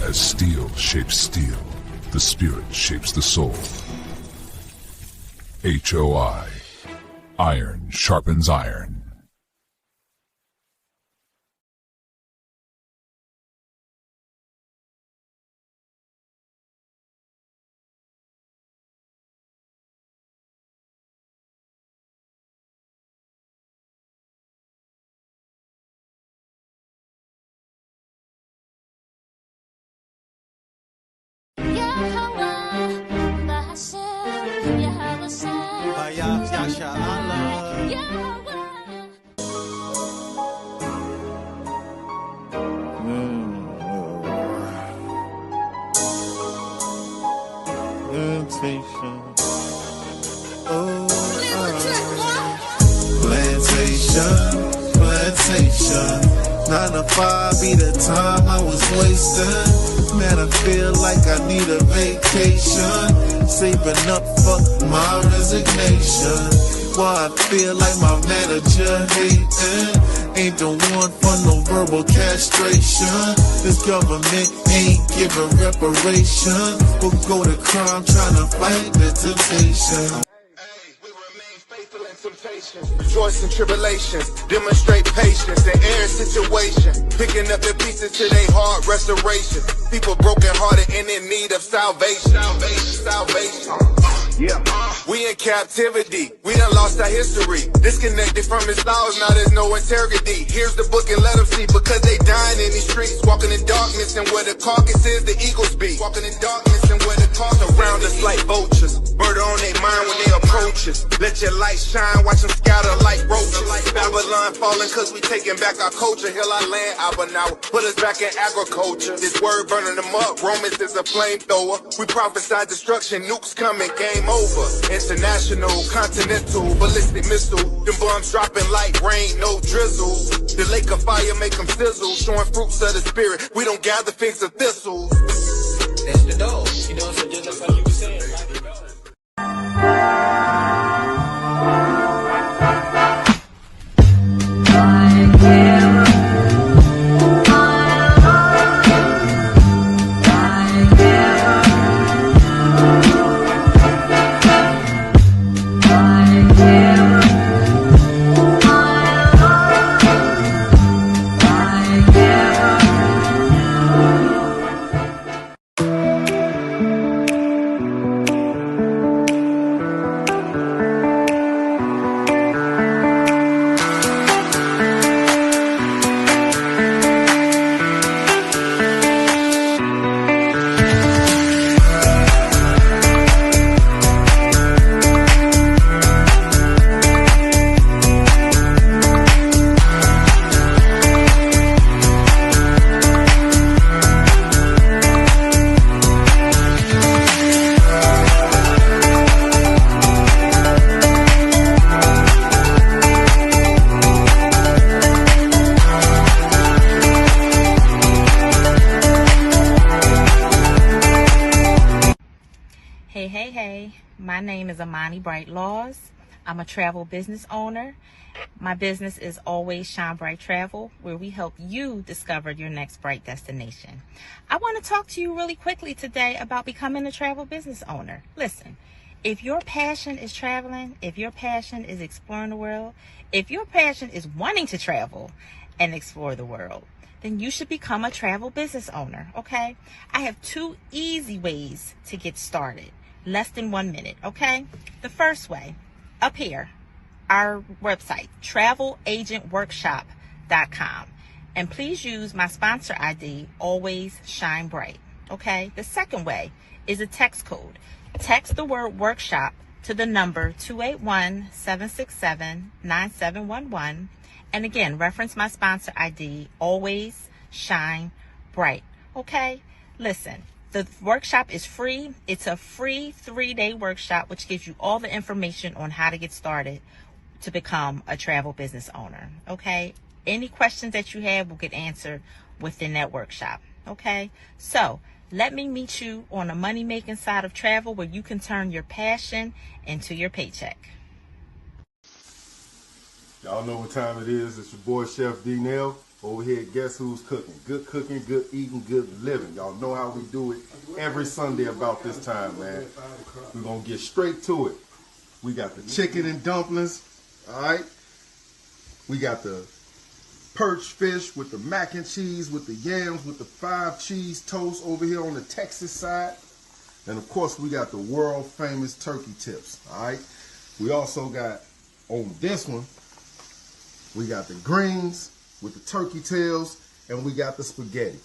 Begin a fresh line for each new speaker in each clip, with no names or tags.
As steel shapes steel, the spirit shapes the soul. HOI. Iron sharpens iron.
Plantation. 9 to 5 be the time I was wasting. Man, I feel like I need a vacation. Saving up for my resignation. Why I feel like my manager hating. Ain't the one for no verbal castration. This government ain't giving reparation. We'll go to crime trying to fight the temptation.
Joys and tribulations, demonstrate patience in every situation. Picking up the pieces to their heart restoration. People broken hearted and in need of salvation. Salvation. Yeah. We in captivity. We done lost our history. Disconnected from his laws, now there's no integrity. Here's the book and let them see, because they dying in these streets. Walking in darkness and where the carcass is, the eagles be. Walking in darkness and where the carcass around us like vultures. Murder on their mind when they approach us. Let your light shine, watch them scatter like roaches. Babylon falling cause we taking back our culture. Heal our land, Abba now put us back in agriculture. This word burning them up, Romans is a flamethrower. We prophesy destruction, nukes coming, game over. International, continental, ballistic missile. Them bombs dropping like rain, no drizzle. The lake of fire make them sizzle. Showing fruits of the spirit, we don't gather figs of thistles. That's the dog, you know, so just like you were saying.
Hey, my name is Amani Bright Laws. I'm a travel business owner. My business is Always Shine Bright Travel, where we help you discover your next bright destination. I want to talk to you really quickly today about becoming a travel business owner. Listen, if your passion is traveling, if your passion is exploring the world, if your passion is wanting to travel and explore the world, then you should become a travel business owner, okay? I have 2 easy ways to get started. Less than 1 minute, okay? The first way, up here, our website, travelagentworkshop.com. And please use my sponsor ID, Always Shine Bright, okay? The second way is a text code. Text the word workshop to the number 281-767-9711. And again, reference my sponsor ID, Always Shine Bright, okay? Listen. The workshop is free. It's a free 3-day workshop, which gives you all the information on how to get started to become a travel business owner. Okay. Any questions that you have will get answered within that workshop. Okay. So let me meet you on the money making side of travel, where you can turn your passion into your paycheck.
Y'all know what time it is. It's your boy Chef D-Nail. over here at Guess Who's Cooking. Good cooking, good eating, good living. Y'all know how we do it every Sunday about this time, man. We're going to get straight to it. We got the chicken and dumplings, all right? We got the perch fish with the mac and cheese, with the yams, with the 5 cheese toast over here on the Texas side. And of course, we got the world famous turkey tips, all right? We also got, on this one, we got the greens with the turkey tails, and we got the spaghetti.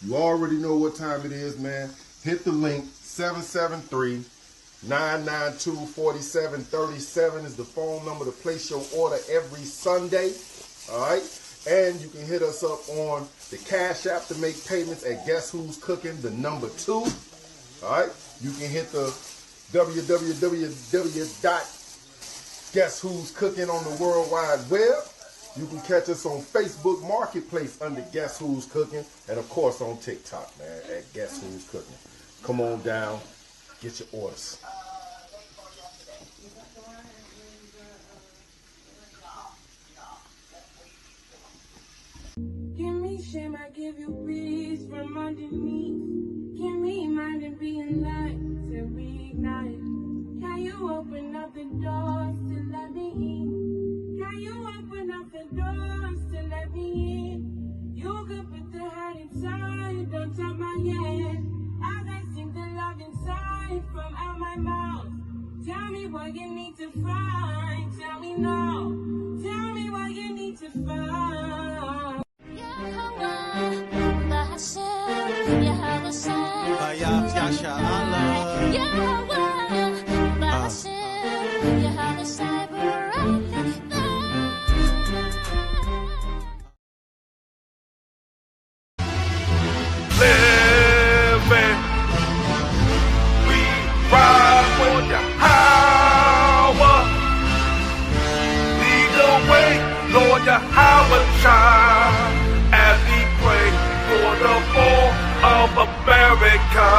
You already know what time it is, man. Hit the link, 773-992-4737 is the phone number to place your order every Sunday, all right? And you can hit us up on the Cash App to make payments at Guess Who's Cooking, the number 2. All right. You can hit the www.guesswho'scooking on the World Wide Web. You can catch us on Facebook Marketplace under Guess Who's Cooking. And, of course, on TikTok, man, at Guess Who's Cooking. Come on down. Get your orders.
Shame I give you peace from underneath. Give me mind and be a light to reignite. Can you open up the doors to let me in? Can you open up the doors to let me in? You could put the heart inside, don't tap my head. As I sing the love inside from out my mouth. Tell me what you need to find. Tell me now. Tell me what you need to find.
Living, we ride for your power. Lead the way, Lord, your Howard shine. As we pray for the fall of America.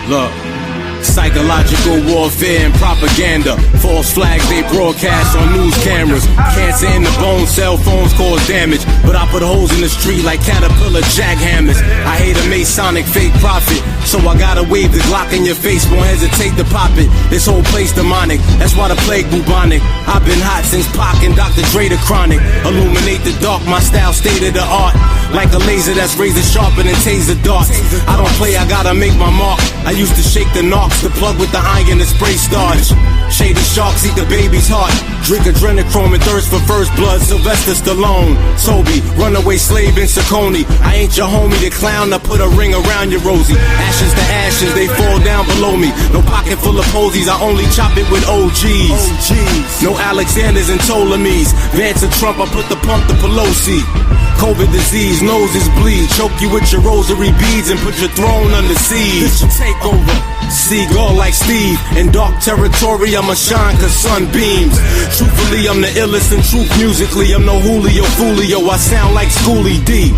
Look, psychological warfare and propaganda. False flags they broadcast on news cameras. Cancer in the bones, cell phones cause damage. But I put holes in the street like caterpillar jackhammers. I hate a Masonic fake prophet, so I gotta wave the Glock in your face, won't hesitate to pop it. This whole place demonic, that's why the plague bubonic. I've been hot since Pac and Dr. Dre the chronic. Illuminate the dark, my style state of the art. Like a laser that's razor sharper than taser darts. I don't play, I gotta make my mark. I used to shake the knocks, the plug with the iron and spray starch. Shady sharks eat the baby's heart. Drink adrenochrome and thirst for first blood. Sylvester Stallone, Toby, runaway slave in Saucony. I ain't your homie, the clown. I put a ring around your Rosie. Ashes to ashes, they fall down below me. No pocket full of posies, I only chop it with OGs. No Alexanders and Ptolemies. Vance and Trump, I put the pump to Pelosi. COVID disease, noses bleed. Choke you with your rosary beads and put your throne under siege. This your takeover. Seagull like Steve. In dark territory, I'ma shine cause sun beams. Truthfully, I'm the illest in truth musically. I'm no Julio Foolio, I sound like Schoolie D.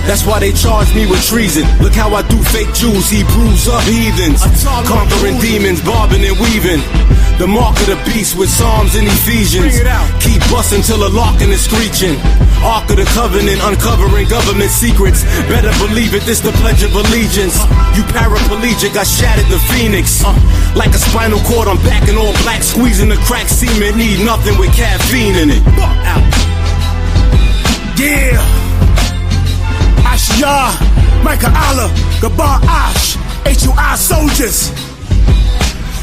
That's why they charge me with treason. Look how I do fake Jews, Hebrews up heathens. Conquering demons, bobbing and weaving. The mark of the beast with Psalms and Ephesians. Keep busting till the locking is screeching. Ark of the Covenant, uncovering government secrets. Better believe it, this the Pledge of Allegiance. You paraplegic, I shattered the phoenix. Like a spinal cord, I'm back in all black, squeezing the crack semen. Need nothing with caffeine in it.
Yeah. Ashya, Micah Allah, Gabar Ash, HUI soldiers.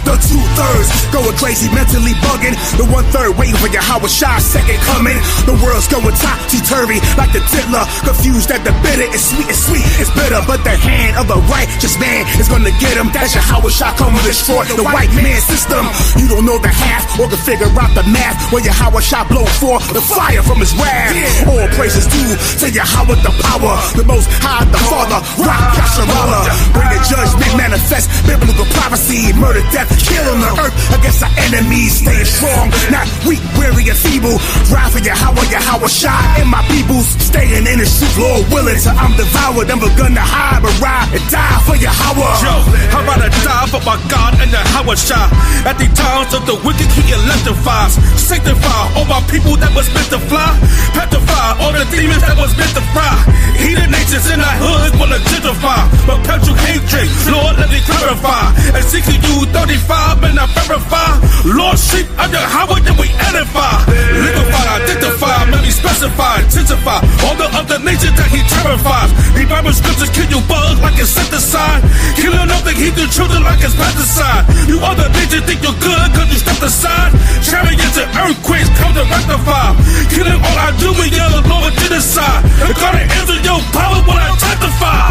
The 2/3 going crazy, mentally bugging. The 1/3 waiting for your Howard Shah second coming. The world's going topsy-turvy like the tiddler. Confused that the bitter is sweet, it's bitter. But the hand of the righteous man is gonna get him. That's your Howard Shah coming to destroy the white man system. You don't know the half or can figure out the math. When your Howard Shah blow for the fire from his wrath. All praises due to your Howard the power. The most high, the father, rock Yasharala. Bring the judgment, manifest biblical prophecy. Murder, death, killing the earth against our enemies, staying strong, not weak, weary, and feeble. Ride for your Howard Shah, and my peoples staying in the truth, Lord willing, till I'm devoured. Never gonna hide, but ride and die for your Howard.
Yo, how about I die for my God and the Howard Shah? At the times of the wicked, he electrifies, sanctify all my people evil that was meant to fly. Petrify all the demons that was meant to fry. Heathen nations in our hoods wanna gentrify. Perpetual hatred, Lord, let me clarify. And 60U35, and I verify. Lord, sheep under Howard, then we edify. Liquefy, identify, maybe specify, intensify. All the other nations that he terrifies. The Bible scriptures kill you bugs like insecticide. Killing nothing, heat the children like it's pesticide. You other nations think you're good cause you stepped aside. Chariots and earthquakes come to rectify. Killing all I do with your Lord genocide. And gotta answer your power when I testify.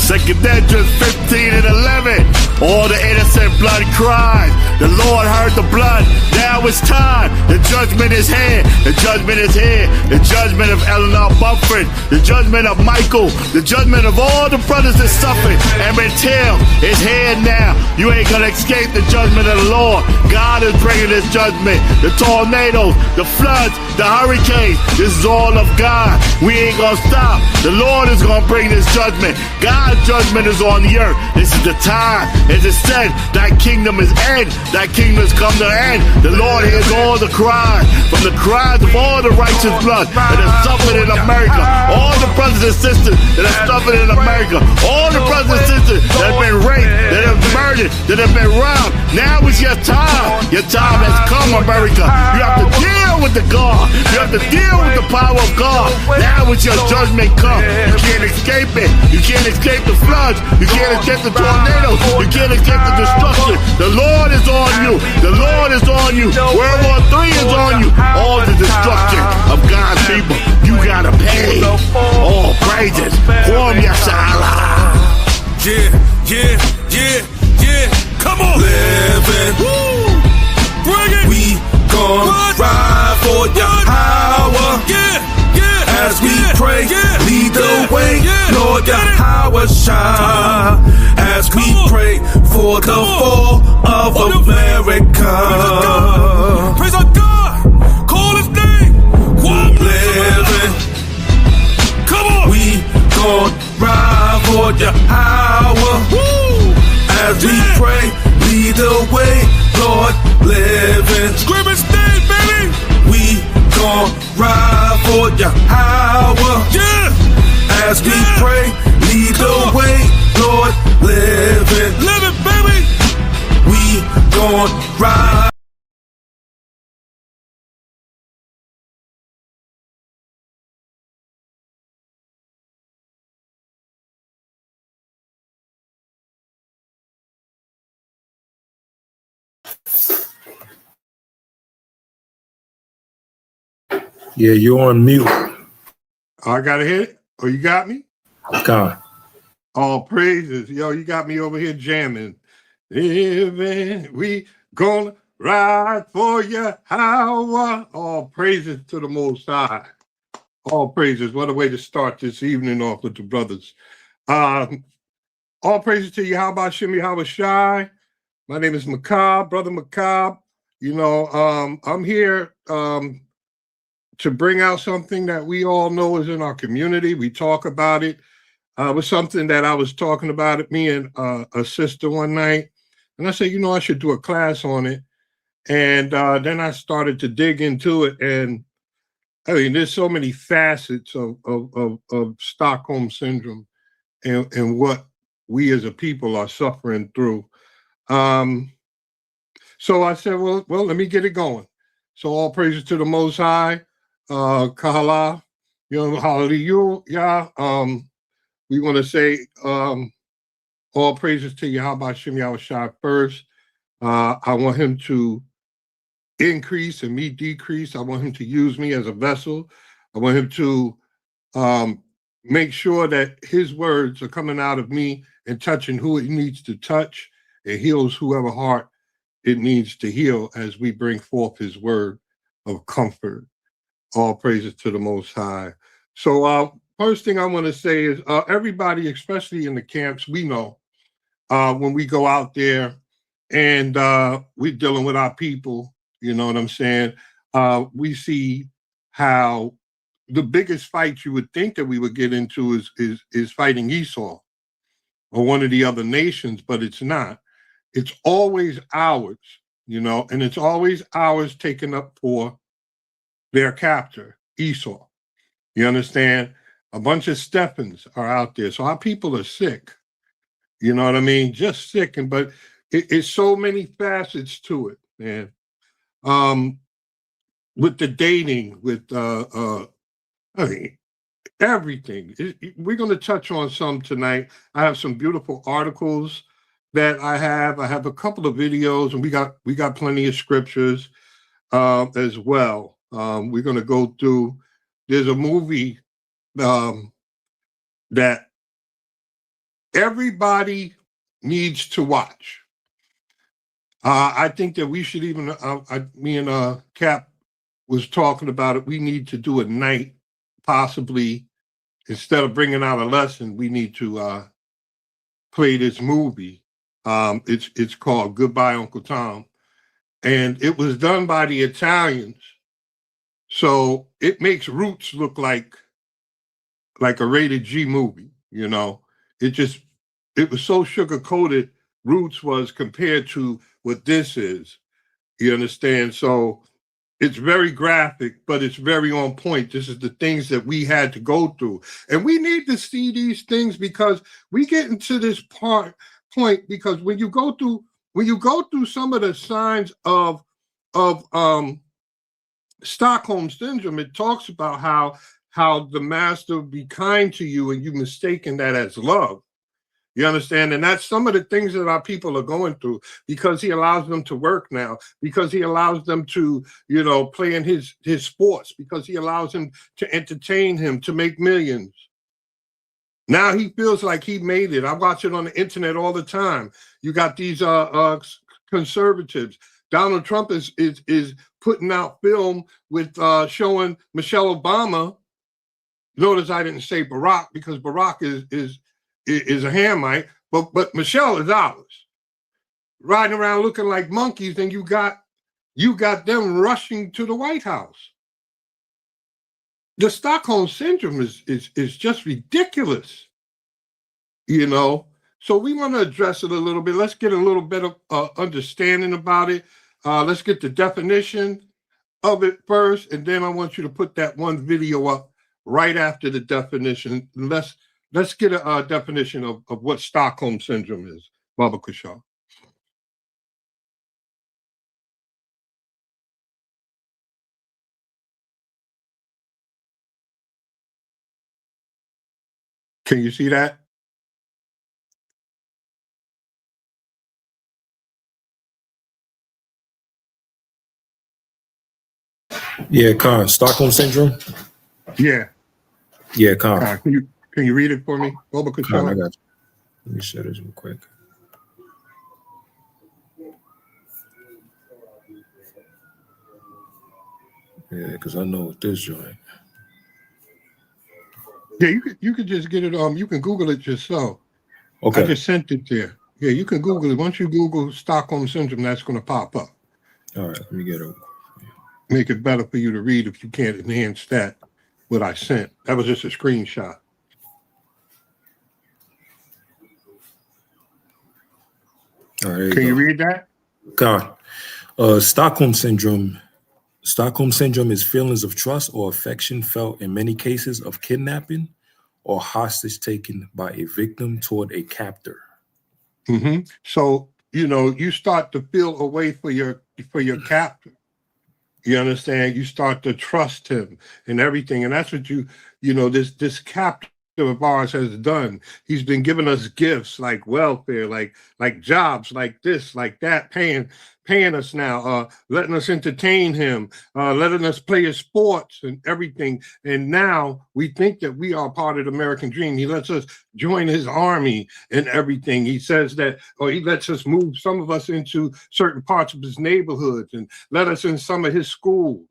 Second Corinthians 15 and 11. All the innocent blood cries. The Lord heard the blood. Now it's time. The judgment is here. The judgment is here. The judgment of Eleanor Bufford. The judgment of Michael. The judgment of all the brothers that suffered. Emmett Till is here now. You ain't gonna escape the judgment of the Lord. God is bringing this judgment. The tornadoes, the floods, the hurricanes. This is all of God. We ain't gonna stop. The Lord is gonna bring this judgment. God's judgment is on the earth. This is the time. As it said, thy kingdom is end. Thy kingdom has come to end. The Lord hears all the cries, from the cries of all the righteous blood that have suffered in America. All the brothers and sisters that have suffered in America. All the brothers and sisters that have been raped, that have murdered, that have been robbed. Now is your time. Your time has come, America. You have to deal with the God. You have to deal with the power of God. Now is your judgment come. You can't escape it. You can't escape the floods. You can't escape the tornadoes. You can't escape the destruction. The Lord is on you. The Lord is on you. World War III is on you. All the destruction of God's people. You gotta pay. All praises. Quam Yashala.
Yeah. Come on. Living. Bring it. We gon' ride for your power. As we pray, lead the way, Lord, your power shine. As we pray for the fall of America. Praise our God, call his name. One living. Come on. We gon' ride for your power. As we pray, lead the way, Lord, living. Scream his name, baby. We gon' ride for your power. As we pray, lead the way, Lord, living. Living, baby. We gon' ride.
Yeah, you're on mute.
I got to hit it? Oh, you got me?
God.
All praises. Yo, you got me over here jamming. Living, we gonna ride for your power. All praises to the Most High. All praises. What a way to start this evening off with the brothers. All praises to you. How about Shimmy? How was Shy? My name is Makab, Brother Makab. You know, I'm here to bring out something that we all know is in our community. We talk about it. It was something that I was talking about at me and a sister one night. And I said, you know, I should do a class on it. And then I started to dig into it. And I mean, there's so many facets of Stockholm syndrome and what we as a people are suffering through. So I said, well, let me get it going. So all praises to the Most High. Kahala, you know, hallelujah. We want to say all praises to Yahweh Shem Yahushua first. I want him to increase and me decrease. I want him to use me as a vessel. I want him to make sure that his words are coming out of me and touching who it needs to touch. It heals whoever heart it needs to heal as we bring forth his word of comfort. All praises to the Most High. So first thing I want to say is everybody, especially in the camps, we know when we go out there and we're dealing with our people, you know what I'm saying? We see how the biggest fight you would think that we would get into is fighting Esau or one of the other nations, but it's not.
it's always ours, you know, and it's always ours taken up for their captor, Esau. You understand? A bunch of Stephens are out there. So our people are sick. You know what I mean? Just sick. But it's so many facets to it, man. With the dating, with I mean, everything. We're going to touch on some tonight. I have some beautiful articles that I have. I have a couple of videos, and we got plenty of scriptures as well. We're going to go through. There's a movie that everybody needs to watch. I think that we should even. Me and Cap was talking about it. We need to do a night, possibly. Instead of bringing out a lesson, we need to play this movie. It's called Goodbye, Uncle Tom. And it was done by the Italians. So it makes Roots look like a rated G movie, you know. It was so sugar-coated, Roots was, compared to what this is. You understand? So it's very graphic, but it's very on point. This is the things that we had to go through. And we need to see these things because we get into this point because when you go through some of the signs of Stockholm syndrome, it talks about how the master will be kind to you and you mistaken that as love. You understand? And that's some of the things that our people are going through because he allows them to work now, because he allows them to, you know, play in his sports, because he allows him to entertain him, to make millions. Now he feels like he made it. I watch it on the internet all the time. You got these conservatives. Donald Trump is putting out film with showing Michelle Obama. Notice I didn't say Barack because Barack is a Hamite, but Michelle is ours. Riding around looking like monkeys, and you got them rushing to the White House. The Stockholm syndrome is just ridiculous, you know. So we want to address it a little bit. Let's get a little bit of understanding about it. Let's get the definition of it first, and then I want you to put that one video up right after the definition. Let's get a definition of what Stockholm syndrome is, Baba Kushal. Can you see that?
Yeah, Khan. Stockholm syndrome.
Yeah.
Yeah, Khan.
Can you read it for me, Baba Kushal?
Khan, I got you. Let me share this real quick. Yeah, because I know what this joint.
Yeah, you could just get it. You can Google it yourself.
Okay.
I just sent it there. Yeah, you can Google it. Once you Google Stockholm syndrome, that's going to pop up.
All right, let me get it.
Make it better for you to read if you can't enhance that. What I sent. That was just a screenshot.
All right,
Can you read that?
Khan. Stockholm syndrome. Stockholm syndrome is feelings of trust or affection felt in many cases of kidnapping or hostage taken by a victim toward a captor.
Mm-hmm. So, you know, you start to feel a way for your captor. You understand? You start to trust him and everything. And that's what you know, this captor of ours has done. He's been giving us gifts like welfare, like jobs, like this, like that, paying us now, letting us entertain him, letting us play his sports and everything. And now we think that we are part of the American dream. He lets us join his army and everything. He says that, or he lets us move some of us into certain parts of his neighborhoods and let us in some of his schools.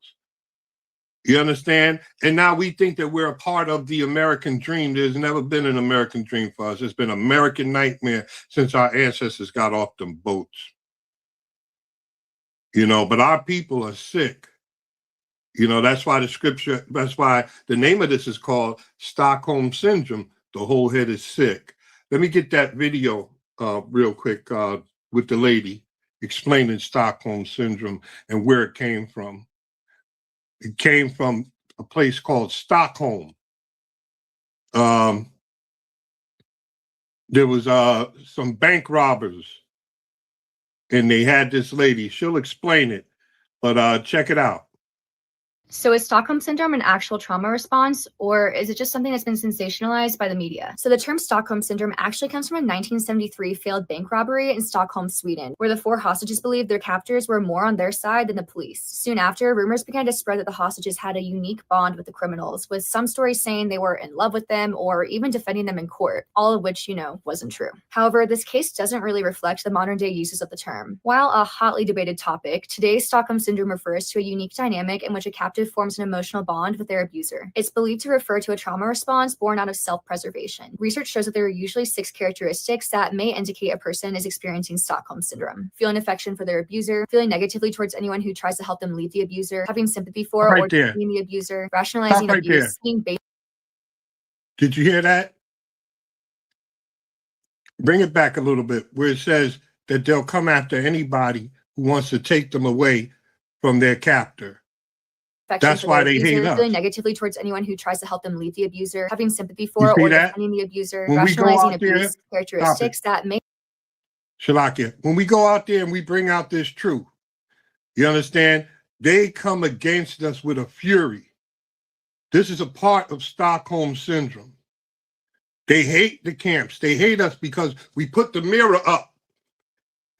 You understand? And now we think that we're a part of the American dream. There's never been an American dream for us. It's been an American nightmare since our ancestors got off them boats. You know, but our people are sick. You know, that's why the name of this is called Stockholm Syndrome. The whole head is sick. Let me get that video real quick, with the lady explaining Stockholm Syndrome and where it came from. It came from a place called Stockholm. There was some bank robbers, and they had this lady. She'll explain it, but check it out.
So is Stockholm Syndrome an actual trauma response, or is it just something that's been sensationalized by the media? So the term Stockholm Syndrome actually comes from a 1973 failed bank robbery in Stockholm, Sweden, where the 4 hostages believed their captors were more on their side than the police. Soon after, rumors began to spread that the hostages had a unique bond with the criminals, with some stories saying they were in love with them or even defending them in court, all of which, wasn't true. However, this case doesn't really reflect the modern day uses of the term. While a hotly debated topic, today's Stockholm Syndrome refers to a unique dynamic in which a captive forms an emotional bond with their abuser. It's believed to refer to a trauma response born out of self-preservation. Research shows that there are usually 6 characteristics that may indicate a person is experiencing Stockholm Syndrome: feeling affection for their abuser, feeling negatively towards anyone who tries to help them leave the abuser, having sympathy for or defending the abuser, rationalizing abuse, being based.
Did you hear that? Bring it back a little bit, where it says that they'll come after anybody who wants to take them away from their captor. That's why they hate us.
Feeling negatively towards anyone who tries to help them leave the abuser, having sympathy for or defending the abuser, rationalizing abuse, characteristics that may.
Shalakia, when we go out there and we bring out this truth, you understand, they come against us with a fury. This is a part of Stockholm Syndrome. They hate the camps. They hate us because we put the mirror up.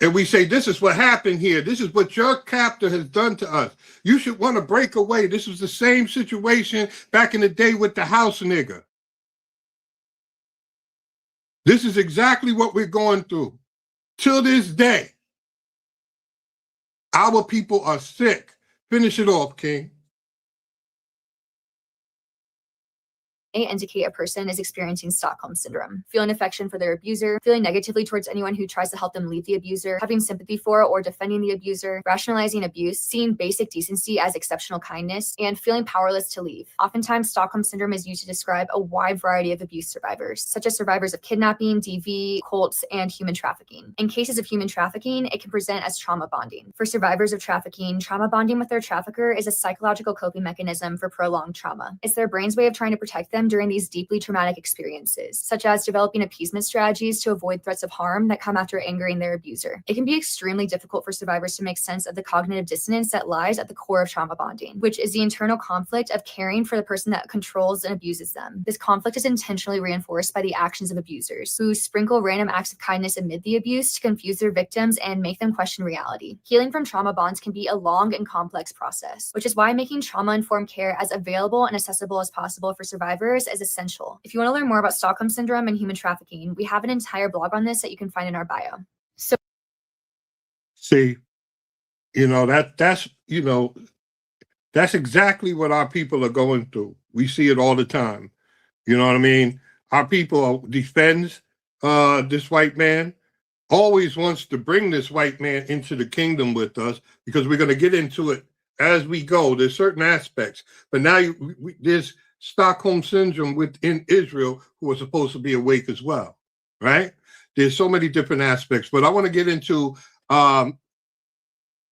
And we say, this is what happened here. This is what your captor has done to us. You should want to break away. This was the same situation back in the day with the house nigger. This is exactly what we're going through. Till this day, our people are sick. Finish it off, King.
May indicate a person is experiencing Stockholm Syndrome: feeling affection for their abuser, feeling negatively towards anyone who tries to help them leave the abuser, having sympathy for or defending the abuser, rationalizing abuse, seeing basic decency as exceptional kindness, and feeling powerless to leave. Oftentimes, Stockholm Syndrome is used to describe a wide variety of abuse survivors, such as survivors of kidnapping, DV, cults, and human trafficking. In cases of human trafficking, it can present as trauma bonding. For survivors of trafficking, trauma bonding with their trafficker is a psychological coping mechanism for prolonged trauma. It's their brain's way of trying to protect them during these deeply traumatic experiences, such as developing appeasement strategies to avoid threats of harm that come after angering their abuser. It can be extremely difficult for survivors to make sense of the cognitive dissonance that lies at the core of trauma bonding, which is the internal conflict of caring for the person that controls and abuses them. This conflict is intentionally reinforced by the actions of abusers, who sprinkle random acts of kindness amid the abuse to confuse their victims and make them question reality. Healing from trauma bonds can be a long and complex process, which is why making trauma-informed care as available and accessible as possible for survivors is essential. If you want to learn more about Stockholm Syndrome and human trafficking, we have an entire blog on this that you can find in our bio. So,
see, that's exactly what our people are going through. We see it all the time. You know what I mean? Our people defends this white man, always wants to bring this white man into the kingdom with us, because we're going to get into it as we go. There's certain aspects, but now there's Stockholm Syndrome within Israel who are supposed to be awake as well, right? There's so many different aspects, but I want to get into the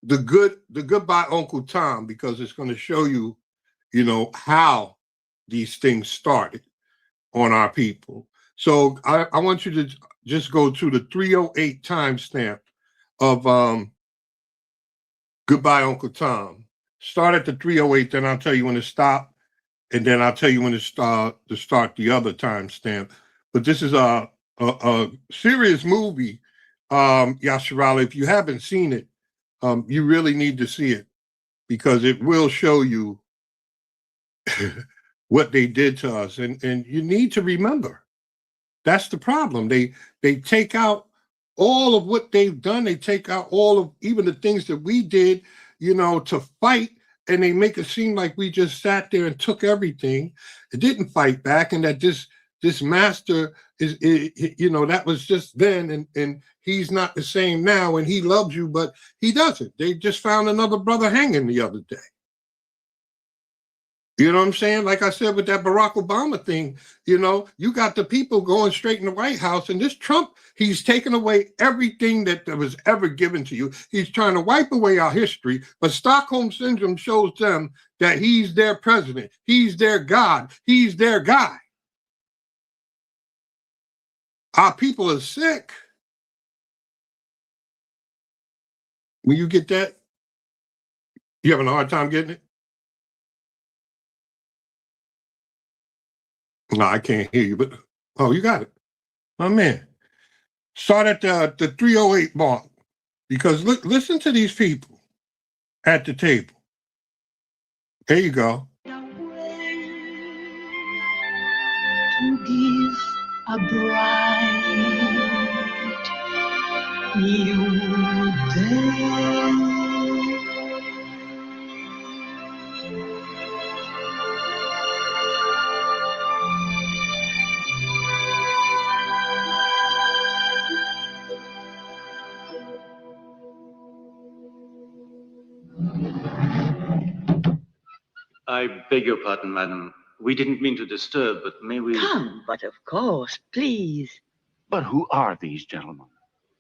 Goodbye Uncle Tom, because it's going to show you, how these things started on our people. So I want you to just go to the 308 timestamp of Goodbye Uncle Tom. Start at the 308, then I'll tell you when to stop. And then I'll tell you when to start the other timestamp. But this is a serious movie, Yasharala. If you haven't seen it, you really need to see it, because it will show you what they did to us. And you need to remember, that's the problem. They take out all of what they've done. They take out all of even the things that we did, to fight. And they make it seem like we just sat there and took everything. It didn't fight back, and that this master is that was just then, and he's not the same now, and he loves you, but he doesn't. They just found another brother hanging the other day. You know what I'm saying? Like I said with that Barack Obama thing, you know, you got the people going straight in the White House, and this Trump, he's taken away everything that was ever given to you. He's trying to wipe away our history, but Stockholm Syndrome shows them that he's their president, he's their God, he's their guy. Our people are sick. When you get that, you having a hard time getting it? No, I can't hear you, but oh, you got it. Oh man. Start at the 308 mark, because listen to these people at the table. There you go.
To give a bright new day.
I beg your pardon, madam. We didn't mean to disturb, but may we...
Come, but of course, please.
But who are these gentlemen?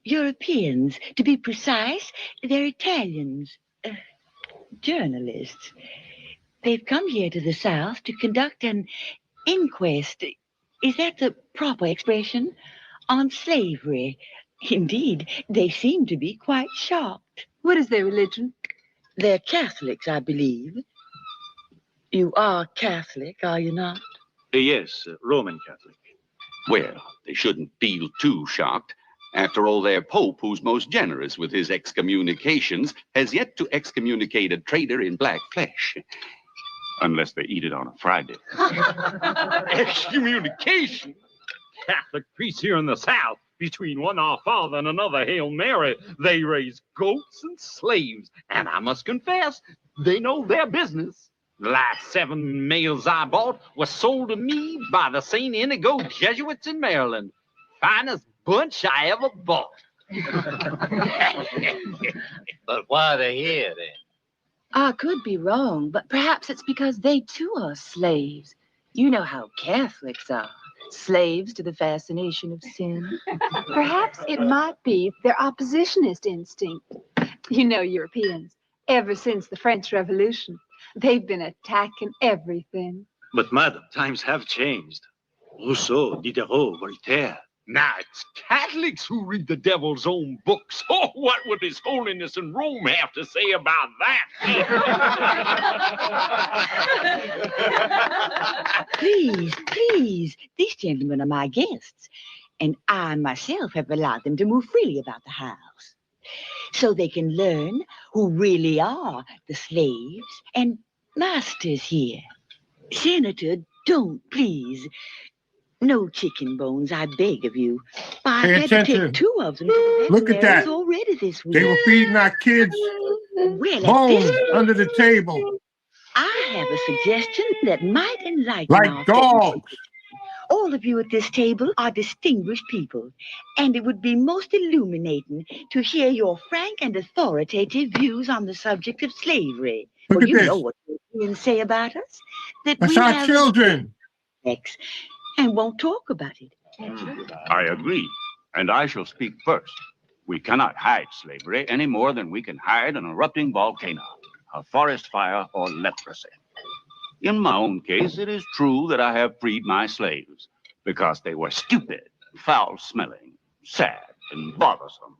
Europeans. To be precise, they're Italians. Journalists. They've come here to the South to conduct an inquest. Is that the proper expression? On slavery. Indeed, they seem to be quite shocked.
What is their religion?
They're Catholics, I believe. You are Catholic, are you not?
Yes, Roman Catholic.
Well, they shouldn't feel too shocked. After all, their Pope, who's most generous with his excommunications, has yet to excommunicate a traitor in black flesh. Unless they eat it on a Friday.
Excommunication? Catholic priests here in the South, between one Our Father and another Hail Mary, they raise goats and slaves. And I must confess, they know their business. The last 7 males I bought were sold to me by the St. Inigo Jesuits in Maryland. Finest bunch I ever bought.
But why are they here, then?
I could be wrong, but perhaps it's because they too are slaves. You know how Catholics are. Slaves to the fascination of sin.
Perhaps it might be their oppositionist instinct. You know, Europeans, ever since the French Revolution, they've been attacking everything.
But, madam, times have changed. Rousseau, Diderot, Voltaire.
Now it's Catholics who read the devil's own books. Oh, what would His Holiness in Rome have to say about
that? Please, please, these gentlemen are my guests, and I myself have allowed them to move freely about the house, so they can learn who really are the slaves and masters here. Senator, don't, please. No chicken bones, I beg of you. I had to take 2 of them to the
Look at that.
already this week.
They were feeding our kids bones under the table.
I have a suggestion that might enlighten
like dogs.
All of you at this table are distinguished people, and it would be most illuminating to hear your frank and authoritative views on the subject of slavery.
Look at
you
this.
know what Europeans say about us? That
That's
we
our
have
children.
sex and won't talk about it.
I agree, and I shall speak first. We cannot hide slavery any more than we can hide an erupting volcano, a forest fire, or leprosy. In my own case, it is true that I have freed my slaves because they were stupid, foul-smelling, sad, and bothersome.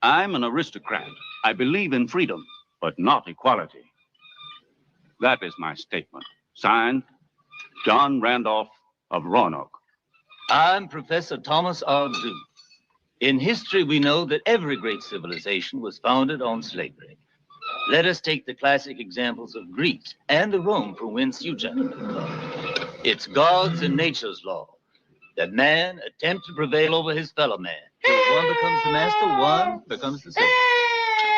I'm an aristocrat. I believe in freedom, but not equality. That is my statement. Signed, John Randolph of Roanoke.
I'm Professor Thomas R. Zoo. In history, we know that every great civilization was founded on slavery. Let us take the classic examples of Greece and the Rome from whence you gentlemen come. It's God's and nature's law that man attempt to prevail over his fellow man. Till one becomes the master, one becomes the slave.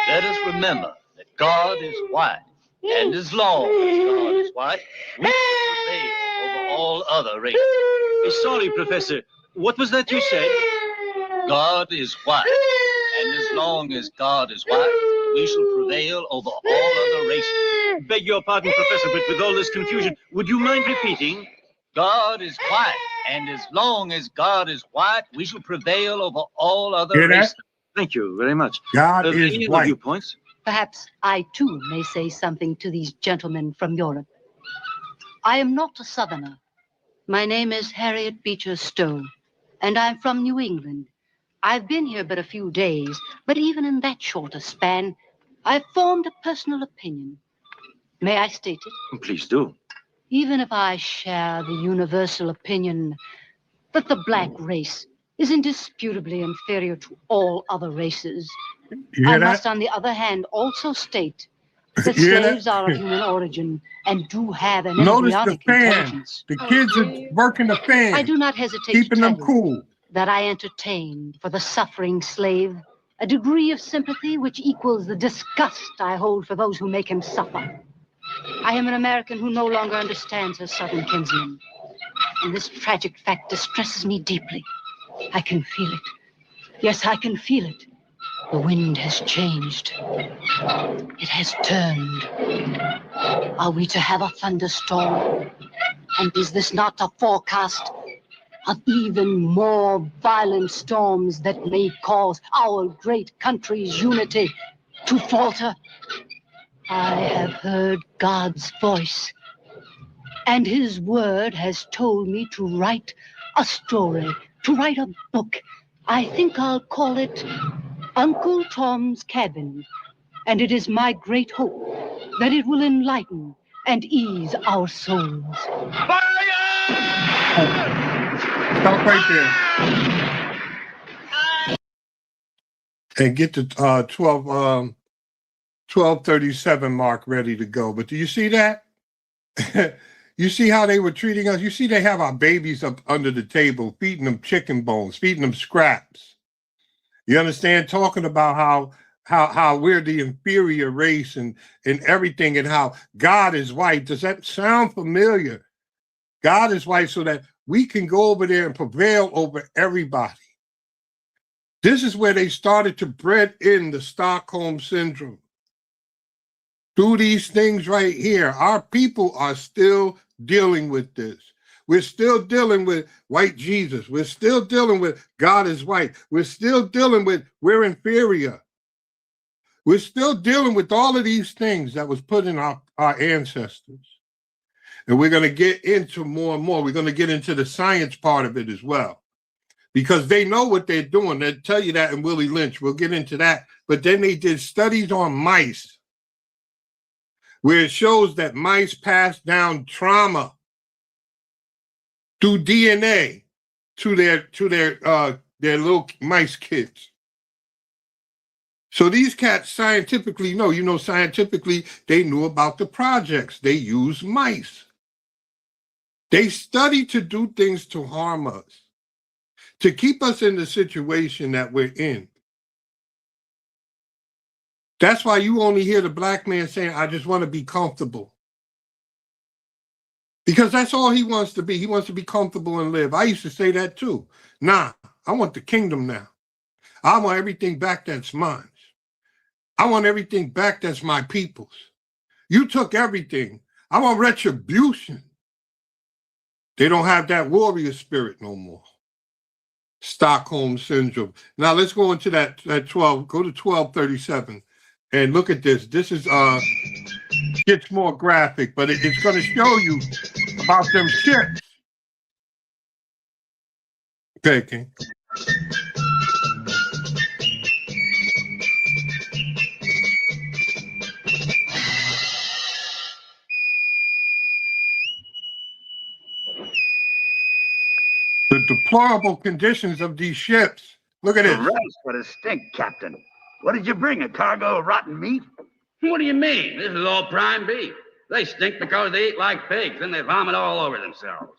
Let us remember that God is white, and as long as God is white, we prevail over all other races.
Sorry, Professor. What was that you said?
God is white, and as long as God is white, we shall prevail over all other races.
Beg your pardon, Professor, but with all this confusion, would you mind repeating?
God is white, and as long as God is white, we shall prevail over all other
Hear that?
races.
Thank you very much.
God is
Any other
white.
viewpoints?
Perhaps I too may say something to these gentlemen from Europe. I am not a Southerner. My name is Harriet Beecher Stowe, and I'm from New England. I've been here but a few days, but even in that shorter span, I've formed a personal opinion. May I state it?
Please do.
Even if I share the universal opinion that the black race is indisputably inferior to all other races,
You hear
I
that?
must, on the other hand, also state that
You hear
slaves
that?
are of human origin and do have an
Notice the
embryonic
fan.
intelligence.
The kids are working the fan.
I do not hesitate
keeping
to tell
them cool.
that I entertained for the suffering slave a degree of sympathy which equals the disgust I hold for those who make him suffer. I am an American who no longer understands her Southern kinsmen, and this tragic fact distresses me deeply. I can feel it. Yes, I can feel it. The wind has changed. It has turned. Are we to have a thunderstorm? And is this not a forecast of even more violent storms that may cause our great country's unity to falter? I have heard God's voice, and his word has told me to write a story, to write a book. I think I'll call it Uncle Tom's Cabin, and it is my great hope that it will enlighten and ease our souls.
Stop right there. And get the 1237 mark ready to go. But do you see that? You see how they were treating us? You see they have our babies up under the table, feeding them chicken bones, feeding them scraps. You understand? Talking about how we're the inferior race and everything, and how God is white. Does that sound familiar? God is white so that we can go over there and prevail over everybody. This is where they started to bred in the Stockholm syndrome. Through these things right here, our people are still dealing with this. We're still dealing with white Jesus. We're still dealing with God is white. We're still dealing with we're inferior. We're still dealing with all of these things that was put in our ancestors. And we're going to get into more and more. We're going to get into the science part of it as well. Because they know what they're doing. They'll tell you that in Willie Lynch. We'll get into that. But then they did studies on mice, where it shows that mice pass down trauma through DNA to their little mice kids. So these cats scientifically know, scientifically, they knew about the projects. They use mice. They study to do things to harm us, to keep us in the situation that we're in. That's why you only hear the black man saying, I just want to be comfortable. Because that's all he wants to be. He wants to be comfortable and live. I used to say that too. Nah, I want the kingdom now. I want everything back that's mine. I want everything back that's my people's. You took everything. I want retribution. They don't have that warrior spirit no more. Stockholm syndrome. Now let's go into that 12, go to 1237 and look at this. This is gets more graphic, but it's going to show you about them ships. Okay, King. The deplorable conditions of these ships. Look at this.
Christ, what a stink, Captain. What did you bring, a cargo of rotten meat?
What do you mean? This is all prime beef. They stink because they eat like pigs, and they vomit all over themselves.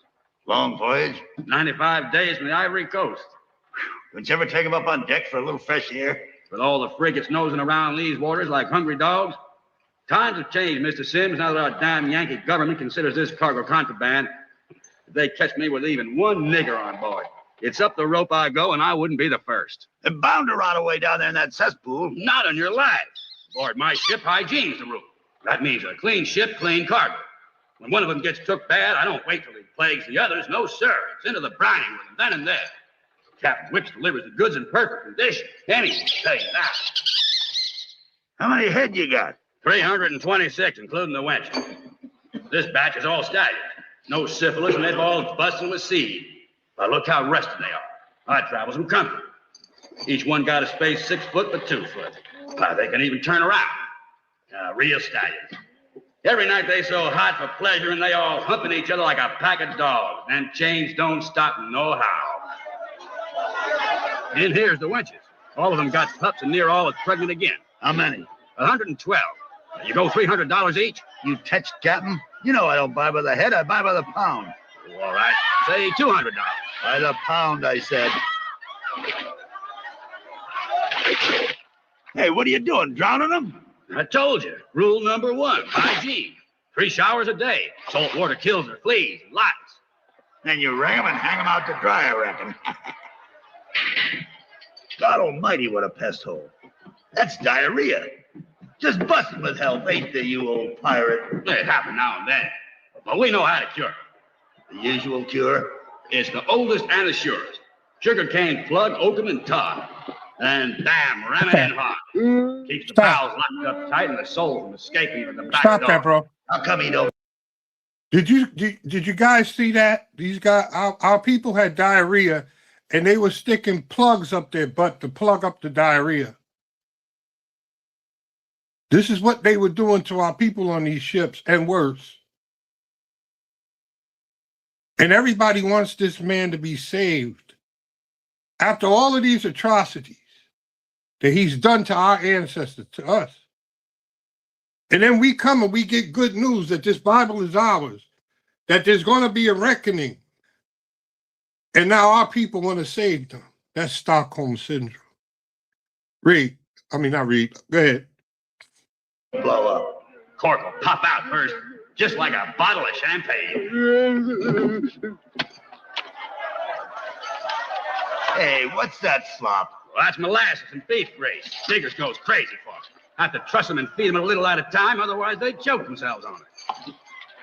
Long voyage?
95 days from the Ivory Coast.
Don't you ever take them up on deck for a little fresh air?
With all the frigates nosing around these waters like hungry dogs. Times have changed, Mr. Sims, now that our damn Yankee government considers this cargo contraband. If they catch me with even one nigger on board, it's up the rope I go, and I wouldn't be the first.
They're bound to rot away down there in that cesspool.
Not on your life. Aboard my ship, hygiene's the rule. That means a clean ship, clean cargo. When one of them gets took bad, I don't wait till he plagues the others. No, sir. It's into the brining with them then and there. Captain Wicks delivers the goods in perfect condition. Anyone can tell you that.
How many head you got?
326, including the wench. This batch is all stallions. No syphilis, and they've all busting with seed. But look how rested they are. I travels in comfort. Each one got a space 6 foot by 2 foot. They can even turn around. Real stallions. Every night they so hot for pleasure, and they all humping each other like a pack of dogs. And chains don't stop no how. And here's the wenches. All of them got pups, and near all is pregnant again.
How many?
112. You go $300 each.
You touch, Captain? You know I don't buy by the head, I buy by the pound.
All right, say $200.
By the pound, I said. Hey, what are you doing, drowning them?
I told you, rule number 1, hygiene. 3 showers a day. Salt water kills their fleas and lice.
Then you wring them and hang them out to dry, I reckon. God almighty, what a pest hole. That's diarrhea. Just busting with help, ain't they, you old pirate?
It happens now and then. But we know how to cure it.
The usual cure?
It's the oldest and the surest. Sugarcane plug, oakum, and tar. And bam, ram it in hard. Keeps the bowels locked up tight and the soul from escaping from the back door.
Stop that, bro.
How come you don't?
Did you guys see that? These guys, our people had diarrhea, and they were sticking plugs up their butt to plug up the diarrhea. This is what they were doing to our people on these ships, and worse. And everybody wants this man to be saved. After all of these atrocities that he's done to our ancestors, to us. And then we come and we get good news that this Bible is ours, that there's going to be a reckoning. And now our people want to save them. That's Stockholm Syndrome. Not read. Go ahead.
Blow up.
Cork will pop out first, just like a bottle of champagne.
Hey, what's that slop?
Well, that's molasses and beef grease. Diggers goes crazy for it. Have to truss them and feed them a little at a time, otherwise they'd choke themselves on it.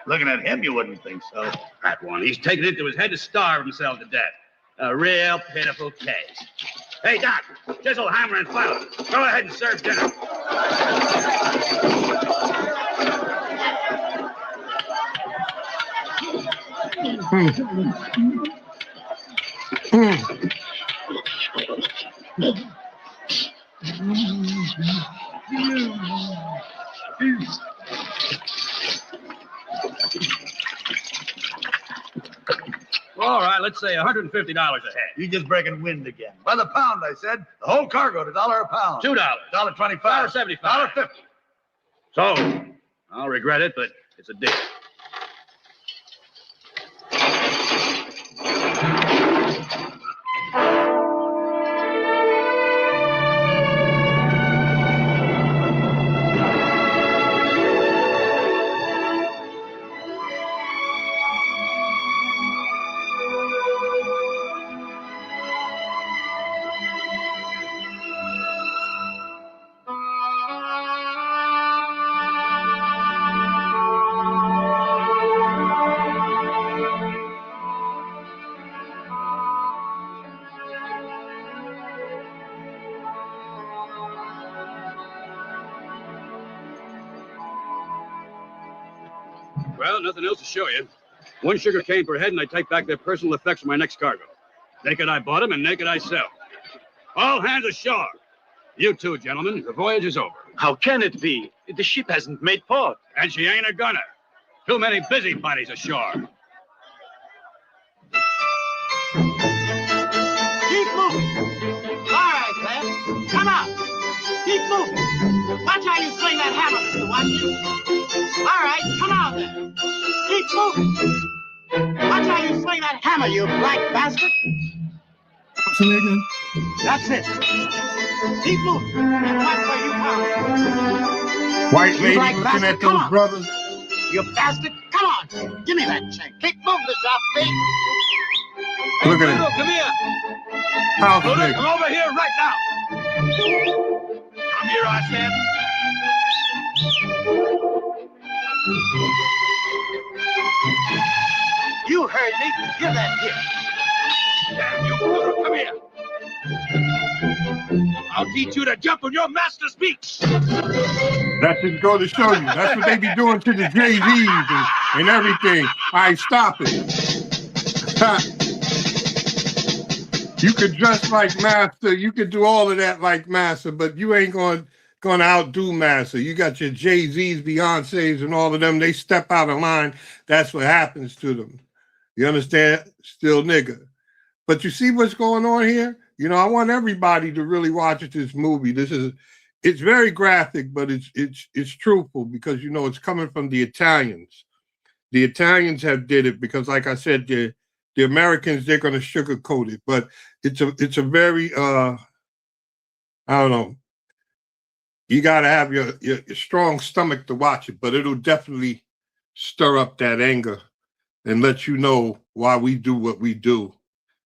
Looking at him, you wouldn't think so.
That one, he's taken it into his head to starve himself to death. A real pitiful case. Hey, Doc, chisel, hammer, and file. Go ahead and serve dinner. All right, let's say $150 a head.
You just breaking wind again. By the pound, I said. The whole cargo at $1 a pound.
$2.
$1.25.
$1.75.
$1.50.
So, I'll regret it, but it's a deal. Well, nothing else to show you. 1 sugar cane per head, and I take back their personal effects for my next cargo. Naked I bought them, and naked I sell. All hands ashore. You too, gentlemen. The voyage is over.
How can it be? The ship hasn't made port.
And she ain't a gunner. Too many busybodies ashore.
Keep moving. All right, lad. Come on. Keep moving. Watch how you swing that hammer, Mr. Watson. All right, come on then. Keep moving. Watch how you swing that hammer, you black bastard. That's it. Keep moving. And watch where you come.
White lady looking at those brothers.
You bastard. Come on. Give me that check. Keep moving, Mr. Offbeat.
Look at him.
Come here.
House
Come
nigga.
over here right now. Come here, I said.
You heard me. Give that here.
Damn you, come here. I'll teach you to jump when your master speaks.
That just go to show you. That's what they be doing to the Jay-Z's and everything. All right, stop it. You could dress like Master. You could do all of that like Master, but you ain't going to outdo Master. You got your Jay-Z's, Beyonce's, and all of them. They step out of line. That's what happens to them. You understand? Still nigga. But you see what's going on here? You know, I want everybody to really watch this movie. It's very graphic, but it's truthful because, you know, it's coming from the Italians. The Italians have did it because, like I said, the Americans, they're going to sugarcoat it. But it's a very, I don't know. You got to have your strong stomach to watch it, but it'll definitely stir up that anger and let you know why we do what we do.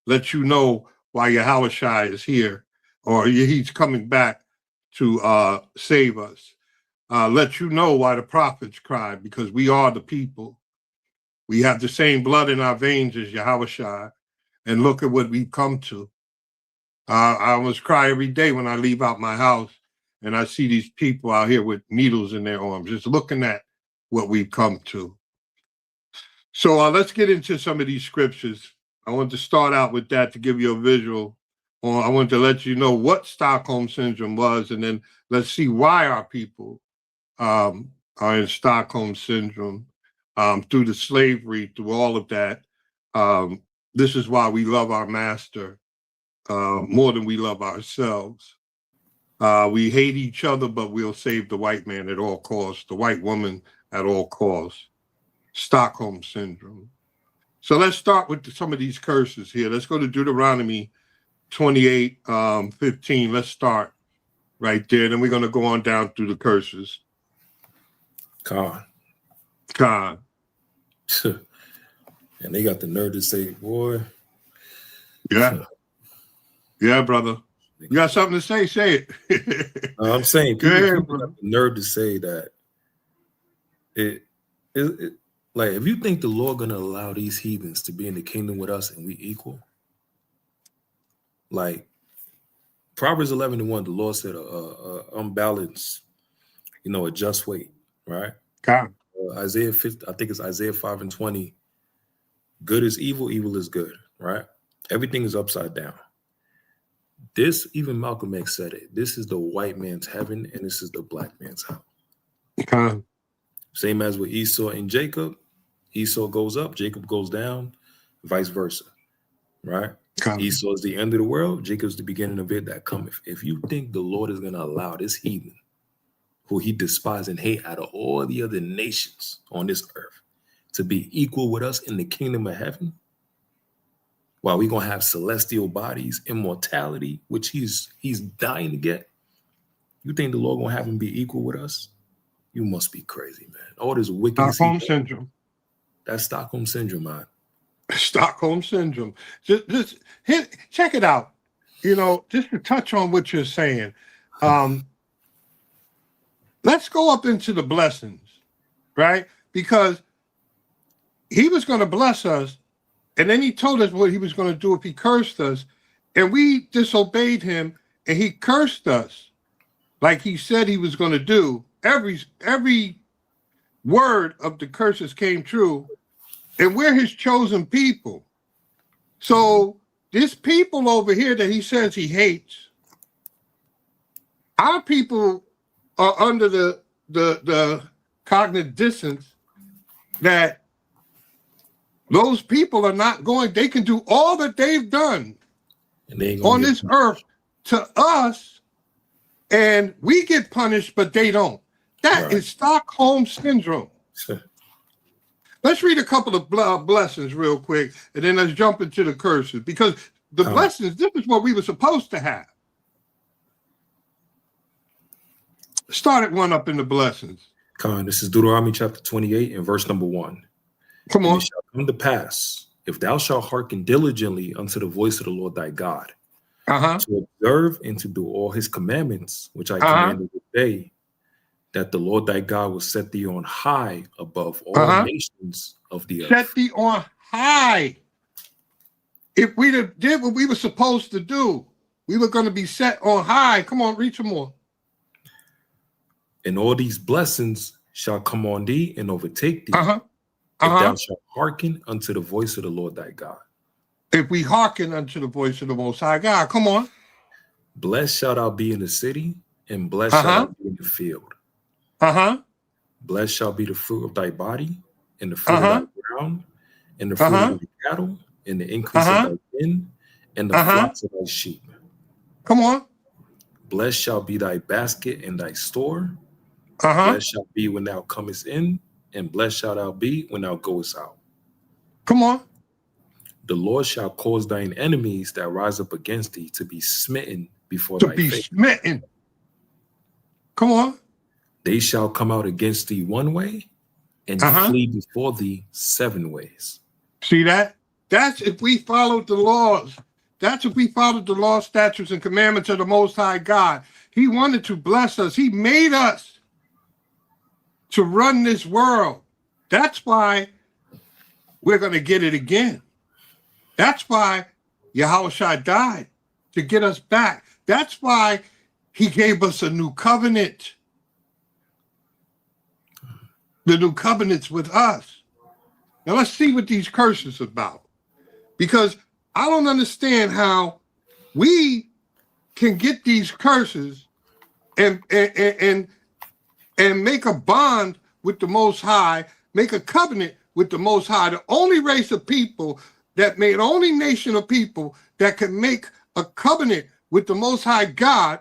Let you know why Yahushua is here, or he's coming back to save us. Let you know why the prophets cried, because we are the people. We have the same blood in our veins as Yahushua, and look at what we've come to. I almost cry every day when I leave out my house and I see these people out here with needles in their arms, just looking at what we've come to. So let's get into some of these scriptures. I want to start out with that to give you a visual. I want to let you know what Stockholm Syndrome was, and then let's see why our people are in Stockholm Syndrome through the slavery, through all of that. This is why we love our master more than we love ourselves. We hate each other, but we'll save the white man at all costs, the white woman at all costs. Stockholm Syndrome. So let's start with some of these curses here. Let's go to Deuteronomy 28:15. Let's start right there. Then we're going to go on down through the curses.
Khan. And they got the nerve to say, boy.
Yeah. Yeah, brother. You got something to say? Say it.
I'm saying people got the nerve to say that it like, if you think the Lord gonna allow these heathens to be in the kingdom with us and we equal, like Proverbs 11:1, the Lord said, unbalanced, you know, a just weight, right?
God.
Isaiah 50, I think it's Isaiah 5:20. Good is evil, evil is good, right? Everything is upside down. This, even Malcolm X said it. This is the white man's heaven, and this is the black man's hell.
God.
Same as with Esau and Jacob. Esau goes up, Jacob goes down, vice versa, right?
God.
Esau is the end of the world, Jacob's the beginning of it that cometh. If you think the Lord is going to allow this heathen, who he despises and hate out of all the other nations on this earth, to be equal with us in the kingdom of heaven, while we're going to have celestial bodies, immortality, which he's dying to get, you think the Lord going to have him be equal with us? You must be crazy, man. All this wickedness.
Stockholm Syndrome.
That's Stockholm Syndrome, man.
Stockholm Syndrome. Just check it out. You know, just to touch on what you're saying. Let's go up into the blessings, right? Because he was going to bless us, and then he told us what he was going to do if he cursed us, and we disobeyed him, and he cursed us like he said he was going to do. Every word of the curses came true, and we're his chosen people. So this people over here that he says he hates, our people are under the cognitive dissonance that those people are not going, they can do all that they've done on this earth to us, and we get punished, but they don't. That is Stockholm Syndrome. Let's read a couple of blessings real quick, and then let's jump into the curses, because the blessings, this is what we were supposed to have. Start at one up in the blessings.
Come on, this is Deuteronomy chapter 28 and verse number 1.
Come on.
And it shall come to pass, if thou shalt hearken diligently unto the voice of the Lord thy God, to observe and to do all his commandments, which I command you today, that the Lord thy God will set thee on high above all nations of the earth.
Set thee on high. If we did what we were supposed to do, we were going to be set on high. Come on, read some more.
And all these blessings shall come on thee and overtake thee, if
Uh-huh.
thou shalt hearken unto the voice of the Lord thy God.
If we hearken unto the voice of the Most High God, come on.
Blessed shalt thou be in the city, and blessed shalt thou be in the field. Blessed shall be the fruit of thy body, and the fruit of thy ground, and the fruit of thy cattle, and the increase of thy kin, and the flocks of thy sheep.
Come on.
Blessed shall be thy basket and thy store. Blessed shall be when thou comest in, and blessed shalt thou be when thou goest out.
Come on.
The Lord shall cause thine enemies that rise up against thee to be smitten before thy face.
Smitten. Come on.
They shall come out against thee one way, and flee before thee 7 ways.
See that? That's if we followed the laws. That's if we followed the law, statutes, and commandments of the Most High God. He wanted to bless us. He made us to run this world. That's why we're going to get it again. That's why Yahushua died, to get us back. That's why he gave us a new covenant. The new covenant's with us. Now let's see what these curses are about. Because I don't understand how we can get these curses and make a bond with the Most High, make a covenant with the Most High, the only race of people that made, the only nation of people that can make a covenant with the Most High God,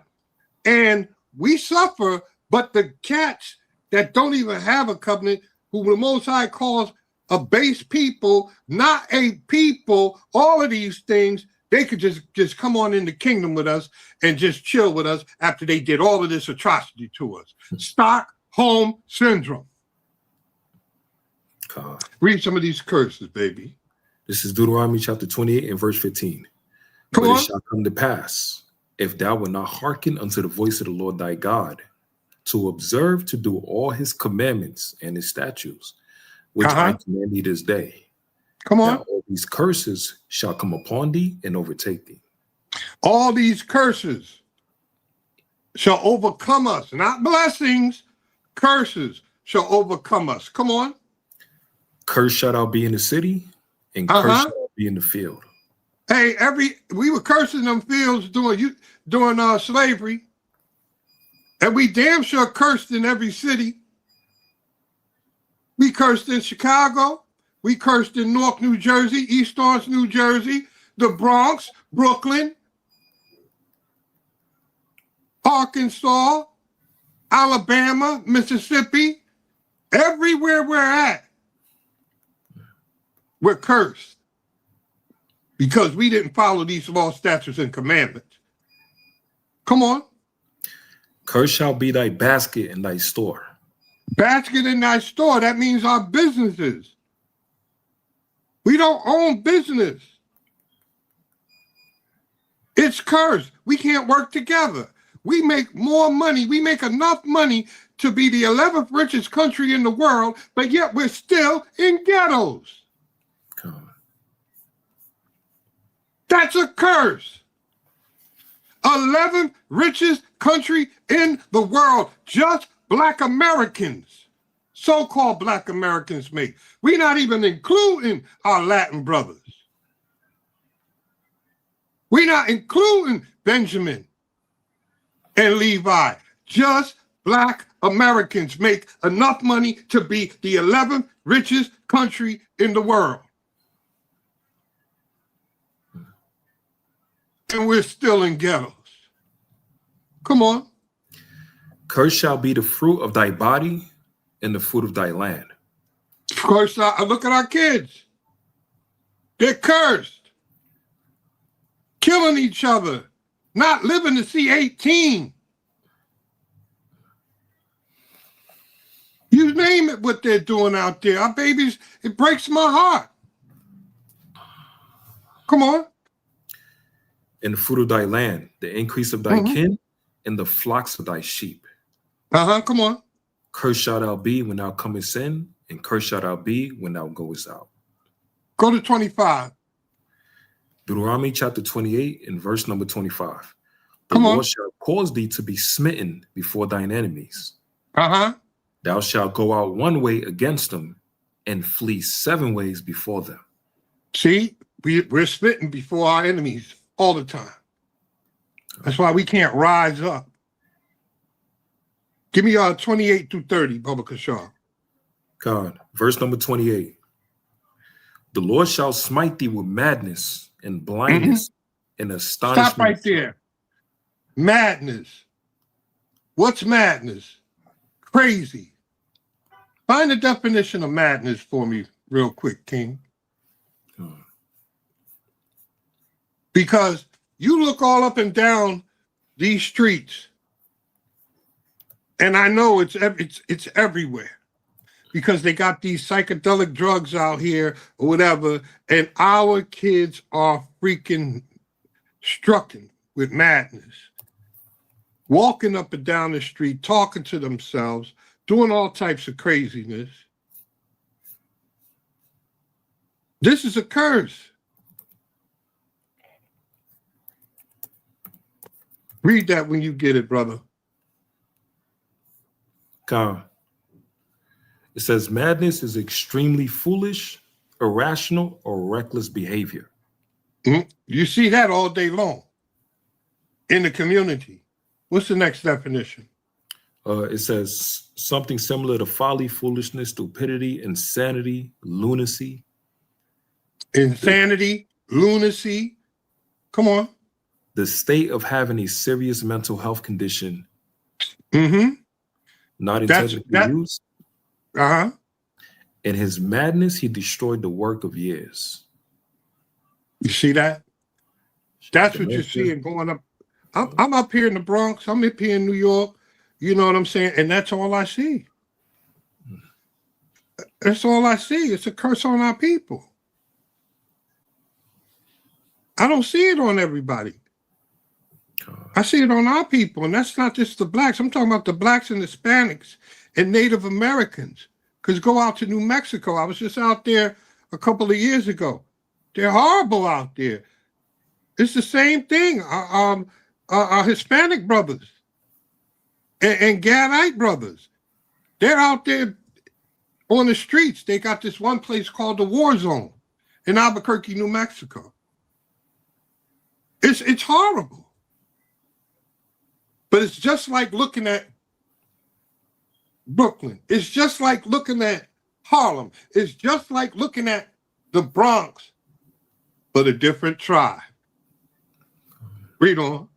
and we suffer, but the cats that don't even have a covenant, who the Most High calls a base people, not a people, all of these things, they could just come on in the kingdom with us and just chill with us after they did all of this atrocity to us. Stockholm Syndrome.
God.
Read some of these curses, baby.
This is Deuteronomy chapter 28 and verse 15. But it shall come to pass, if thou wilt not hearken unto the voice of the Lord thy God, to observe to do all his commandments and his statutes, which I command thee this day.
Come on.
Now, all these curses shall come upon thee and overtake thee.
All these curses shall overcome us, not blessings. Curses shall overcome us. Come on.
Cursed shall thou be in the city, and cursed shall thou be in the field.
Hey, we were cursing them fields during slavery, and we damn sure cursed in every city. We cursed in Chicago. We cursed in Newark, New Jersey, East Orange, New Jersey, the Bronx, Brooklyn, Arkansas, Alabama, Mississippi. Everywhere we're at, we're cursed because we didn't follow these law, statutes, and commandments. Come on.
Cursed shall be thy basket and thy store.
Basket in thy store, that means our businesses. We don't own business. It's cursed. We can't work together. We make more money. We make enough money to be the 11th richest country in the world, but yet we're still in ghettos. That's a curse. 11th richest country in the world, just Black Americans, so-called Black Americans make. We're not even including our Latin brothers. We're not including Benjamin and Levi. Just Black Americans make enough money to be the 11th richest country in the world. And we're still in ghettos. Come on.
Cursed shall be the fruit of thy body and the fruit of thy land.
Cursed, look at our kids. They're cursed. Killing each other. Not living to see 18. You name it what they're doing out there. Our babies, it breaks my heart. Come on.
And the fruit of thy land, the increase of thy kin, and the flocks of thy sheep.
Come on.
Cursed shalt thou be when thou comest in, and cursed shalt thou be when thou goest out.
Go to 25.
Deuteronomy chapter 28 and verse number 25. The
Come on.
Lord shall cause thee to be smitten before thine enemies.
Uh-huh.
Thou shalt go out one way against them and flee 7 ways before them.
See, we're smitten before our enemies all the time. That's why we can't rise up. Give me 28 through 30, Baba Kashar.
God, verse number 28. The Lord shall smite thee with madness and blindness and astonishment.
Stop right there. Madness. What's madness? Crazy. Find the definition of madness for me real quick, King. Because you look all up and down these streets, and I know it's everywhere, because they got these psychedelic drugs out here or whatever, and our kids are freaking strucken with madness, walking up and down the street, talking to themselves, doing all types of craziness. This is a curse. Read that when you get it, brother.
God. It says madness is extremely foolish, irrational, or reckless behavior.
You see that all day long in the community. What's the next definition?
It says something similar to folly, foolishness, stupidity, insanity, lunacy.
Insanity, lunacy. Come on.
The state of having a serious mental health condition. Not intelligently used.
In
his madness, he destroyed the work of years.
You see that? That's what you're seeing going up. I'm up here in the Bronx. I'm up here in New York. You know what I'm saying? And that's all I see. That's all I see. It's a curse on our people. I don't see it on everybody. I see it on our people, and that's not just the blacks. I'm talking about the blacks and Hispanics and Native Americans. Because go out to New Mexico. I was just out there a couple of years ago. They're horrible out there. It's the same thing. Our Hispanic brothers and Gadite brothers, they're out there on the streets. They got this one place called the War Zone in Albuquerque, New Mexico. It's horrible. But it's just like looking at Brooklyn. It's just like looking at Harlem. It's just like looking at the Bronx, but a different tribe. Read on.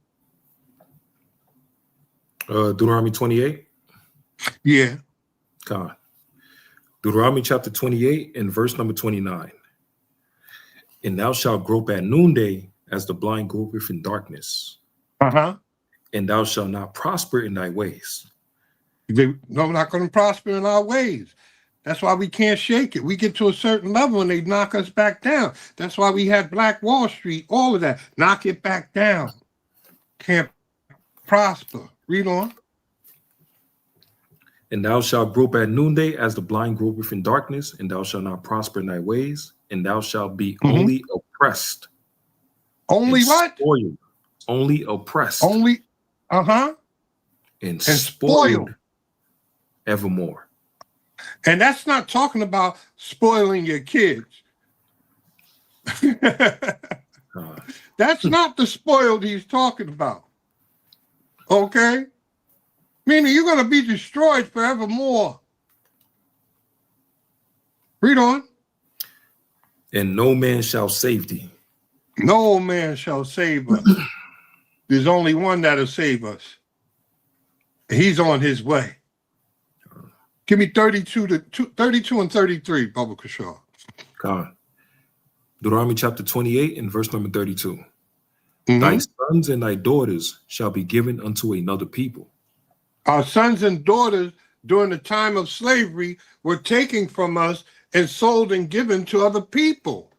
Deuteronomy 28?
Yeah.
God. Deuteronomy chapter 28 and verse number 29. And thou shalt grope at noonday as the blind gropeth in darkness. And thou shalt not prosper in thy ways.
No, we're not going to prosper in our ways. That's why we can't shake it. We get to a certain level and they knock us back down. That's why we had Black Wall Street, all of that. Knock it back down. Can't prosper. Read on.
And thou shalt grope at noonday as the blind gropeth in darkness, and thou shalt not prosper in thy ways, and thou shalt be only oppressed.
Only what?
Spoiled. Only oppressed.
Only,
and spoiled evermore.
And that's not talking about spoiling your kids. That's not the spoiled he's talking about. Okay? Meaning you're going to be destroyed forevermore. Read on.
And no man shall save thee.
No man shall save us. There's only one that'll save us. He's on his way. Give me 32 and 33, Baba Kashar.
God. Deuteronomy chapter 28 and verse number 32. Thy sons and thy daughters shall be given unto another people.
Our sons and daughters during the time of slavery were taken from us and sold and given to other people.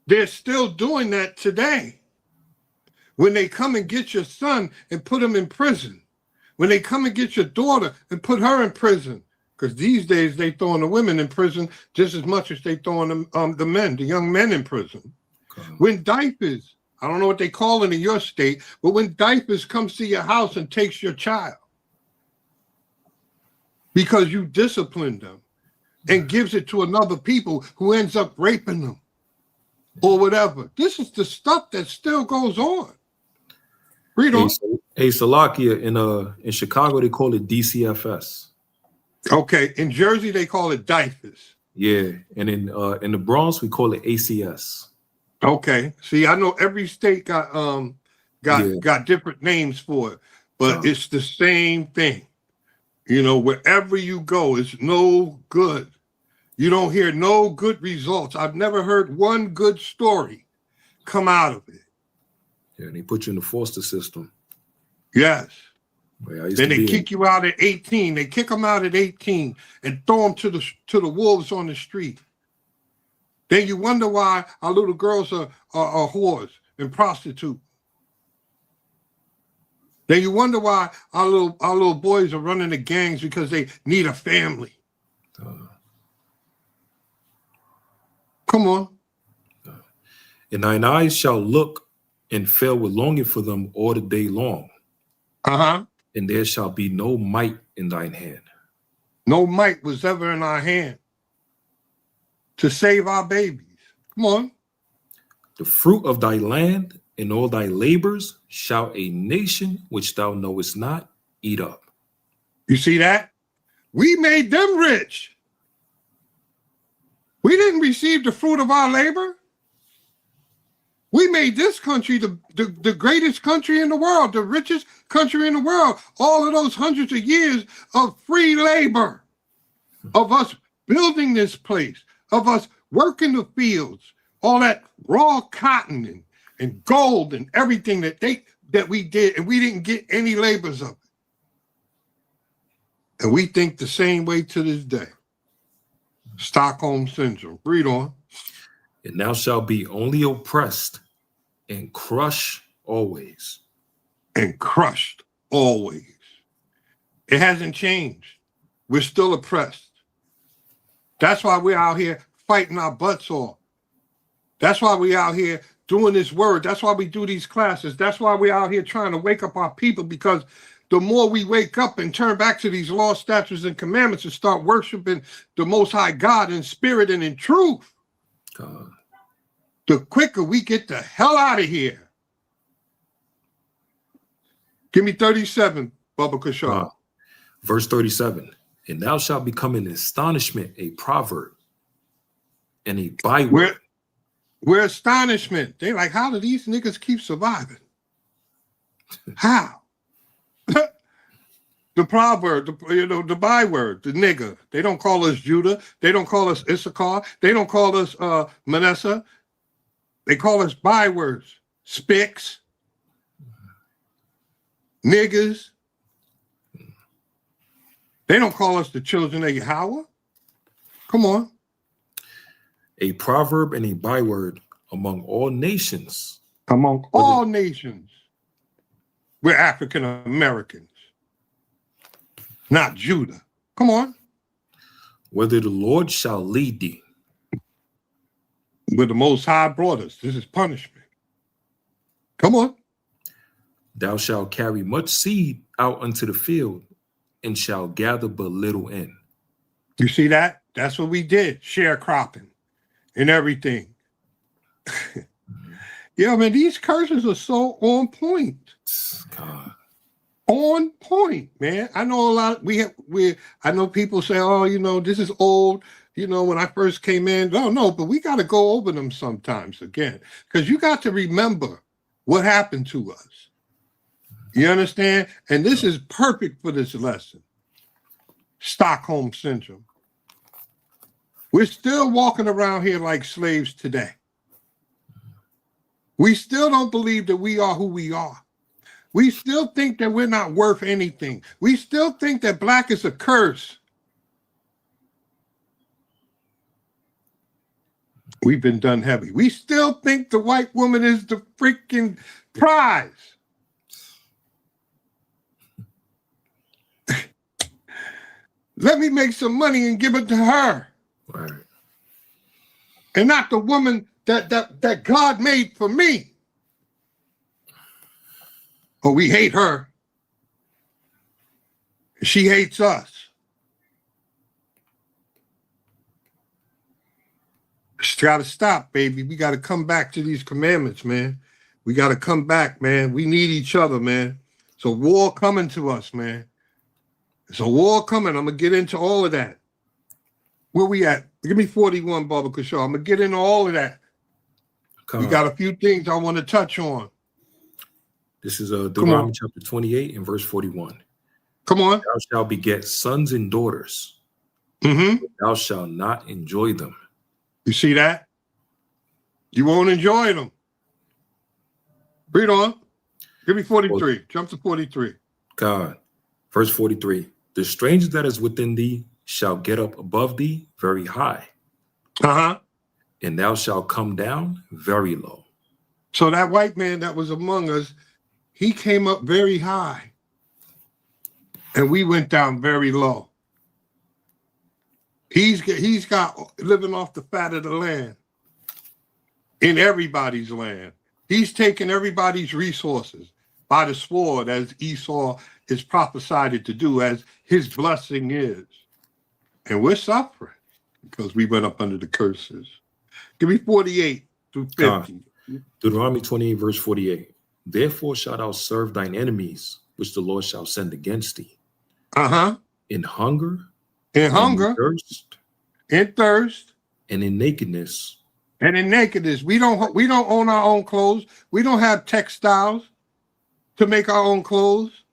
They're still doing that today. When they come and get your son and put him in prison, when they come and get your daughter and put her in prison, Because these days they throwing the women in prison just as much as they throwing the young men in prison. When diapers, I don't know what they call it in your state, but when diapers comes to your house and takes your child because you disciplined them and gives it to another people who ends up raping them or whatever. This is the stuff that still goes on. Read on.
Hey, Salakia, in Chicago, they call it DCFS.
Okay, in Jersey, they call it diapers.
Yeah, and in the Bronx, we call it ACS.
Okay, see, I know every state got different names for it, but it's the same thing. You know, wherever you go, it's no good. You don't hear no good results. I've never heard one good story come out of it.
Yeah, they put you in the foster system.
Yes.
Well,
Then they kick you out at 18. They kick them out at 18 and throw them to the wolves on the street. Then you wonder why our little girls are whores and prostitutes. Then you wonder why our little boys are running the gangs because they need a family. Come on.
And thine eyes shall look and fail with longing for them all the day long. And there shall be no might in thine hand.
No might was ever in our hand to save our babies. Come on.
The fruit of thy land and all thy labors shall a nation which thou knowest not eat up.
You see that? We made them rich. We didn't receive the fruit of our labor. We made this country the greatest country in the world, the richest country in the world. All of those hundreds of years of free labor, of us building this place, of us working the fields, all that raw cotton and gold and everything that we did, and we didn't get any labors of it. And we think the same way to this day. Stockholm Syndrome. Read on.
And thou shalt be only oppressed and crushed always.
And crushed always. It hasn't changed. We're still oppressed. That's why we're out here fighting our butts off. That's why we're out here doing this word. That's why we do these classes. That's why we're out here trying to wake up our people, because the more we wake up and turn back to these laws, statutes, and commandments and start worshiping the Most High God in spirit and in truth, the quicker we get the hell out of here. Give me 37, Bubba Kashar.
Verse 37. And thou shalt become an astonishment, a proverb, and a byword.
We're astonishment. They like, how do these niggas keep surviving? How? The proverb, the byword, the nigga. They don't call us Judah. They don't call us Issachar. They don't call us Manasseh. They call us bywords, spicks, niggas. They don't call us the children of Yahweh. Come on.
A proverb and a byword among all nations.
Among all nations. We're African Americans, not Judah. Come on.
Whether the Lord shall lead thee.
Where the Most High brought us. This is punishment. Come on.
Thou shalt carry much seed out unto the field, and shall gather but little in.
You see that? That's what we did. Sharecropping and everything. Yeah, man, these curses are so on point.
God.
On point, man. I know a lot. I know people say, oh, this is old. When I first came in. No, but we got to go over them sometimes again, because you got to remember what happened to us. You understand? And this is perfect for this lesson. Stockholm Syndrome. We're still walking around here like slaves today. We still don't believe that we are who we are. We still think that we're not worth anything. We still think that black is a curse. We've been done heavy. We still think the white woman is the freaking prize. Let me make some money and give it to her.
Right.
And not the woman that God made for me. But we hate her. She hates us. It's got to stop, baby. We got to come back to these commandments, man. We got to come back, man. We need each other, man. It's a war coming to us, man. It's a war coming. I'm going to get into all of that. Where we at? Give me 41, Barbara Kashaw. I'm going to get into all of that. We got a few things I want to touch on.
This is Deuteronomy chapter 28 and verse 41.
Come on.
Thou shalt beget sons and daughters.
Mm-hmm.
Thou shalt not enjoy them.
You see that? You won't enjoy them. Read on. Give me 43. Jump to 43.
God. Verse 43. The stranger that is within thee shall get up above thee very high.
Uh-huh.
And thou shalt come down very low.
So that white man that was among us, he came up very high. And we went down very low. He's got living off the fat of the land. In everybody's land. He's taken everybody's resources by the sword, as Esau is prophesied to do, as his blessing is. And we're suffering because we went up under the curses. Give me 48 through 50.
Deuteronomy 28, verse 48. Therefore shalt thou serve thine enemies, which the Lord shall send against thee.
Uh-huh.
In hunger.
In hunger.
In thirst.
In thirst.
And in nakedness.
And in nakedness. We don't own our own clothes. We don't have textiles to make our own clothes.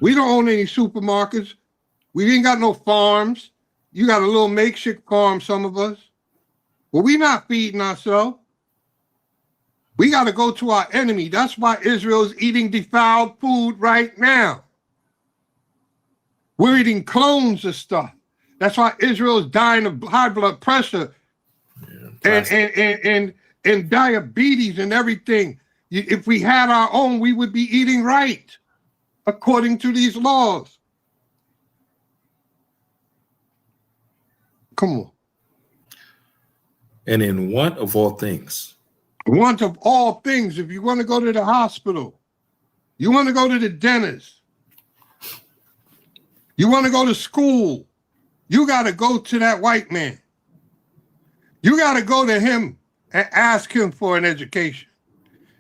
We don't own any supermarkets. We ain't got no farms. You got a little makeshift farm, some of us. Well, we not feeding ourselves. We got to go to our enemy. That's why Israel's eating defiled food right now. We're eating clones of stuff. That's why Israel's dying of high blood pressure and diabetes and everything. If we had our own, we would be eating right according to these laws. Come on.
And in want of all things.
Want of all things. If you want to go to the hospital, you want to go to the dentist, you want to go to school, you got to go to that white man. You got to go to him and ask him for an education.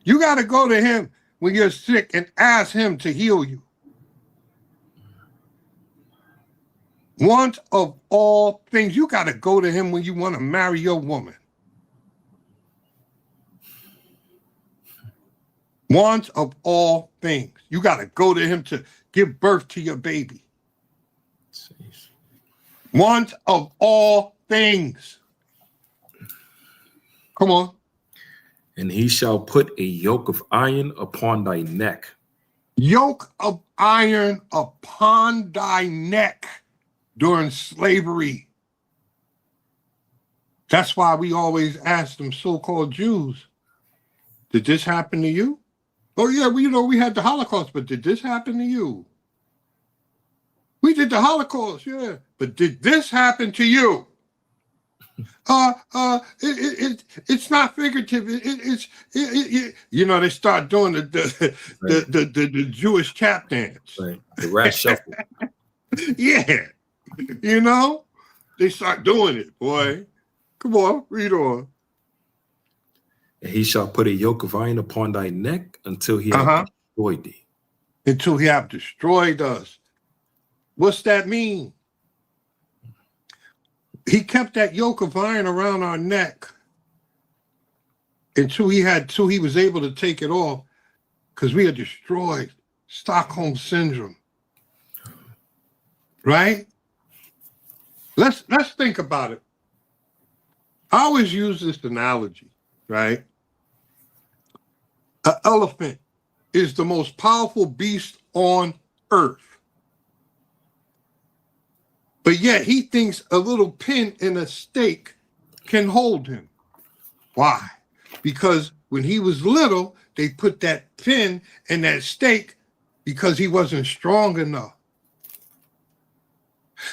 You got to go to him when you're sick and ask him to heal you. Want of all things. You got to go to him when you want to marry your woman. Want of all things. You got to go to him to give birth to your baby. Want of all things. Come on.
And he shall put a yoke of iron upon thy neck.
Yoke of iron upon thy neck during slavery. That's why we always ask them so-called Jews, did this happen to you? Oh, yeah, we had the Holocaust, but did this happen to you? We did the Holocaust, yeah. But did this happen to you? It's not figurative. They start doing the Jewish tap dance.
Right. The rat shuffle.
Yeah. They start doing it, boy. Come on, read on.
And he shall put a yoke of iron upon thy neck until he have destroyed thee.
Until he have destroyed us. What's that mean? He kept that yoke of iron around our neck until he was able to take it off, because we had destroyed Stockholm syndrome. Right? Let's think about it. I always use this analogy, right? An elephant is the most powerful beast on earth. But yet he thinks a little pin in a stake can hold him. Why? Because when he was little, they put that pin in that stake because he wasn't strong enough.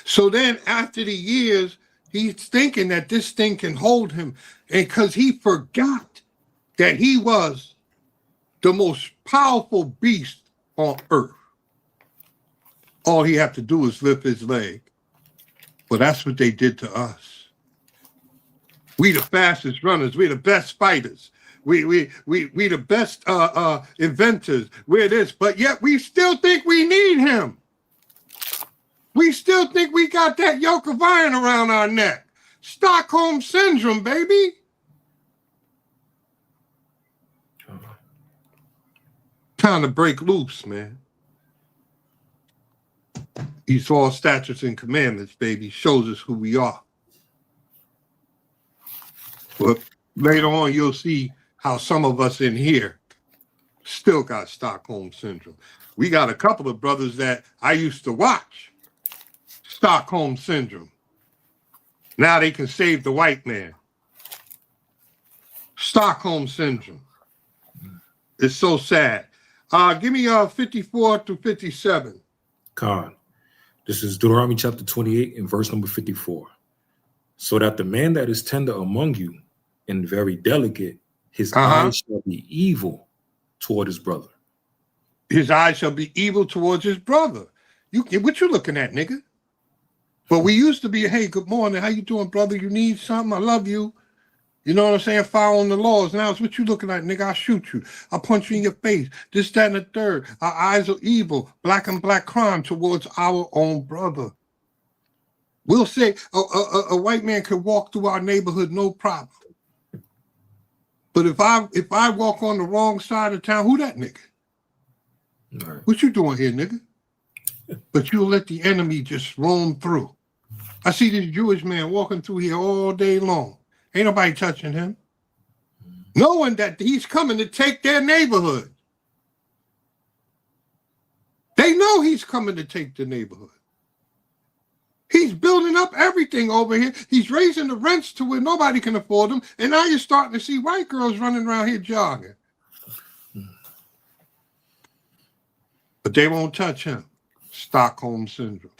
So then after the years, he's thinking that this thing can hold him. And because he forgot that he was the most powerful beast on earth. All he had to do was lift his leg. Well, that's what they did to us. We the fastest runners. We the best fighters. We the best inventors. We're this, but yet we still think we need him. We still think we got that yoke of iron around our neck. Stockholm syndrome, baby. Time to break loose, man. These all statutes and commandments, baby, shows us who we are. But later on, you'll see how some of us in here still got Stockholm syndrome. We got a couple of brothers that I used to watch. Stockholm syndrome. Now they can save the white man. Stockholm syndrome. It's so sad. Give me 54 to 57.
Khan. This is Deuteronomy chapter 28 and verse number 54. So that the man that is tender among you and very delicate, his eyes shall be evil toward his brother.
His eyes shall be evil towards his brother. What you looking at, nigga? But we used to be, hey, good morning. How you doing, brother? You need something? I love you. You know what I'm saying? Following the laws. Now it's what you looking at, nigga. I'll shoot you. I'll punch you in your face. This, that, and the third. Our eyes are evil. Black and black crime towards our own brother. We'll say a white man could walk through our neighborhood, no problem. But if I walk on the wrong side of town, who that nigga?
Right.
What you doing here, nigga? But you'll let the enemy just roam through. I see this Jewish man walking through here all day long. Ain't nobody touching him. Knowing that he's coming to take their neighborhood. They know he's coming to take the neighborhood. He's building up everything over here. He's raising the rents to where nobody can afford them. And now you're starting to see white girls running around here jogging. But they won't touch him. Stockholm syndrome.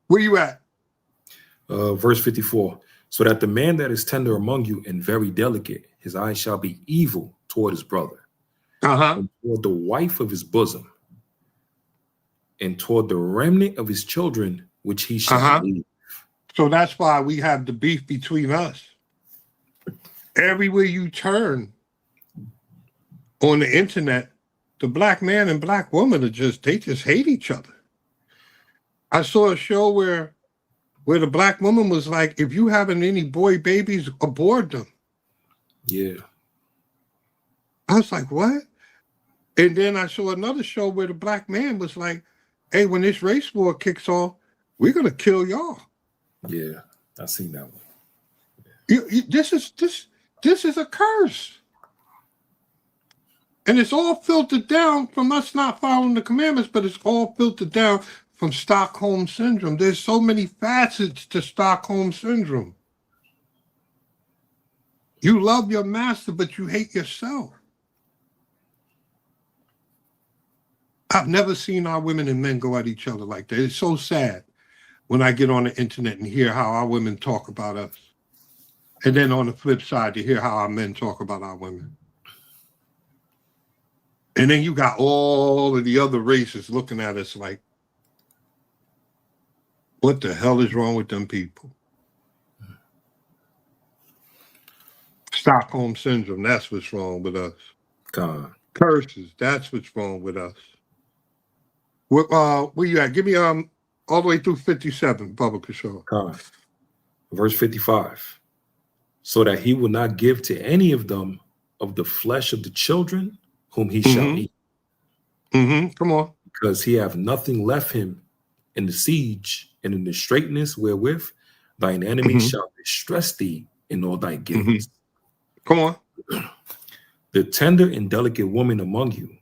Where you at?
Verse 54. So that the man that is tender among you and very delicate, his eyes shall be evil toward his brother. And toward the wife of his bosom. And toward the remnant of his children, which he shall leave.
So that's why we have the beef between us. Everywhere you turn on the internet, the black man and black woman they just hate each other. I saw a show where the black woman was like, if you having any boy babies, abort them.
Yeah.
I was like, what? And then I saw another show where the black man was like, hey, when this race war kicks off, we're going to kill y'all.
Yeah, I seen that one.
This is a curse. And it's all filtered down from us not following the commandments, but it's all filtered down from Stockholm syndrome. There's so many facets to Stockholm syndrome. You love your master, but you hate yourself. I've never seen our women and men go at each other like that. It's so sad when I get on the internet and hear how our women talk about us. And then on the flip side, to hear how our men talk about our women. And then you got all of the other races looking at us like, what the hell is wrong with them people? Stockholm syndrome, that's what's wrong with us.
God.
Curses, that's what's wrong with us. Where you at? Give me all the way through 57, Bubba Kishore.
God. Verse 55. So that he will not give to any of them of the flesh of the children whom he shall eat.
Come on.
Because he have nothing left him in the siege and in the straightness wherewith thine enemies shall distress thee in all thy gifts.
Come on.
The tender and delicate woman among you,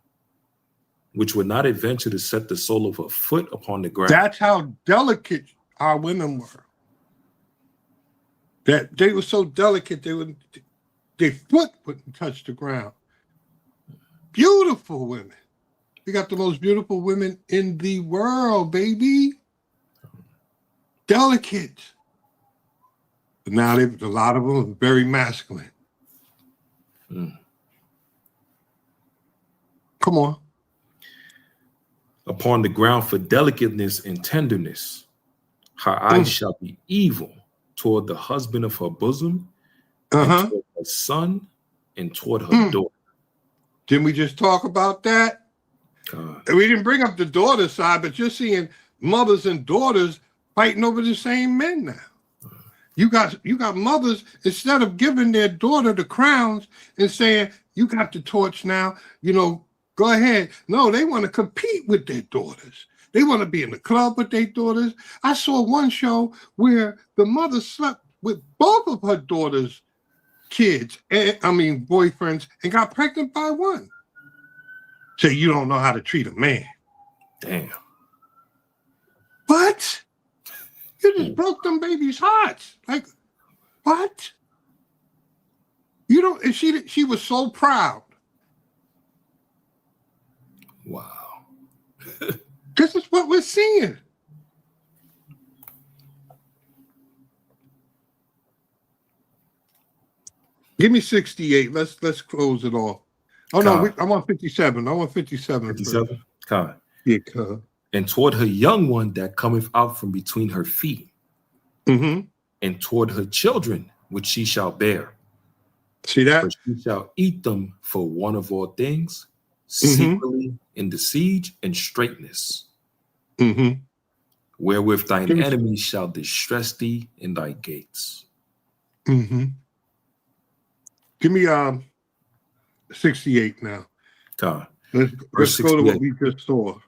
which would not adventure to set the sole of her foot upon the ground.
That's how delicate our women were. That they were so delicate, their foot wouldn't touch the ground. Beautiful women. We got the most beautiful women in the world, baby. Delicate. But now a lot of them are very masculine. Come on.
Upon the ground for delicateness and tenderness, her eyes shall be evil toward the husband of her bosom, and toward her son, and toward her daughter.
Didn't we just talk about that? We didn't bring up the daughter side, but you're seeing mothers and daughters fighting over the same men now. You got mothers, instead of giving their daughter the crowns and saying, you got the torch now, go ahead. No, they want to compete with their daughters. They want to be in the club with their daughters. I saw one show where the mother slept with both of her daughters' boyfriends, and got pregnant by one. Say, you don't know how to treat a man.
Damn.
What? You just broke them babies' hearts. Like, what? You don't, and she was so proud.
Wow.
This is what we're seeing. Give me 68. Let's close it off. Oh no, I want 57. I want 57.
57. Con.
Yeah, con.
And toward her young one that cometh out from between her feet, and toward her children which she shall bear.
See that?
For she shall eat them for one of all things, secretly in the siege and straitness, wherewith thine enemies shall distress thee in thy gates.
Give me 68 now. Let's go to what we just saw.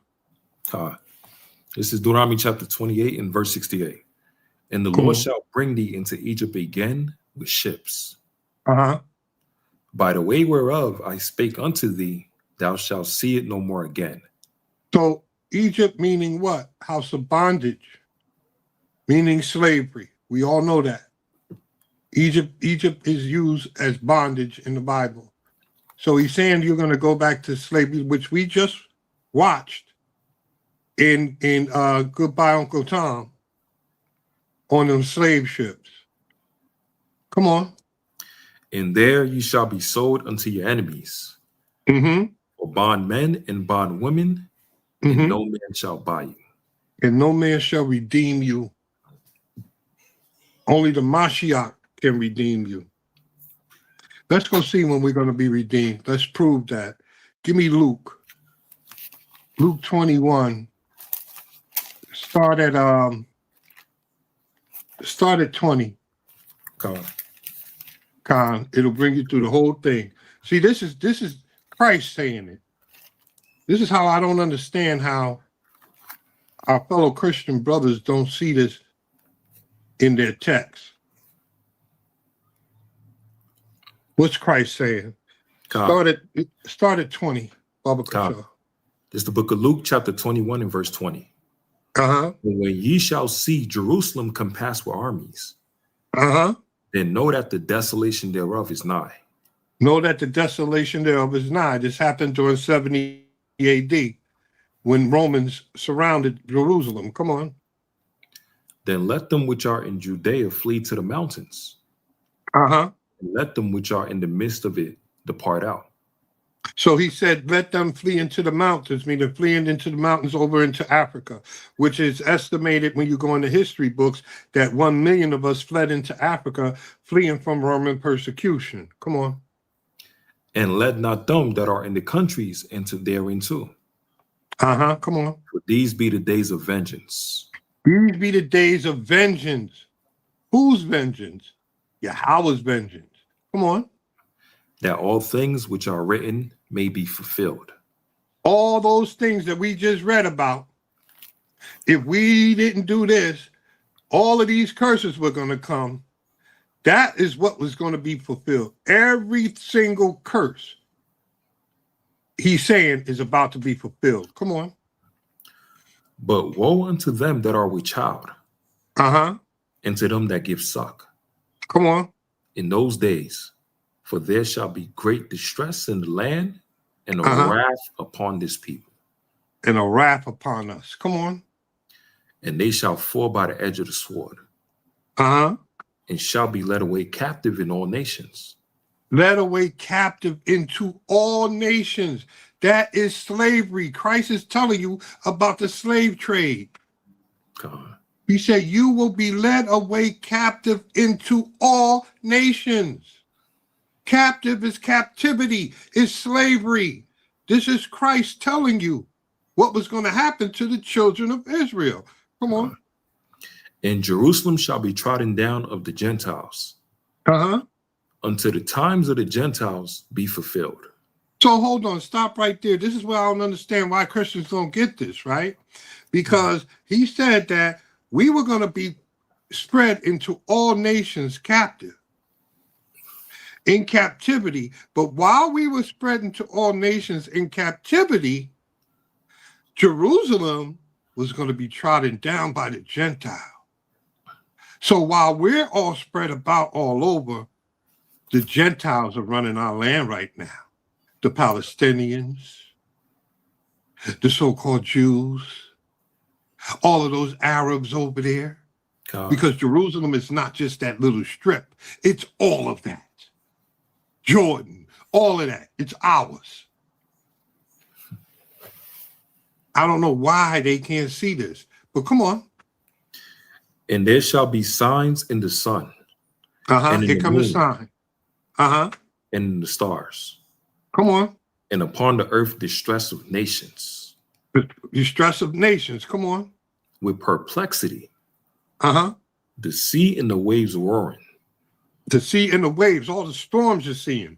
This is Deuteronomy chapter 28 and verse 68. And the Lord shall bring thee into Egypt again with ships. By the way whereof I spake unto thee, thou shalt see it no more again.
So Egypt meaning what? House of bondage, meaning slavery. We all know that. Egypt is used as bondage in the Bible. So he's saying you're going to go back to slavery, which we just watched in Goodbye Uncle Tom on them slave ships. Come on.
And there you shall be sold unto your enemies, for bondmen and bondwomen, and no man shall buy you.
And no man shall redeem you. Only the Mashiach can redeem you. Let's go see when we're going to be redeemed. Let's prove that. Give me Luke. Luke 21. Start at 20. Con. It'll bring you through the whole thing. See, this is Christ saying it. This is how I don't understand how our fellow Christian brothers don't see this in their text. What's Christ saying? Start at 20. Baba Kasha.
This is the book of Luke, chapter 21 and verse 20. And when ye shall see Jerusalem compassed with armies, then know that the desolation thereof is nigh.
Know that the desolation thereof is nigh. This happened during 70 AD when Romans surrounded Jerusalem. Come on.
Then let them which are in Judea flee to the mountains. And let them which are in the midst of it depart out.
So he said, let them flee into the mountains, meaning fleeing into the mountains over into Africa, which is estimated when you go into history books that 1 million of us fled into Africa, fleeing from Roman persecution. Come on.
And let not them that are in the countries enter therein too.
Come on.
For these be the days of vengeance.
These be the days of vengeance. Whose vengeance? Yahweh's vengeance. Come on.
That all things which are written may be fulfilled.
All those things that we just read about, if we didn't do this, all of these curses were going to come. That is what was going to be fulfilled. Every single curse he's saying is about to be fulfilled. Come on.
But woe unto them that are with child, and to them that give suck.
Come on.
In those days, for there shall be great distress in the land and a wrath upon this people.
and a wrath upon us. Come on.
And they shall fall by the edge of the sword.
Uh-huh.
And shall be led away captive in all nations.
Led away captive into all nations. That is slavery. Christ is telling you about the slave trade.
God.
He said, you will be led away captive into all nations. Captive is captivity, is slavery. This is Christ telling you what was going to happen to the children of Israel. Come on.
And Jerusalem shall be trodden down of the Gentiles.
Uh-huh.
Until the times of the Gentiles be fulfilled.
So hold on, stop right there. This is where I don't understand why Christians don't get this, right? Because he said that we were going to be spread into all nations captive, in captivity. But while we were spread into all nations in captivity, Jerusalem was going to be trodden down by the Gentile. So while we're all spread about all over, the Gentiles are running our land right now. The Palestinians, the so-called Jews, all of those Arabs over there.
God.
Because Jerusalem is not just that little strip. It's all of that. Jordan, all of that. It's ours. I don't know why they can't see this, but come on.
And there shall be signs in the sun.
Uh-huh. Here comes the sign. Uh-huh.
And in the stars.
Come on.
And upon the earth, distress of nations.
Distress of nations. Come on.
With perplexity.
Uh-huh.
The sea and the waves roaring.
The sea and the waves, all the storms you're seeing.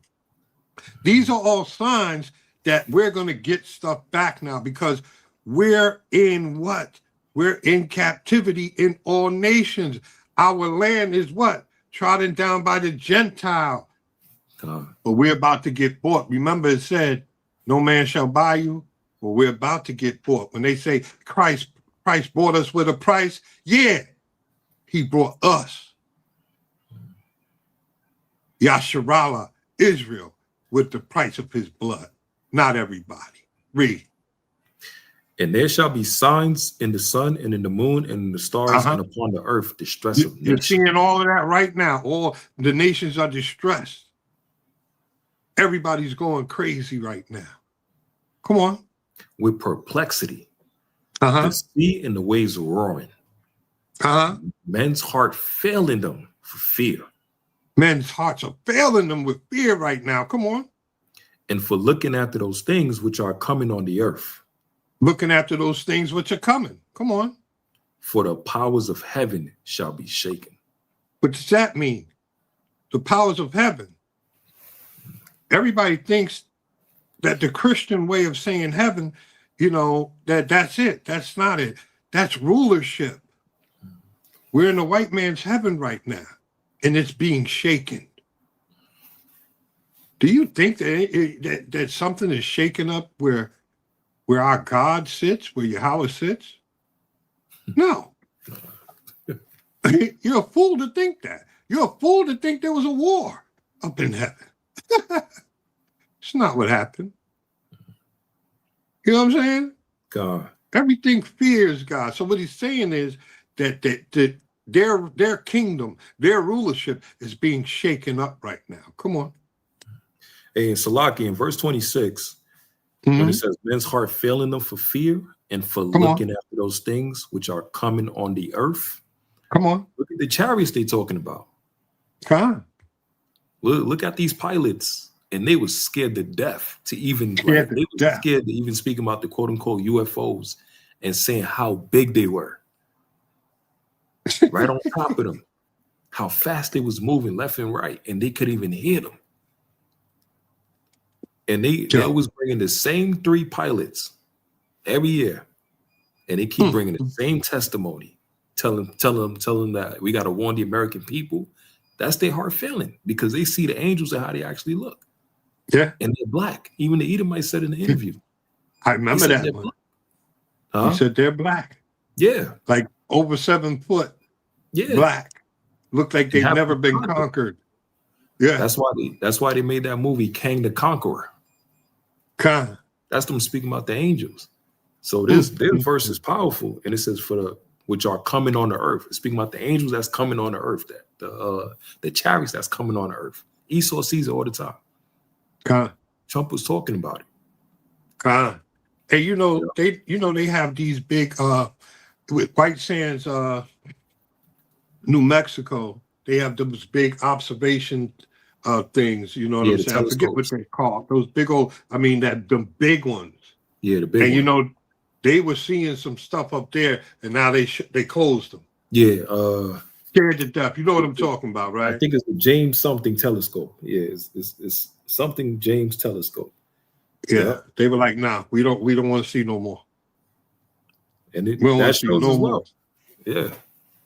These are all signs that we're going to get stuff back now because we're in what? We're in captivity in all nations. Our land is what? Trodden down by the Gentile. But we're about to get bought. Remember it said, no man shall buy you. Well, we're about to get bought. When they say Christ bought us with a price, yeah, he brought us. Yasharallah, Israel, with the price of his blood. Not everybody. Read.
And there shall be signs in the sun and in the moon and in the stars and upon the earth, distress of nations.
You're seeing all of that right now. All the nations are distressed. Everybody's going crazy right now. Come on.
With perplexity. The sea and the waves roaring. Men's heart failing them for fear.
Men's hearts are failing them with fear right now. Come on.
And for looking after those things which are coming on the earth.
Looking after those things which are coming. Come on.
For the powers of heaven shall be shaken.
What does that mean? The powers of heaven. Everybody thinks that the Christian way of saying heaven, you know, that's it. That's not it. That's rulership. We're in the white man's heaven right now, and it's being shaken. Do you think that something is shaken up where our God sits, where Yahweh sits? No. You're a fool to think that. You're a fool to think there was a war up in heaven. It's not what happened. You know what I'm saying?
God.
Everything fears God. So what he's saying is that their kingdom, their rulership is being shaken up right now. Come on.
Hey, in Salaki, in verse 26, when it says men's heart failing them for fear and for looking after those things which are coming on the earth.
Come on.
Look at the chariots they're talking about.
Come on.
Look at these pilots. And they were scared to death to even, scared to even speak about the quote unquote UFOs and saying how big they were. Right on top of them. How fast they was moving left and right. And they couldn't even hear them. And they was bringing the same 3 pilots every year. And they keep bringing the same testimony. Telling them that we got to warn the American people. That's their heart feeling because they see the angels and how they actually look.
Yeah.
And they're black. Even the Edomites said in the interview.
I remember that one. He said they're black.
Yeah.
Like over 7 foot.
Yeah.
Black. Looked like they've never been conquered. Yeah.
That's why they made that movie Kang the Conqueror.
Khan.
That's them speaking about the angels. So this verse is powerful, and it says for the which are coming on the earth. It's speaking about the angels that's coming on the earth, that the chariots that's coming on the earth. Esau sees it all the time. Trump was talking about it.
Hey, they have these big with White Sands, New Mexico. They have those big observation things. You know what I'm saying? I forget what they're called. Those big old. I mean, the big ones.
Yeah, the big.
And they were seeing some stuff up there, and now they closed them.
Yeah.
Scared to death. You know what I'm talking about, right?
I think it's the James something telescope. Yeah, it's something James telescope.
Yeah, they were like, nah, we don't want to see no more.
And
we don't want to see no more.
Yeah.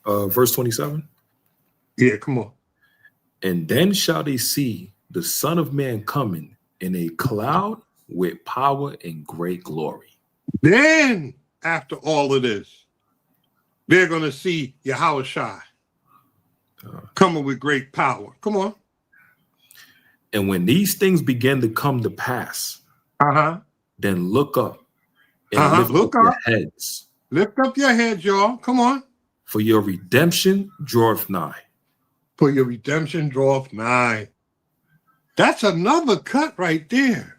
Verse 27.
Yeah, come on.
And then shall they see the Son of Man coming in a cloud with power and great glory.
Then, after all of this, they're going to see Yahushua coming with great power. Come on.
And when these things begin to come to pass, then look up and lift up your heads.
Lift up your heads, y'all. Come on.
For your redemption draweth nigh.
For your redemption draweth nigh. That's another cut right there.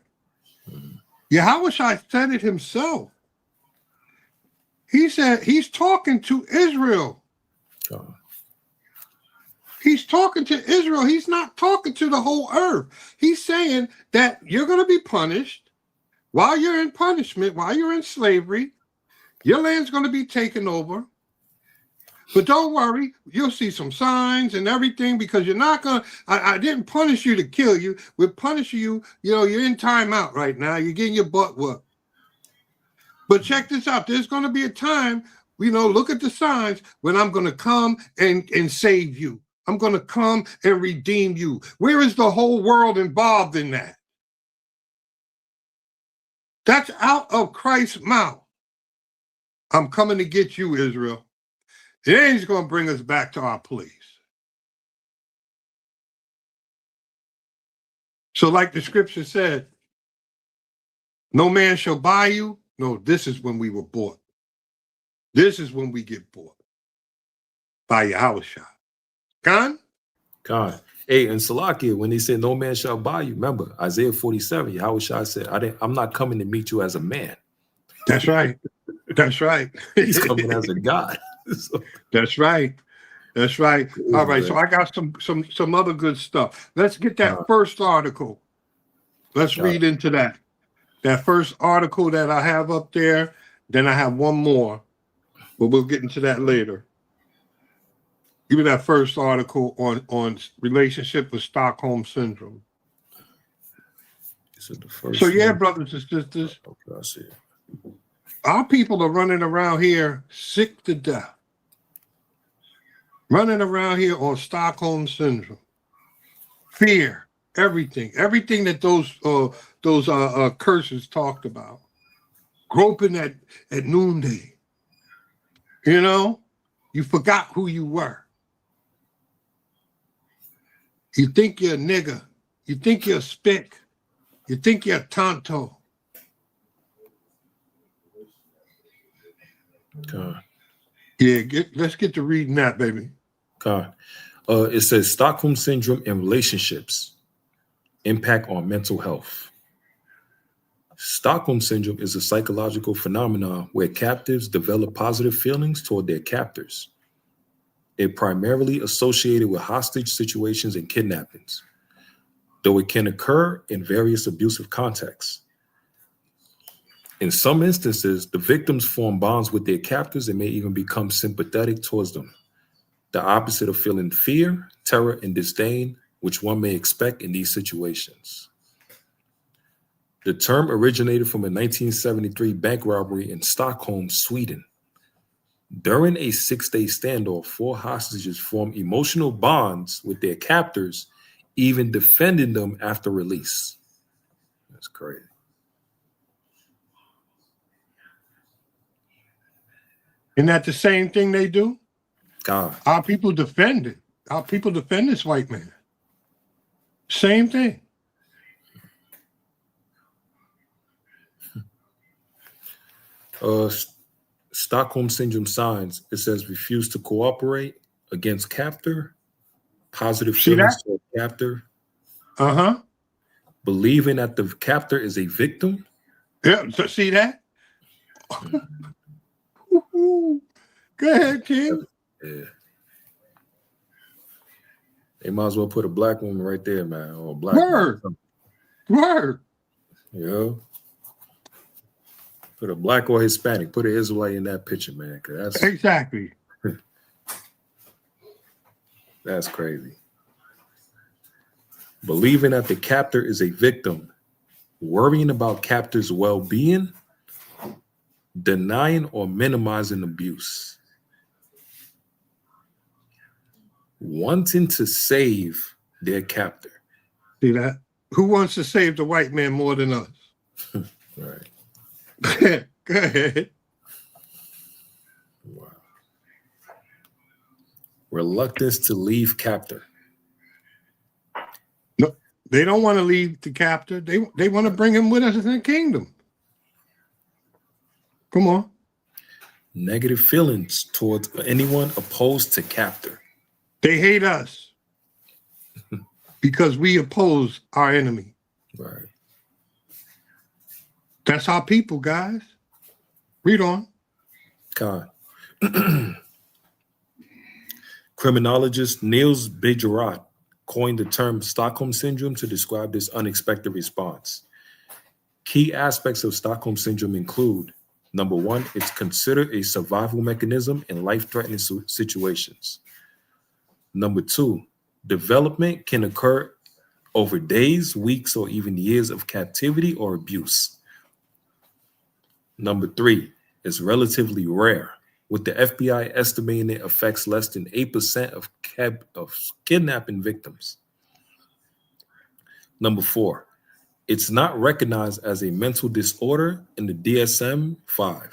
Yahushua said it himself. He said he's talking to Israel. He's talking to Israel. He's not talking to the whole earth. He's saying that you're going to be punished while you're in punishment, while you're in slavery. Your land's going to be taken over. But don't worry, you'll see some signs and everything because you're not going to, I didn't punish you to kill you. We're punishing you. You're in timeout right now. You're getting your butt whooped. But check this out. There's going to be a time, look at the signs when I'm going to come and save you. I'm going to come and redeem you. Where is the whole world involved in that? That's out of Christ's mouth. I'm coming to get you, Israel. Then he's going to bring us back to our place. So like the scripture said, no man shall buy you. No, this is when we were bought. This is when we get bought by Yahushua. God?
Hey, and Salakia, when he said no man shall buy you, remember Isaiah 47, Yahushua said, I'm not coming to meet you as a man.
That's right. That's right.
He's coming as a God.
That's right. That's right. All right. So I got some other good stuff. Let's get that first article. Let's read into that. That first article that I have up there. Then I have one more, but we'll get into that later. Give me that first article on relationship with Stockholm syndrome.
This is the first.
So yeah, brothers and sisters.
Okay, I see it.
Our people are running around here sick to death. Running around here on Stockholm syndrome. Fear, everything that those curses talked about. Groping at noonday. You forgot who you were. You think you're a nigger. You think you're a spick. You think you're a tonto. Yeah, let's get to reading that, baby.
It says Stockholm syndrome and relationships impact on mental health. Stockholm syndrome is a psychological phenomenon where captives develop positive feelings toward their captors. It primarily associated with hostage situations and kidnappings, though it can occur in various abusive contexts. In some instances, the victims form bonds with their captors and may even become sympathetic towards them, the opposite of feeling fear, terror, and disdain, which one may expect in these situations. The term originated from a 1973 bank robbery in Stockholm, Sweden. During a 6-day standoff, 4 hostages formed emotional bonds with their captors, even defending them after release. That's crazy.
Isn't that the same thing they do?
God.
Our people defend it. Our people defend this white man. Same thing.
Stockholm Syndrome signs, it says refuse to cooperate, against captor, positive feelings toward captor. Believing that the captor is a victim.
Yeah, so see that? Go ahead, King.
Yeah. They might as well put a black woman right there, man, or a black
Word. Word.
Yeah. Put a black or Hispanic. Put an Israelite in that picture, man. Cause that's
exactly.
That's crazy. Believing that the captor is a victim, worrying about captor's well-being, denying or minimizing abuse, wanting to save their captor.
See that? Who wants to save the white man more than us?
Right.
Go ahead.
Wow. Reluctance to leave captor.
No, they don't want to leave the captor. They want to bring him with us in the kingdom. Come on.
Negative feelings towards anyone opposed to captor.
They hate us because we oppose our enemy.
Right.
That's our people, guys. Read on.
God. Criminologist Niels Bijarat coined the term Stockholm Syndrome to describe this unexpected response. Key aspects of Stockholm Syndrome include, number one, it's considered a survival mechanism in life-threatening situations. Number two, development can occur over days, weeks, or even years of captivity or abuse. Number three, it's relatively rare, with the FBI estimating it affects less than 8% of kidnapping victims. Number four, it's not recognized as a mental disorder in the DSM-5.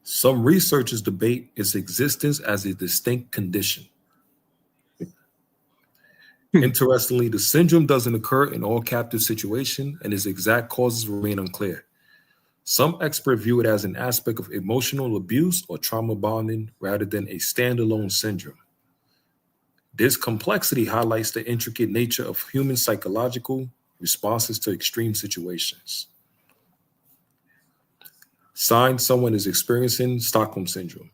Some researchers debate its existence as a distinct condition. Interestingly, the syndrome doesn't occur in all captive situations, and its exact causes remain unclear. Some experts view it as an aspect of emotional abuse or trauma bonding rather than a standalone syndrome. This complexity highlights the intricate nature of human psychological responses to extreme situations. Signs someone is experiencing Stockholm Syndrome.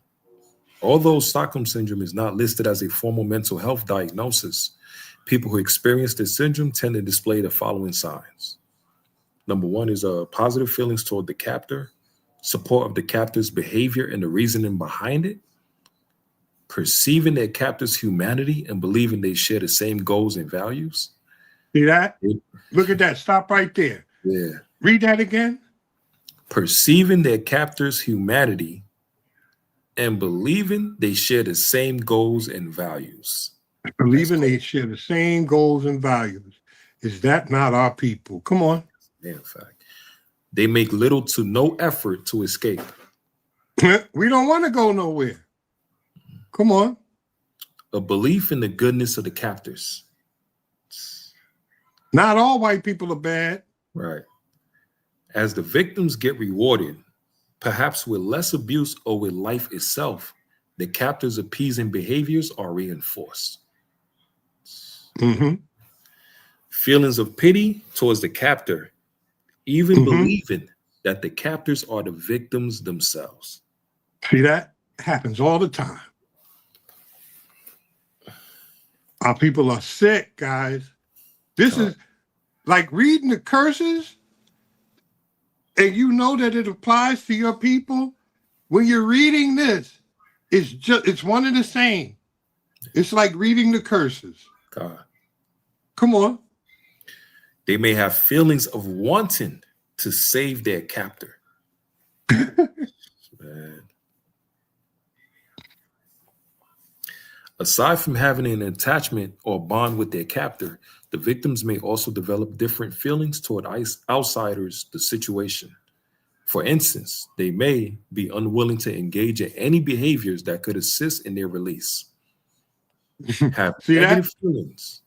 Although Stockholm Syndrome is not listed as a formal mental health diagnosis, people who experience this syndrome tend to display the following signs. Number one is positive feelings toward the captor, support of the captor's behavior and the reasoning behind it, perceiving their captor's humanity and believing they share the same goals and values.
See that? Look at that. Stop right there.
Yeah.
Read that again.
Perceiving their captor's humanity and believing they share the same goals and values.
Believing they share the same goals and values. Is that not our people? Come on.
In fact, they make little to no effort to escape.
We don't want to go nowhere. Come on.
A belief in the goodness of the captors.
Not all white people are bad.
Right. As the victims get rewarded, perhaps with less abuse or with life itself, the captors' appeasing behaviors are reinforced.
Mm-hmm.
Feelings of pity towards the captor, even believing that the captors are the victims themselves.
See, that happens all the time. Our people are sick, guys. This is like reading the curses, and you know that it applies to your people. When you're reading this, it's one and the same. It's like reading the curses.
God.
Come on.
They may have feelings of wanting to save their captor. Man. Aside from having an attachment or bond with their captor, the victims may also develop different feelings toward outsiders, the situation. For instance, they may be unwilling to engage in any behaviors that could assist in their release. Have
See
negative
that?
feelings.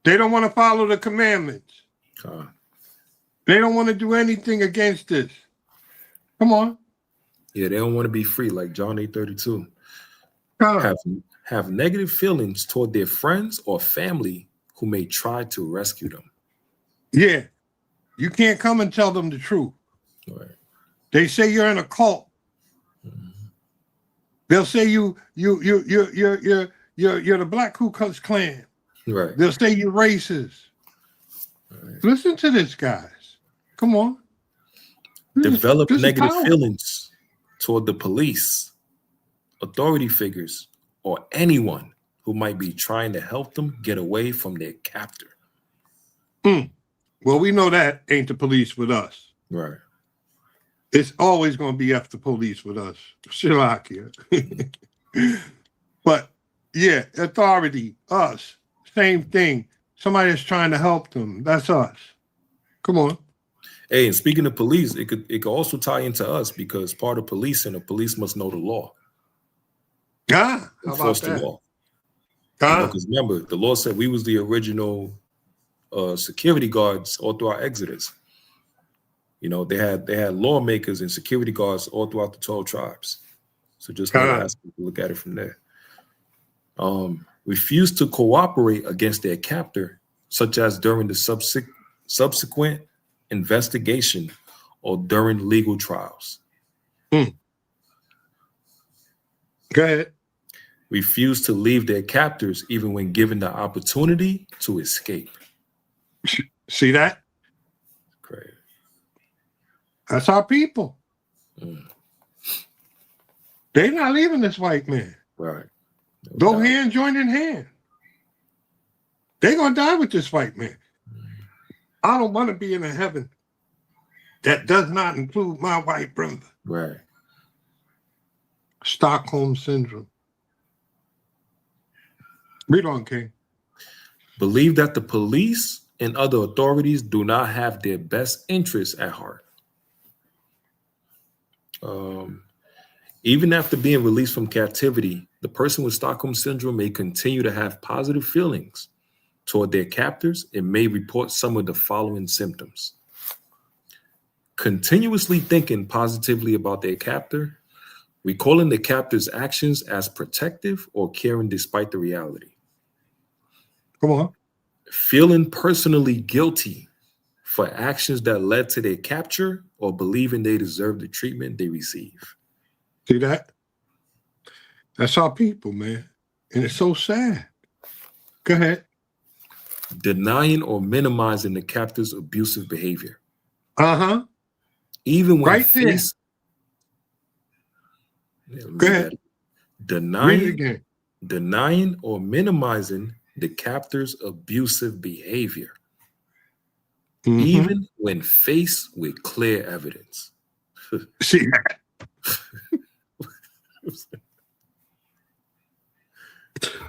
They don't want to follow the commandments. They don't want to do anything against this. Come on.
Yeah, they don't want to be free, like John 8:32.
Huh.
Have negative feelings toward their friends or family who may try to rescue them.
Yeah. You can't come and tell them the truth.
Right.
They say you're in a cult. They'll say you're the Black Ku Klux Klan.
Right.
They'll say you're racist. Right. Listen to this, guys. Come on.
Develop
This
negative feelings toward the police, authority figures, or anyone who might be trying to help them get away from their captor.
Well, we know that ain't the police with us.
Right.
It's always going to be F the police with us. Shilakia. But yeah, authority, us, same thing. Somebody that's trying to help them. That's us. Come on.
Hey, and speaking of police, it could also tie into us because part of policing, the police must know the law.
How
enforce
about that?
The law. Because remember, the law said we was the original security guards all through our exodus. They had lawmakers and security guards all throughout the 12 tribes. So just look at it from there. Refuse to cooperate against their captor, such as during the subsequent investigation or during legal trials.
Go ahead.
Refuse to leave their captors even when given the opportunity to escape.
See that?
Great.
That's our people. They're not leaving this white man.
Right.
Go hand join in hand. They're going to die with this white man. I don't want to be in a heaven that does not include my white brother.
Right.
Stockholm Syndrome. Read on, King.
Believe that the police and other authorities do not have their best interests at heart. Even after being released from captivity, the person with Stockholm Syndrome may continue to have positive feelings toward their captors and may report some of the following symptoms. Continuously thinking positively about their captor, recalling the captor's actions as protective or caring despite the reality.
Come on.
Feeling personally guilty for actions that led to their capture or believing they deserve the treatment they receive.
See that? That's our people, man. And it's so sad. Go ahead.
Denying or minimizing the captor's abusive behavior.
Right
Even when
there. Go ahead. Read it again.
Denying or minimizing the captor's abusive behavior. Even when faced with clear evidence.
See that?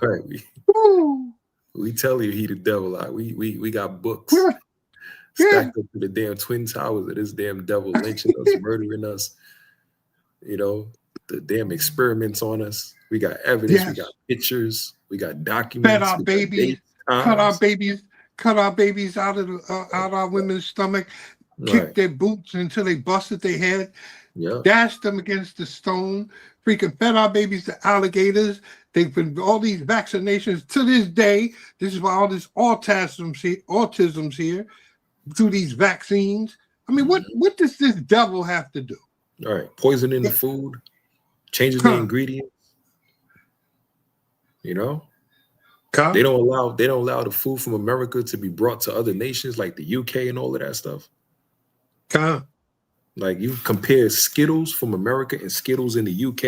Right. We tell you he the devil. We got books stacked up to the damn twin towers of this damn devil lynching us, murdering us. The damn experiments on us. We got evidence.
Yes.
We got pictures. We got documents.
Fed our babies. Cut our babies out of our women's stomach. Kicked their boots until they busted their head. Dashed them against the stone. Freaking fed our babies to alligators. They've been all these vaccinations to this day. This is why all this autism's here through these vaccines. I mean, what does this devil have to do?
All right, poisoning the food, changing the ingredients. They don't allow the food from America to be brought to other nations like the UK and all of that stuff. Like you compare Skittles from America and Skittles in the UK,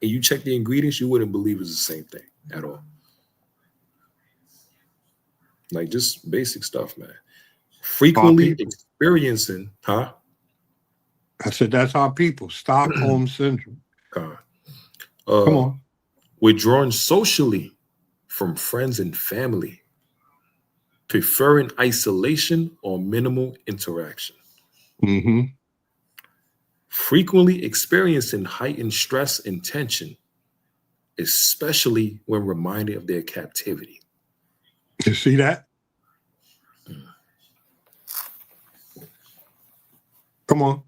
and you check the ingredients, you wouldn't believe it's the same thing at all. Like just basic stuff, man. Frequently experiencing,
I said that's our people. Stockholm Syndrome.
Come
on.
Withdrawing socially from friends and family, preferring isolation or minimal interaction. Frequently experiencing heightened stress and tension, especially when reminded of their captivity.
You see that? Come on.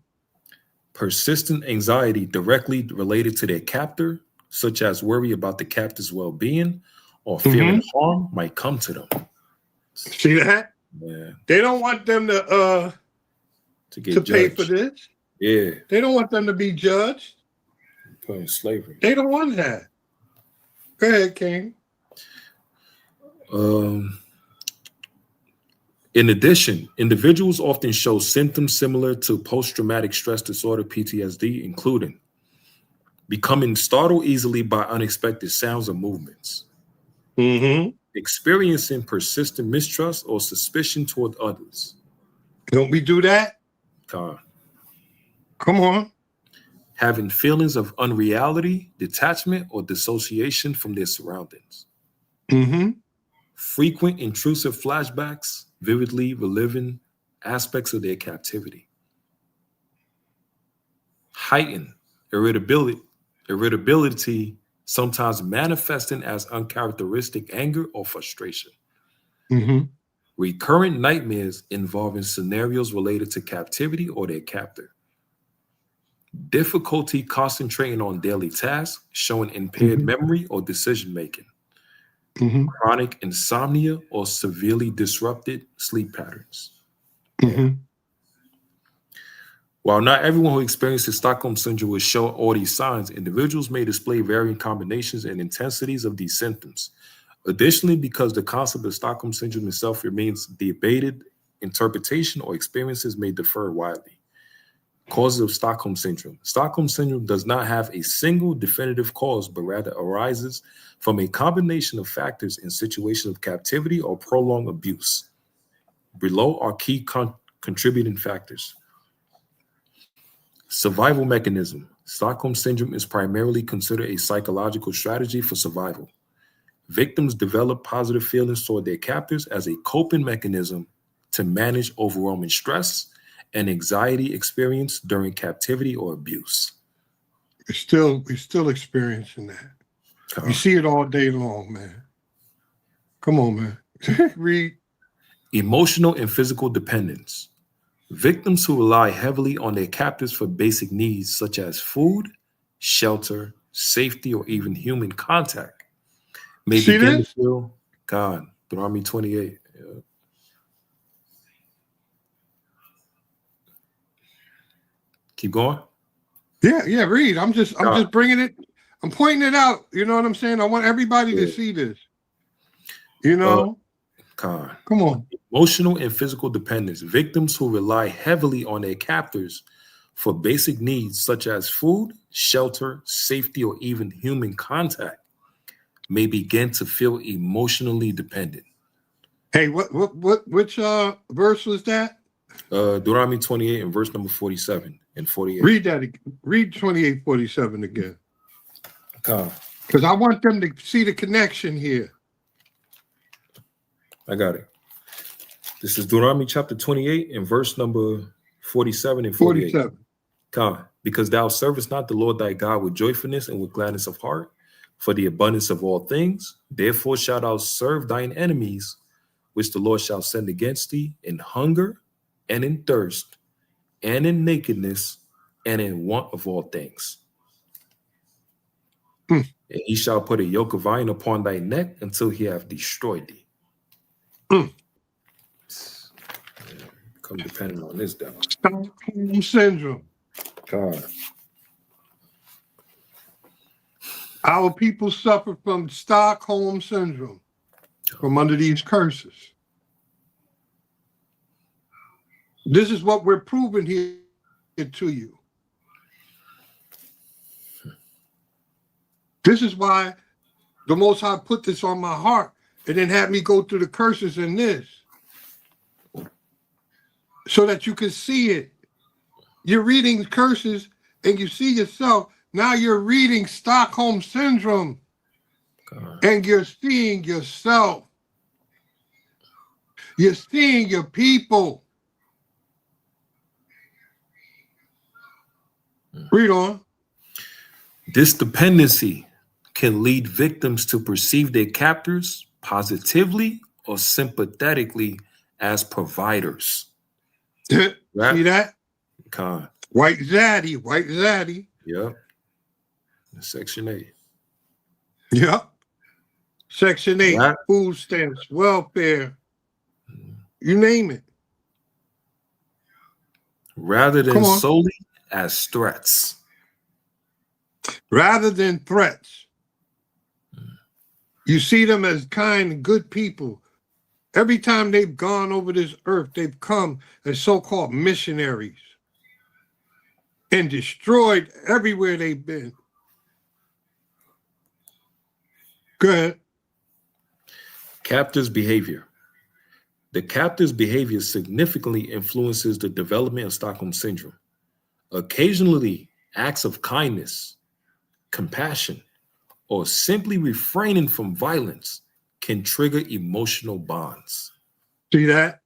Persistent anxiety directly related to their captor, such as worry about the captor's well-being or fearing harm, might come to them.
See that?
Yeah.
They don't want them to pay for this.
Yeah.
They don't want them to be judged.
Put in slavery.
They don't want that. Go ahead, King.
In addition, individuals often show symptoms similar to post-traumatic stress disorder, PTSD, including becoming startled easily by unexpected sounds or movements, experiencing persistent mistrust or suspicion toward others.
Don't we do that?
Come
on.
Having feelings of unreality, detachment, or dissociation from their surroundings. Frequent intrusive flashbacks, vividly reliving aspects of their captivity. Heightened irritability, sometimes manifesting as uncharacteristic anger or frustration. Recurrent nightmares involving scenarios related to captivity or their captor. Difficulty concentrating on daily tasks, showing impaired memory or decision-making. Chronic insomnia or severely disrupted sleep patterns. While not everyone who experiences Stockholm Syndrome will show all these signs, individuals may display varying combinations and intensities of these symptoms. Additionally, because the concept of Stockholm Syndrome itself remains debated, interpretation or experiences may differ widely. Causes of Stockholm Syndrome. Stockholm Syndrome does not have a single definitive cause, but rather arises from a combination of factors in situations of captivity or prolonged abuse. Below are key contributing factors. Survival mechanism. Stockholm Syndrome is primarily considered a psychological strategy for survival. Victims develop positive feelings toward their captors as a coping mechanism to manage overwhelming stress and anxiety experienced during captivity or abuse.
We're still experiencing that. You see it all day long, man. Come on, man. Read.
Emotional and physical dependence. Victims who rely heavily on their captors for basic needs such as food, shelter, safety, or even human contact may begin to feel God. Deuteronomy 28. Yeah. Keep going.
Yeah, read. I'm just bringing it. I'm pointing it out. You know what I'm saying? I want everybody to see this. You know?
Come
on.
Emotional and physical dependence. Victims who rely heavily on their captors for basic needs such as food, shelter, safety, or even human contact may begin to feel emotionally dependent.
Hey, which verse was that?
Deuteronomy 28 and verse number 47 and 48.
Read that again. Read 28, 47 again.
Because
I want them to see the connection here.
I got it. This is Deuteronomy chapter 28 and verse number 47 and 48. Because thou servest not the Lord thy God with joyfulness and with gladness of heart, for the abundance of all things, therefore shalt thou serve thine enemies, which the Lord shall send against thee in hunger and in thirst and in nakedness and in want of all things. And he shall put a yoke of iron upon thy neck until he have destroyed thee. Become dependent on this devil.
Stockholm Syndrome. Our people suffer from Stockholm Syndrome from under these curses. This is what we're proving here to you. This is why the Most High put this on my heart and then had me go through the curses in this so that you can see it. You're reading curses and you see yourself. Now you're reading Stockholm Syndrome and you're seeing yourself. You're seeing your people. Read on.
This dependency can lead victims to perceive their captors positively or sympathetically as providers.
See that? White Zaddy.
Yep. Section 8.
Yep. Section 8,
Right.
food stamps, welfare, you name it.
Rather than solely as threats.
Rather than threats. You see them as kind and good people. Every time they've gone over this earth, they've come as so-called missionaries and destroyed everywhere they've been. Go ahead.
Captor's behavior. The captor's behavior significantly influences the development of Stockholm Syndrome. Occasionally, acts of kindness, compassion, or simply refraining from violence can trigger emotional bonds.
See that?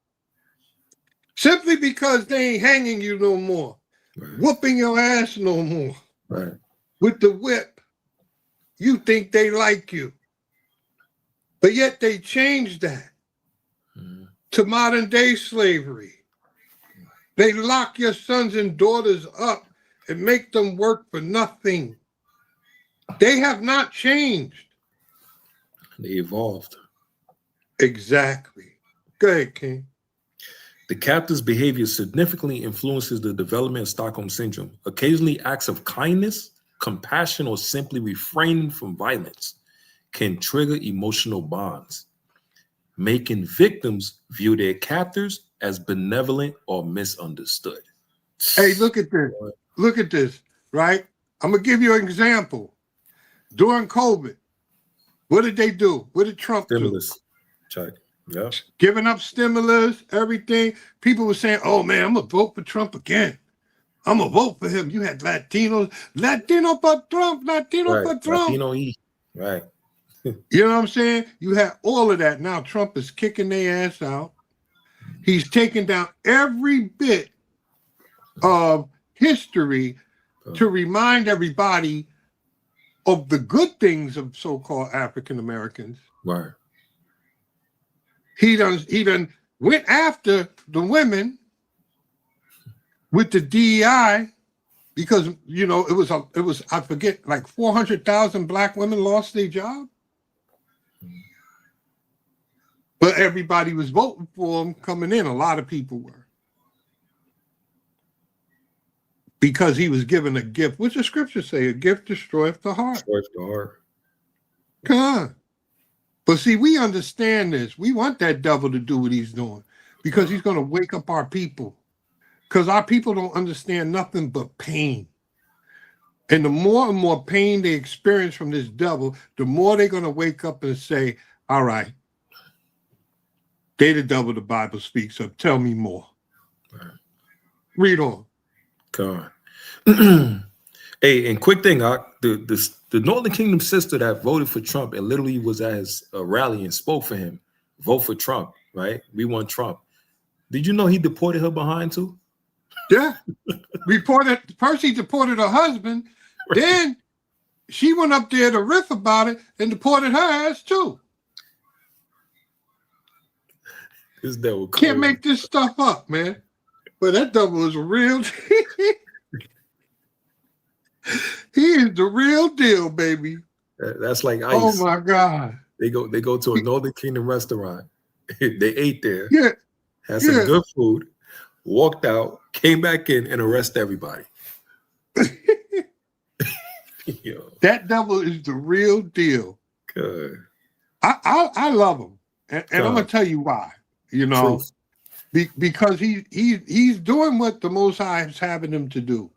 Simply because they ain't hanging you no more, whooping your ass no more, with the whip, you think they like you. But yet they changed that to modern day slavery. They lock your sons and daughters up and make them work for nothing. They have not changed.
They evolved.
Exactly. Go ahead, King.
The captor's behavior significantly influences the development of Stockholm Syndrome. Occasionally, acts of kindness, compassion, or simply refraining from violence can trigger emotional bonds, making victims view their captors as benevolent or misunderstood.
Hey, look at this. Look at this, right? I'm going to give you an example. During COVID, what did they do? What did Trump do?
Check. Yeah.
Giving up stimulus, everything. People were saying, oh, man, I'm going to vote for Trump again. I'm going to vote for him. You had Latinos. Latino for Trump. Latino for Trump.
Latino E. Right.
You know what I'm saying? You have all of that. Now Trump is kicking their ass out. He's taking down every bit of history to remind everybody of the good things of so-called African Americans.
Right.
He done went after the women with the DEI because, you know, it was I forget, like 400,000 black women lost their job. But everybody was voting for him coming in. A lot of people were. Because he was given a gift. What's the scripture say? A gift destroyeth the heart.
Destroyeth the heart.
Come on. But see, we understand this. We want that devil to do what he's doing because he's going to wake up our people. Because our people don't understand nothing but pain. And the more and more pain they experience from this devil, the more they're going to wake up and say, all right, they the devil the Bible speaks of. Tell me more.
Right.
Read on.
God. Hey, and quick thing, the Northern Kingdom sister that voted for Trump and literally was at his rally and spoke for him, vote for Trump, right? We want Trump. Did you know he deported her behind too?
Yeah. Percy deported her husband. Right. Then she went up there to riff about it and deported her ass too.
This devil
can't make this stuff up, man. But that devil is a real. He is the real deal, baby.
That's like ice.
Oh my God.
They go to a Northern Kingdom restaurant. They ate there.
Yeah.
Had some good food. Walked out. Came back in and arrest everybody.
That devil is the real deal.
Good.
I love him, and I'm gonna tell you why. You know, because he's doing what the Most High is having him to do.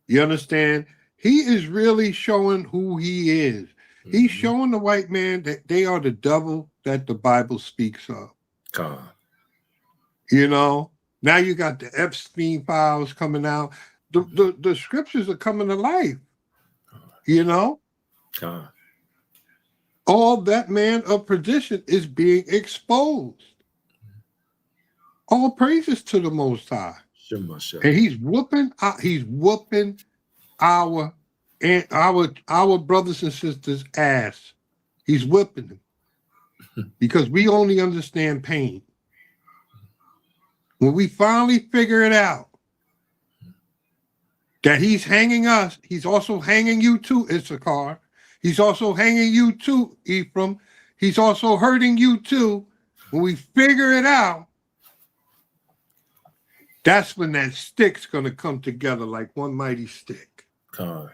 You understand? He is really showing who he is. Mm-hmm. He's showing the white man that they are the devil that the Bible speaks of.
God.
You know, now you got the Epstein files coming out. The scriptures are coming to life. You know?
God.
All that man of perdition is being exposed. All praises to the Most High. And he's whooping our brothers and sisters' ass. He's whipping them because we only understand pain. When we finally figure it out, that he's hanging us. He's also hanging you too, Issachar. He's also hanging you too, Ephraim. He's also hurting you too. When we figure it out, that's when that stick's going to come together like one mighty stick. Ba'Shem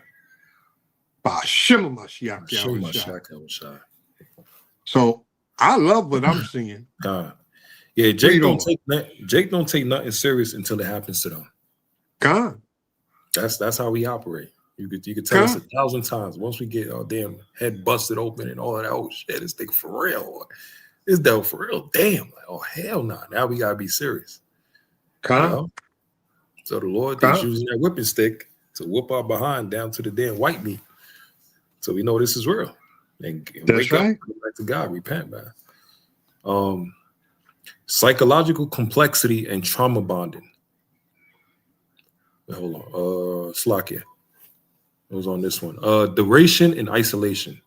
Mashiach Yahushua. So I love what I'm seeing.
Yeah, Jake don't take nothing serious until it happens to them. That's how we operate. You could tell us 1,000 times. Once we get our damn head busted open and all of that, oh shit, this thing for real. This devil for real. Damn. Like, oh hell no. Now we gotta be serious. You know? So the Lord is using that whipping stick to whoop our behind down to the damn white meat. So we know this is real. And wake up, go back to God, repent, man. Psychological complexity and trauma bonding. Hold on. Slakia. It was on this one. Duration and isolation.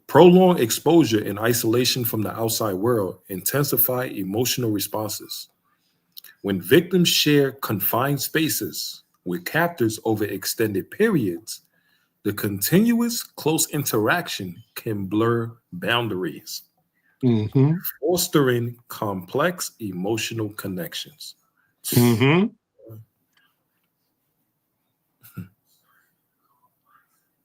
Prolonged exposure and isolation from the outside world intensify emotional responses. When victims share confined spaces with captors over extended periods, the continuous close interaction can blur boundaries, fostering complex emotional connections.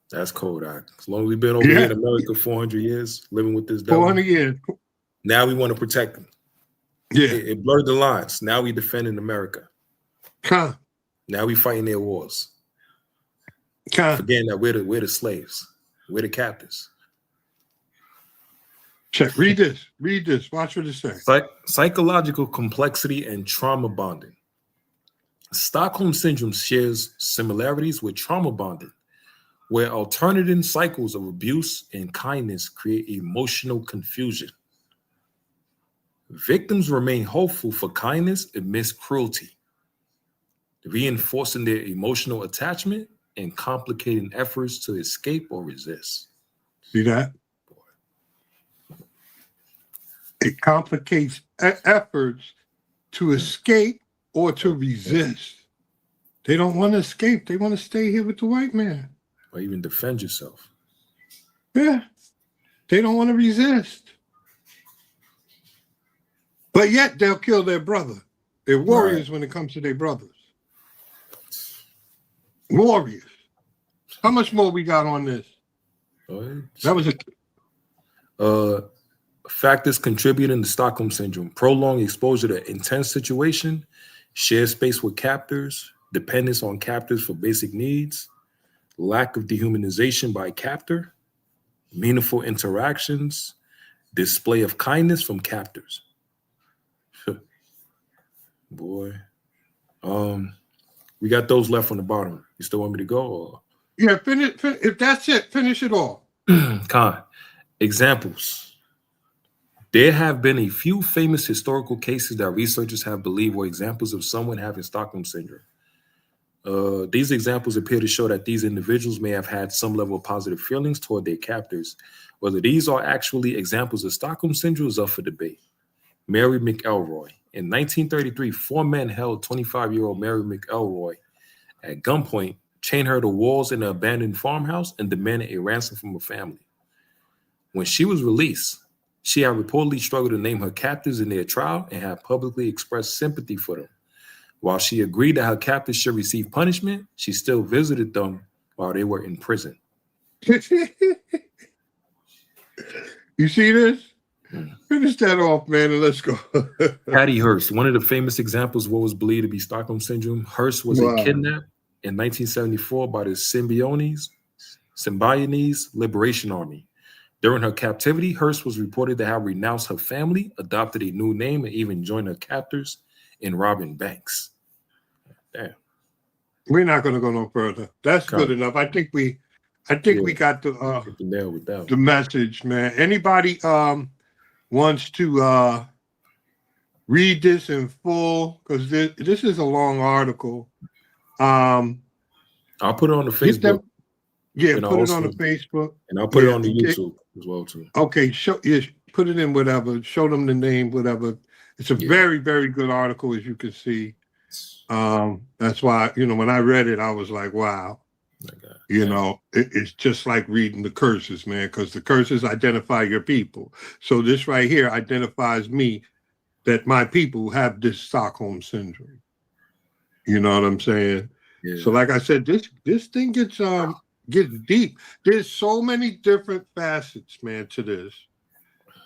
That's cold, as long as we've been over here in America 400 years, living with this devil.
400 years.
Now we want to protect them.
Yeah.
It blurred the lines. Now we defending America. Now we fighting their wars. Forgetting that we're the slaves. We're the captives.
Check. Read this. Read this. Watch what it says.
Psychological complexity and trauma bonding. Stockholm Syndrome shares similarities with trauma bonding, where alternating cycles of abuse and kindness create emotional confusion. Victims remain hopeful for kindness amidst cruelty, reinforcing their emotional attachment and complicating efforts to escape or resist.
See that? It complicates efforts to escape or to resist. They don't want to escape. They want to stay here with the white man.
Or even defend yourself.
Yeah. They don't want to resist. But yet they'll kill their brother. They're warriors when it comes to their brothers. Warriors. How much more we got on this? That was
factors contributing to Stockholm Syndrome. Prolonged exposure to intense situation, shared space with captors, dependence on captors for basic needs, lack of dehumanization by captor, meaningful interactions, display of kindness from captors. Boy. We got those left on the bottom. You still want me to go? Or?
Yeah, finish. If that's it, finish it all.
Examples. There have been a few famous historical cases that researchers have believed were examples of someone having Stockholm Syndrome. These examples appear to show that these individuals may have had some level of positive feelings toward their captors. Whether these are actually examples of Stockholm Syndrome is up for debate. Mary McElroy. In 1933, 4 men held 25-year-old Mary McElroy at gunpoint, chained her to walls in an abandoned farmhouse, and demanded a ransom from her family. When she was released, she had reportedly struggled to name her captors in their trial and had publicly expressed sympathy for them. While she agreed that her captors should receive punishment, she still visited them while they were in prison.
You see this? Finish that off, man, and let's go.
Patty Hearst, one of the famous examples of what was believed to be Stockholm Syndrome. Hearst was kidnapped in 1974 by the Symbionese Liberation Army. During her captivity, Hearst was reported to have renounced her family, adopted a new name, and even joined her captors in robbing banks. Damn.
We're not going to go no further. That's good enough. I think we got the message, man. Anybody wants to read this in full, because this is a long article.
I'll put it on the Facebook.
Put it on the Facebook.
And I'll put it on the YouTube as well, too.
Okay, put it in whatever. Show them the name, whatever. It's a very, very good article, as you can see. That's why, when I read it, I was like, wow. It's just like reading the curses, man, because the curses identify your people. So this right here identifies me, that my people have this Stockholm syndrome. You know what I'm saying? Yeah. So like I said, this thing gets deep. There's so many different facets, man, to this.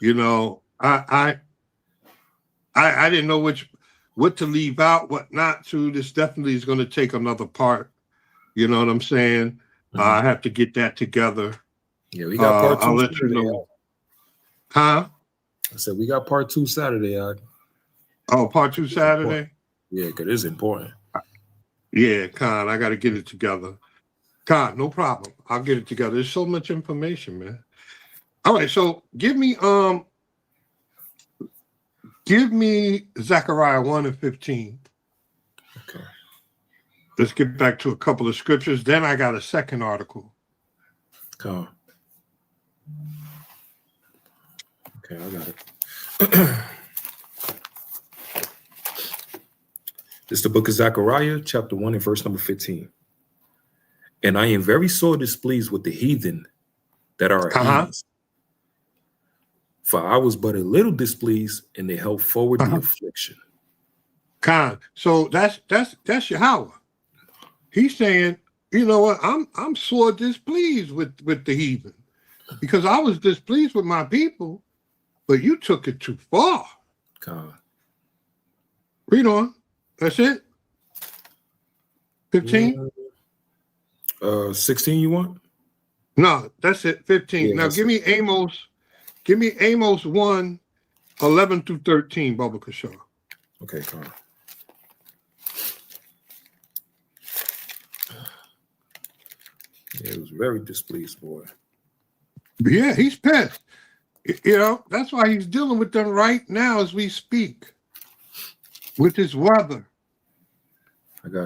I didn't know what to leave out, what not to. This definitely is going to take another part. You know what I'm saying? Mm-hmm. I have to get that together.
Yeah, we got part 2
I'll let
Saturday.
you know. Huh?
I said we got part 2 Saturday.
Oh, part 2 Saturday?
Yeah, because it's important.
Yeah, Con, I got to get it together. Con, no problem. I'll get it together. There's so much information, man. All right, so give me Zechariah 1:15.
Okay.
Let's get back to a couple of scriptures. Then I got a second article.
Come. Okay, I got it. This is the book of Zechariah, chapter 1 and verse number 15. And I am very sore displeased with the heathen that are at ease. For I was but a little displeased, and they held forward the affliction.
Con. So that's Yahweh. He's saying, you know what? I'm sore displeased with the heathen, because I was displeased with my people, but you took it too far.
Con.
Read on. That's it. 15.
16. You want?
No, that's it. 15.
Yeah,
now give me Amos. Give me Amos 1:11-13. Baba Kashar.
Okay, come on. Yeah, he was very displeased, boy.
Yeah, he's pissed. That's why he's dealing with them right now as we speak. With his weather.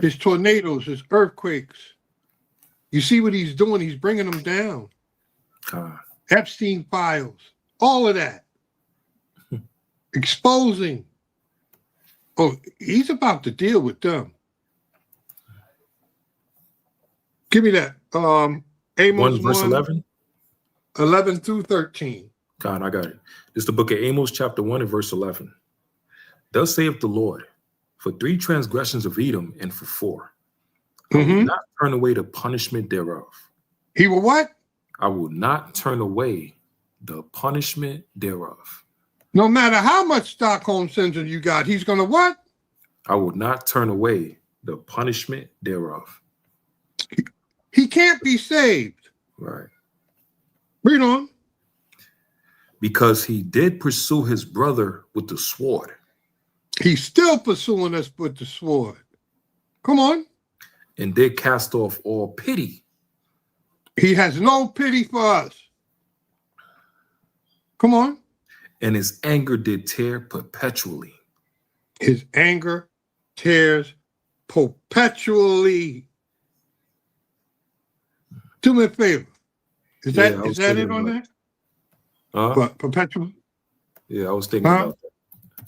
His tornadoes, his earthquakes. You see what he's doing? He's bringing them down. Epstein files. All of that. Exposing. Oh, he's about to deal with them. Give me that. Amos
1 verse 11?
11-13.
God, I got it. This is the book of Amos, chapter 1 and verse 11. Thus saith the Lord, for 3 transgressions of Edom and for 4, I will not turn away the punishment thereof.
He will what?
I will not turn away the punishment thereof.
No matter how much Stockholm syndrome you got, he's going to what?
I will not turn away the punishment thereof.
He can't be saved.
Right.
Read on.
Because he did pursue his brother with the sword.
He's still pursuing us with the sword. Come on.
And did cast off all pity.
He has no pity for us. Come on.
And his anger did tear perpetually.
His anger tears perpetually. Do me a favor. Is that it on that? What, perpetual?
Yeah, I was thinking about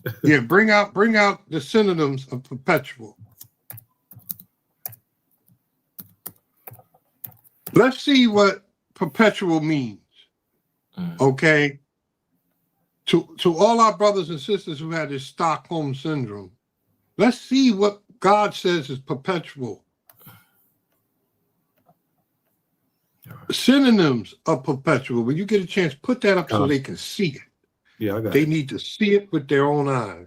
that.
Yeah, bring out the synonyms of perpetual. Let's see what perpetual means. Okay. To all our brothers and sisters who had this Stockholm syndrome, let's see what God says is perpetual. Synonyms of perpetual. When you get a chance, put that up so they can see it.
Yeah, I got
They need to see it with their own eyes.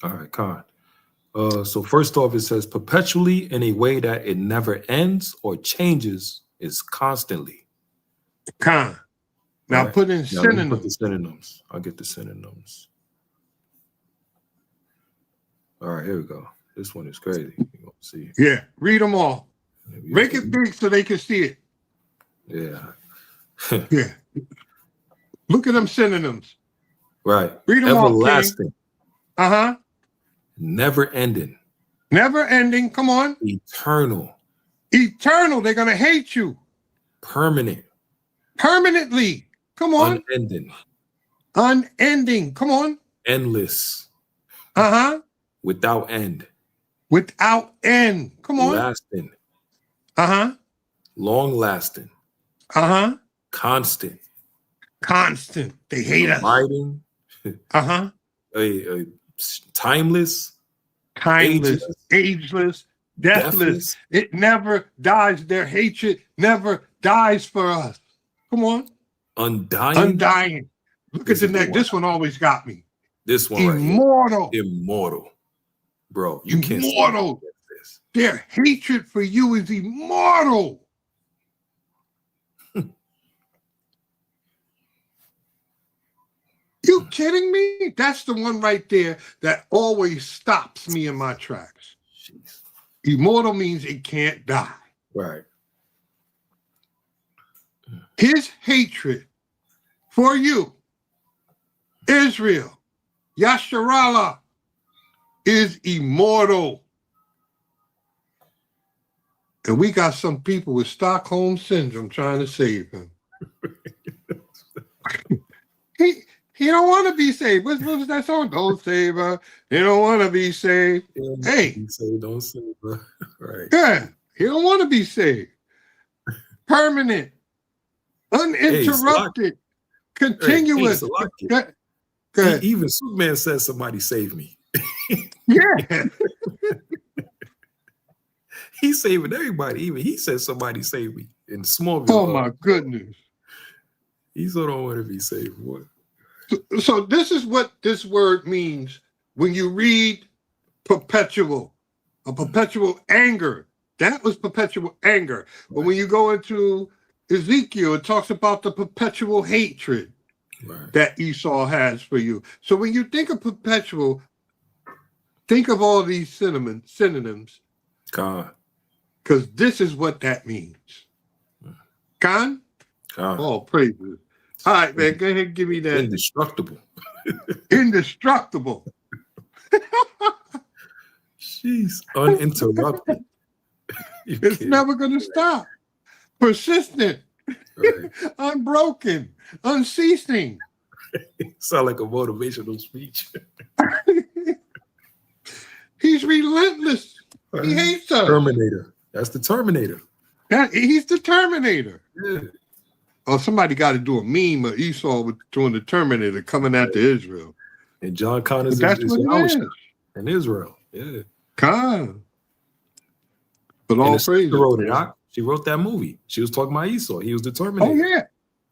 All right, Con. So first off, it says perpetually in a way that it never ends or changes is constantly.
Con. Now put in synonyms.
Put the synonyms. I'll get the synonyms. All right, here we go. This one is crazy. You're gonna see.
Yeah, read them all. Make it big so they can see it.
Yeah.
Yeah. Look at them synonyms.
Right.
Read them all.
Everlasting.
Uh-huh.
Never ending.
Never ending. Come on.
Eternal.
Eternal. They're going to hate you.
Permanent.
Permanently. Come on.
Unending.
Unending. Come on.
Endless.
Uh-huh.
Without end.
Without end. Come on.
Lasting.
Uh-huh.
Long lasting.
Uh-huh.
Constant.
Constant. They hate us.
Abiding.
Uh-huh.
Timeless.
Timeless. Ageless. Deathless. It never dies. Their hatred never dies for us. Come on.
Undying.
Undying. Look at the next. This one always got me.
This one
Immortal.
Right here. Immortal. Bro, you can't say
immortal. Their hatred for you is immortal. You kidding me? That's the one right there that always stops me in my tracks. Jeez. Immortal means it can't die.
Right.
His hatred for you, Israel, Yasharallah, is immortal. And we got some people with Stockholm syndrome trying to save him. He don't want to be saved. What was that song? Don't save her. He don't want to be saved. Hey.
Don't save her. Right.
Yeah. He don't want to be saved. Permanent. Uninterrupted. Continuous.
Even Superman says somebody save me.
Yeah.
He's saving everybody. Even he says somebody save me in Smallville.
Oh my goodness.
He so don't want to be saved. What?
So this is what this word means when you read perpetual, a perpetual anger. That was perpetual anger. But when you go into Ezekiel, it talks about the perpetual hatred that Esau has for you. So when you think of perpetual, think of all these synonyms. Because this is what that means. Khan? Oh, praise it. All right, man, go ahead and give me that.
Indestructible.
Indestructible.
Jeez, uninterrupted.
It's never going to stop. Persistent. Right. Unbroken. Unceasing.
Sound like a motivational speech.
He's relentless. He hates us.
Terminator. That's the Terminator.
He's the Terminator.
Yeah.
Oh, somebody got to do a meme of Esau doing the Terminator coming after Israel.
And John Connor's
that's what it is.
In Israel. Yeah.
God. But all praise.
She wrote that movie. She was talking about Esau. He was the Terminator.
Oh, yeah.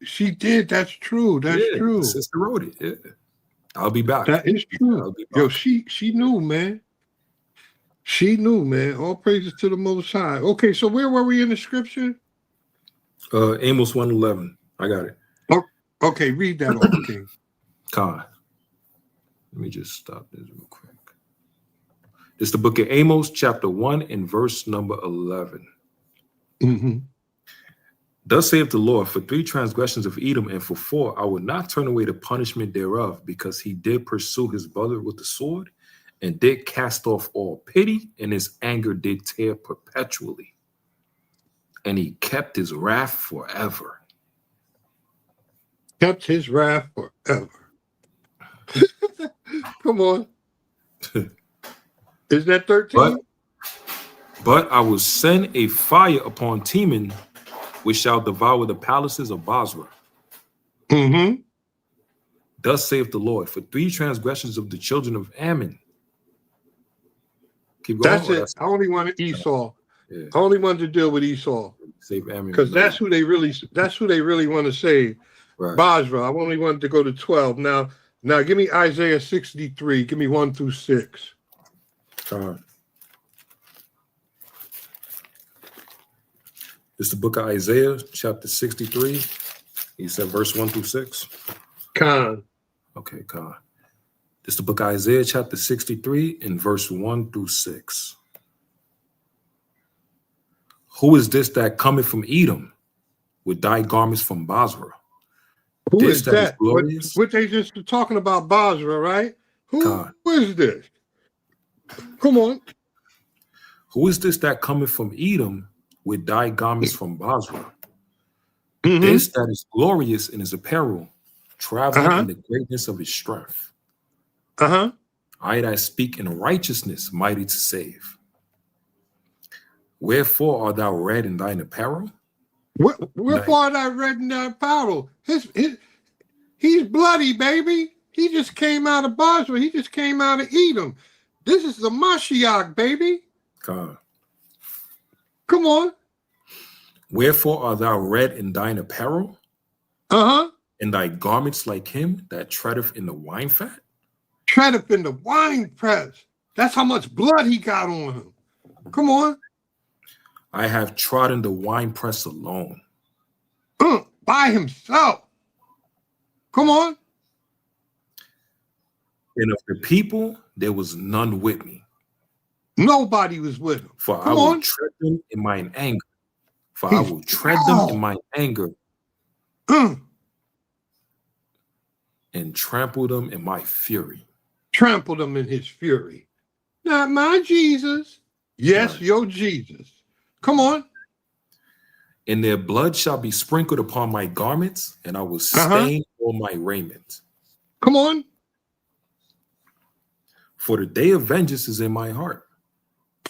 She did. That's true. That's true.
The sister wrote it. Yeah. I'll be back.
That is true. Yo, she knew, man. She knew, man. All praises to the Most High. Okay, so where were we in the scripture?
Amos 1:11. I got it.
Oh, okay, read that off, King.
God. Let me just stop this real quick. This is the book of Amos, chapter 1 and verse number 11.
Mm-hmm.
Thus saith the Lord, for 3 transgressions of Edom, and for 4, I will not turn away the punishment thereof, because he did pursue his brother with the sword, and did cast off all pity, and his anger did tear perpetually. And he kept his wrath forever.
Kept his wrath forever. Come on. Is that 13?
But I will send a fire upon Teman, which shall devour the palaces of Basra.
Mm-hmm.
Thus saith the Lord, for 3 transgressions of the children of Ammon. Keep going.
That's it. I only wanted Esau.
Yeah.
I only wanted to deal with Esau.
Save Ammon.
Because that's who they really want to save.
Right.
Basra. I only wanted to go to 12. Now give me Isaiah 63. Give me 1 through 6.
It's the book of Isaiah, chapter 63. He said verse 1 through 6.
Okay,
It's the book of Isaiah, chapter 63, and verse 1 through 6. Who is this that cometh from Edom with dyed garments from Basra?
Who is that? What they just were talking about Basra, right? Who is this? Come on.
Who is this that cometh from Edom with dyed garments from Basra? This that is glorious in his apparel, traveling in the greatness of his strength. I that speak in righteousness, mighty to save. Wherefore art thou red in thine apparel?
Wherefore art thou red in thy apparel? He's bloody, baby. He just came out of Basra. He just came out of Edom. This is the Mashiach, baby.
God.
Come on.
Wherefore art thou red in thine apparel?
Uh-huh.
And thy garments like him that treadeth in the wine fat?
Treadeth in the wine press. That's how much blood he got on him. Come on.
I have trodden the wine press alone.
By himself. Come on.
And of the people, there was none with me.
Nobody was with him.
For I will tread them in mine anger. For I will tread them in mine anger. And trample them in my fury.
Trample them in his fury. Not my Jesus. Yes,
right.
Your Jesus. Come on.
And their blood shall be sprinkled upon my garments, and I will stain all my raiment.
Come on.
For the day of vengeance is in my heart.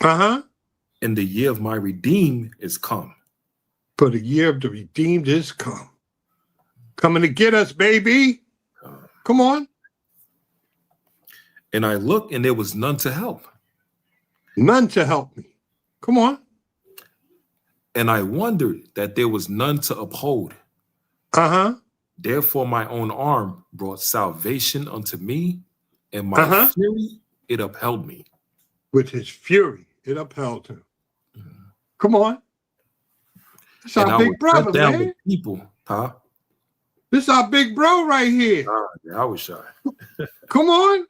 And the year of my redeemed is come.
For the year of the redeemed is come. Coming to get us, baby. Come on.
And I looked, and there was none to help.
None to help me. Come on.
And I wondered that there was none to uphold. Therefore my own arm brought salvation unto me, and my fury, it upheld me.
With his fury, it upheld him. Come on. That's our big brother, man.
The people, huh?
This is our big bro right here.
Yeah, I was shy.
Come on.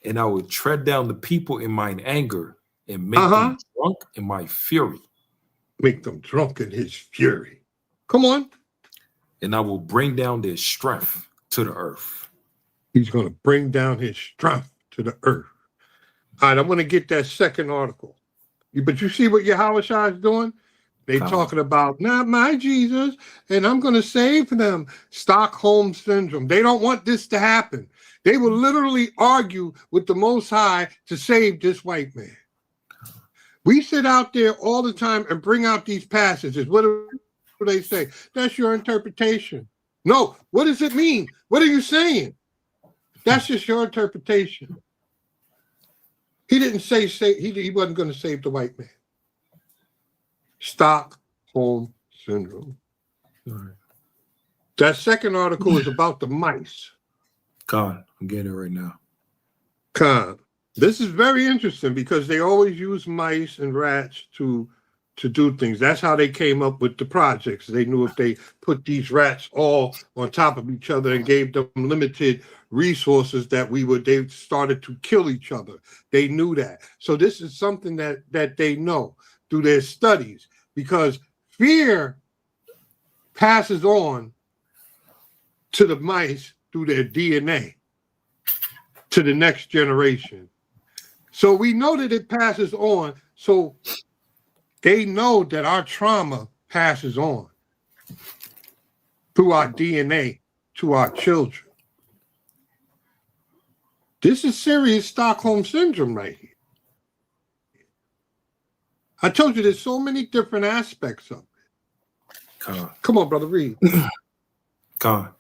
And I would tread down the people in mine anger and make them drunk in my fury.
Make them drunk in his fury. Come on.
And I will bring down their strength to the earth.
He's going to bring down his strength to the earth. All right, I want to get that second article. But you see what Yahushua is doing? They talking about, not my Jesus, and I'm going to save them. Stockholm Syndrome. They don't want this to happen. They will literally argue with the Most High to save this white man. We sit out there all the time and bring out these passages. What do they say? That's your interpretation. No, what does it mean? What are you saying? That's just your interpretation. He didn't say he wasn't going to save the white man. Stockholm Syndrome.
Right.
That second article is about the mice.
God, I'm getting it right now.
God. This is very interesting because they always use mice and rats to do things. That's how they came up with the projects. They knew if they put these rats all on top of each other and gave them limited resources that they started to kill each other. They knew that. So this is something that they know through their studies, because fear passes on to the mice through their DNA to the next generation. So we know that it passes on. So they know that our trauma passes on through our DNA to our children. This is serious Stockholm Syndrome right here. I told you there's so many different aspects of it. Come on, brother, read.
The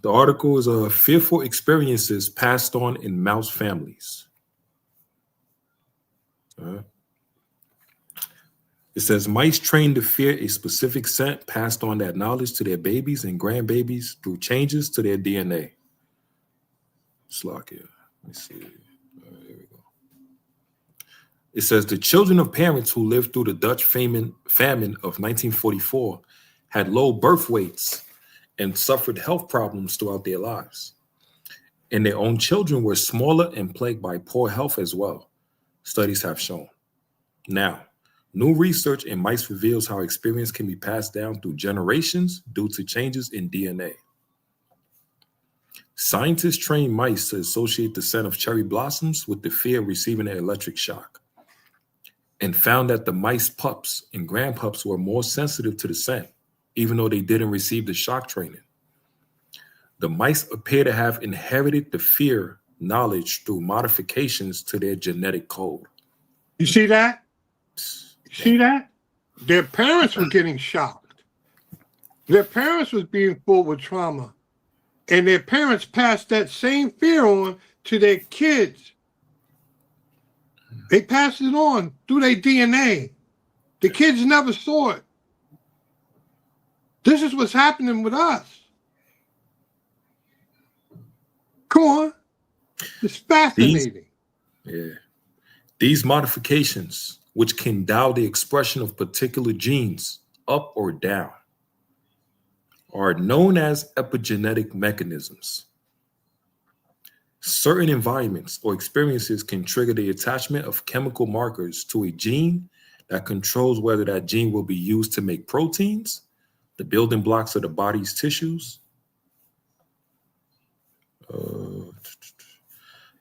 article is fearful experiences passed on in mouse families. It says mice trained to fear a specific scent passed on that knowledge to their babies and grandbabies through changes to their DNA. Slack here. Let me see. Here we go. It says the children of parents who lived through the Dutch famine of 1944 had low birth weights and suffered health problems throughout their lives. And their own children were smaller and plagued by poor health as well, studies have shown. Now, new research in mice reveals how experience can be passed down through generations due to changes in DNA. Scientists trained mice to associate the scent of cherry blossoms with the fear of receiving an electric shock, and found that the mice pups and grandpups were more sensitive to the scent, even though they didn't receive the shock training. The mice appear to have inherited the fear knowledge through modifications to their genetic code.
You see that? You see that? Their parents were getting shocked. Their parents was being full with trauma. And their parents passed that same fear on to their kids. They passed it on through their DNA. The kids never saw it. This is what's happening with us. Come on. It's fascinating.
These modifications, which can dial the expression of particular genes up or down, are known as epigenetic mechanisms. Certain environments or experiences can trigger the attachment of chemical markers to a gene that controls whether that gene will be used to make proteins, the building blocks of the body's tissues.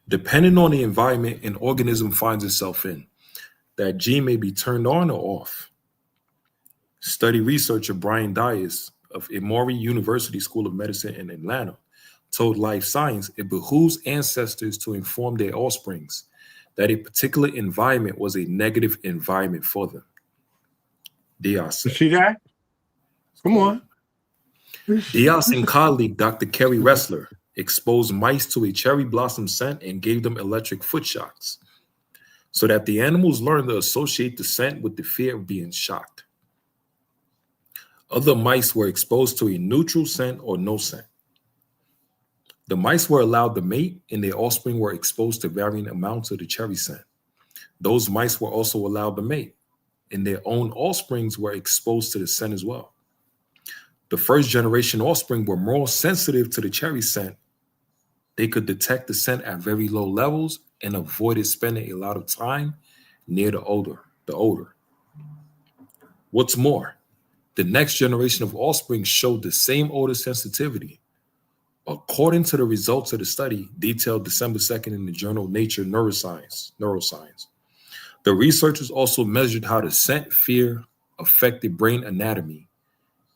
Depending on the environment an organism finds itself in, that gene may be turned on or off. Study researcher Brian Dias of Emory University School of Medicine in Atlanta told Life Science it behooves ancestors to inform their offsprings that a particular environment was a negative environment for them. Dias said.
You see that? Come on.
Dias and colleague Dr. Kerry Ressler exposed mice to a cherry blossom scent and gave them electric foot shocks so that the animals learned to associate the scent with the fear of being shocked. Other mice were exposed to a neutral scent or no scent. The mice were allowed to mate and their offspring were exposed to varying amounts of the cherry scent. Those mice were also allowed to mate and their own offsprings were exposed to the scent as well. The first generation offspring were more sensitive to the cherry scent. They could detect the scent at very low levels and avoided spending a lot of time near the odor. What's more, the next generation of offspring showed the same odor sensitivity. According to the results of the study detailed December 2nd in the journal Nature Neuroscience, the researchers also measured how the scent fear affected brain anatomy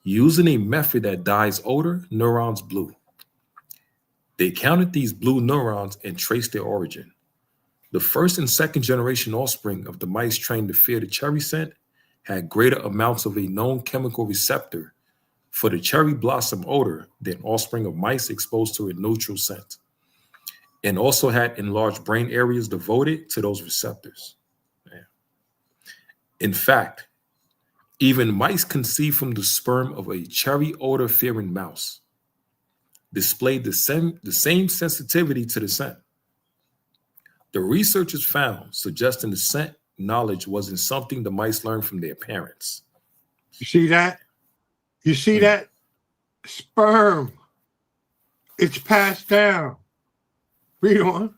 using a method that dyes odor neurons blue. They counted these blue neurons and traced their origin. The first and second generation offspring of the mice trained to fear the cherry scent had greater amounts of a known chemical receptor for the cherry blossom odor than offspring of mice exposed to a neutral scent, and also had enlarged brain areas devoted to those receptors. In fact, even mice conceived from the sperm of a cherry odor-fearing mouse displayed the same sensitivity to the scent. The researchers found suggesting the scent knowledge wasn't something the mice learned from their parents.
You see that? You see that? Sperm. It's passed down. Read on.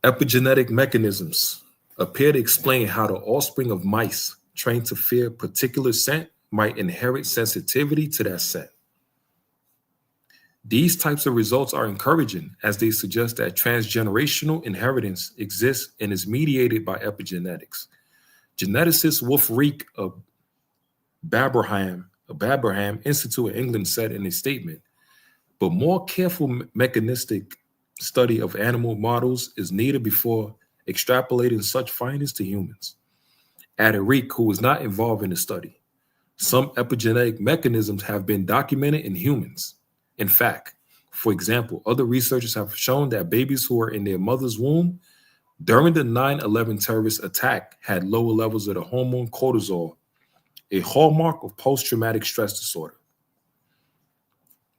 Epigenetic mechanisms appear to explain how the offspring of mice trained to fear particular scent might inherit sensitivity to that scent. These types of results are encouraging as they suggest that transgenerational inheritance exists and is mediated by epigenetics. Geneticist Wolf-Reek of Babraham Institute in England said in a statement, but more careful mechanistic study of animal models is needed before extrapolating such findings to humans. Added Reek, who was not involved in the study, some epigenetic mechanisms have been documented in humans. In fact, for example, other researchers have shown that babies who were in their mother's womb during the 9/11 terrorist attack had lower levels of the hormone cortisol, a hallmark of post-traumatic stress disorder.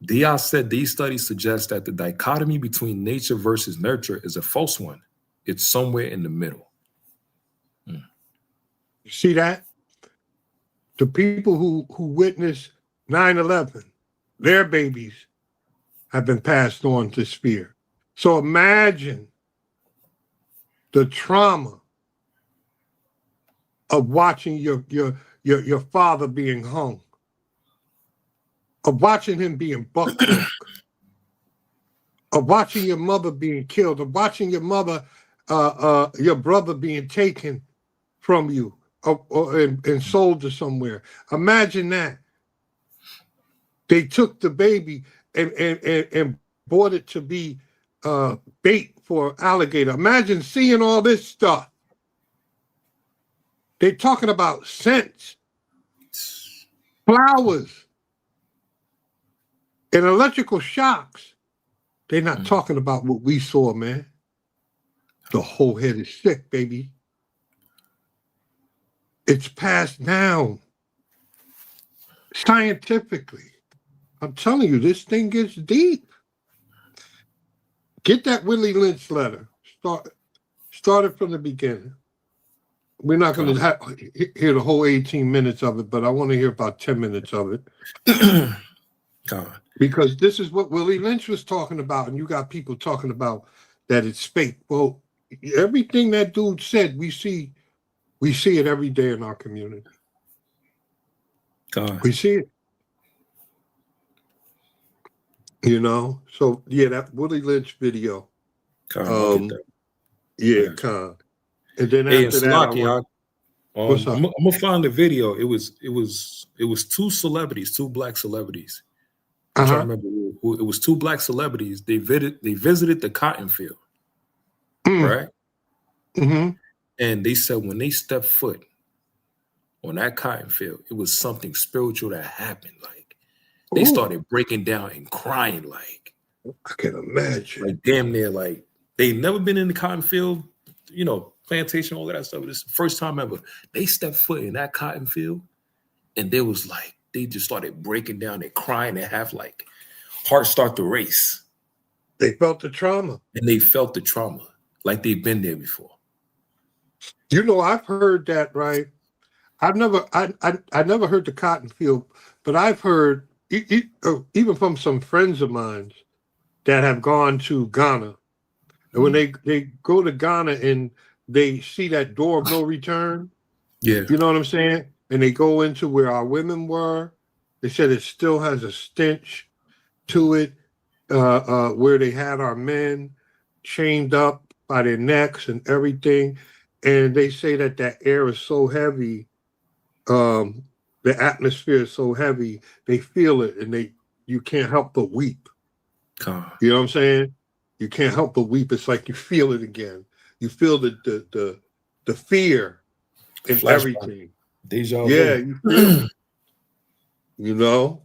Diaz said these studies suggest that the dichotomy between nature versus nurture is a false one. It's somewhere in the middle.
You see that? The people who witnessed 9/11, their babies have been passed on to fear. So imagine the trauma of watching your father being hung, of watching him being buck broke, of watching your mother being killed, of watching your mother, your brother being taken from you and sold to somewhere. Imagine that. They took the baby and brought it to be bait for alligator. Imagine seeing all this stuff. They're talking about scents, flowers, and electrical shocks. They're not talking about what we saw, man. The whole head is sick, baby. It's passed down scientifically. I'm telling you, this thing gets deep. Get that Willie Lynch letter. Start it from the beginning. We're not going to hear the whole 18 minutes of it, but I want to hear about 10 minutes of it. Because this is what Willie Lynch was talking about, and you got people talking about that it's fake. Well, everything that dude said, we see it every day in our community. We see it. You know? So, yeah, that Willie Lynch video. Yeah, Con. And then after that, what's up?
I'm gonna find the video. It was two black celebrities. I'm trying to remember who. It was two black celebrities. They visited the cotton field, right?
Mm-hmm.
And they said when they stepped foot on that cotton field, it was something spiritual that happened. Like they started breaking down and crying. Like
I can imagine.
Like damn near like they never been in the cotton field, you know, plantation, all of that stuff. It's the first time ever. They stepped foot in that cotton field, and there was like they just started breaking down and crying and have like hearts start to race.
They felt the trauma.
And they felt the trauma like they've been there before.
You know, I've heard that, right? I never heard the cotton field, but I've heard even from some friends of mine that have gone to Ghana. And when they go to Ghana and they see that door of no return,
yeah,
you know what I'm saying? And they go into where our women were. They said it still has a stench to it, where they had our men chained up by their necks and everything. And they say that air is so heavy, the atmosphere is so heavy, they feel it and you can't help but weep. You know what I'm saying? You can't help but weep. It's like you feel it again. You feel the fear and everything.
Deja
vu. Yeah, you feel it. You know?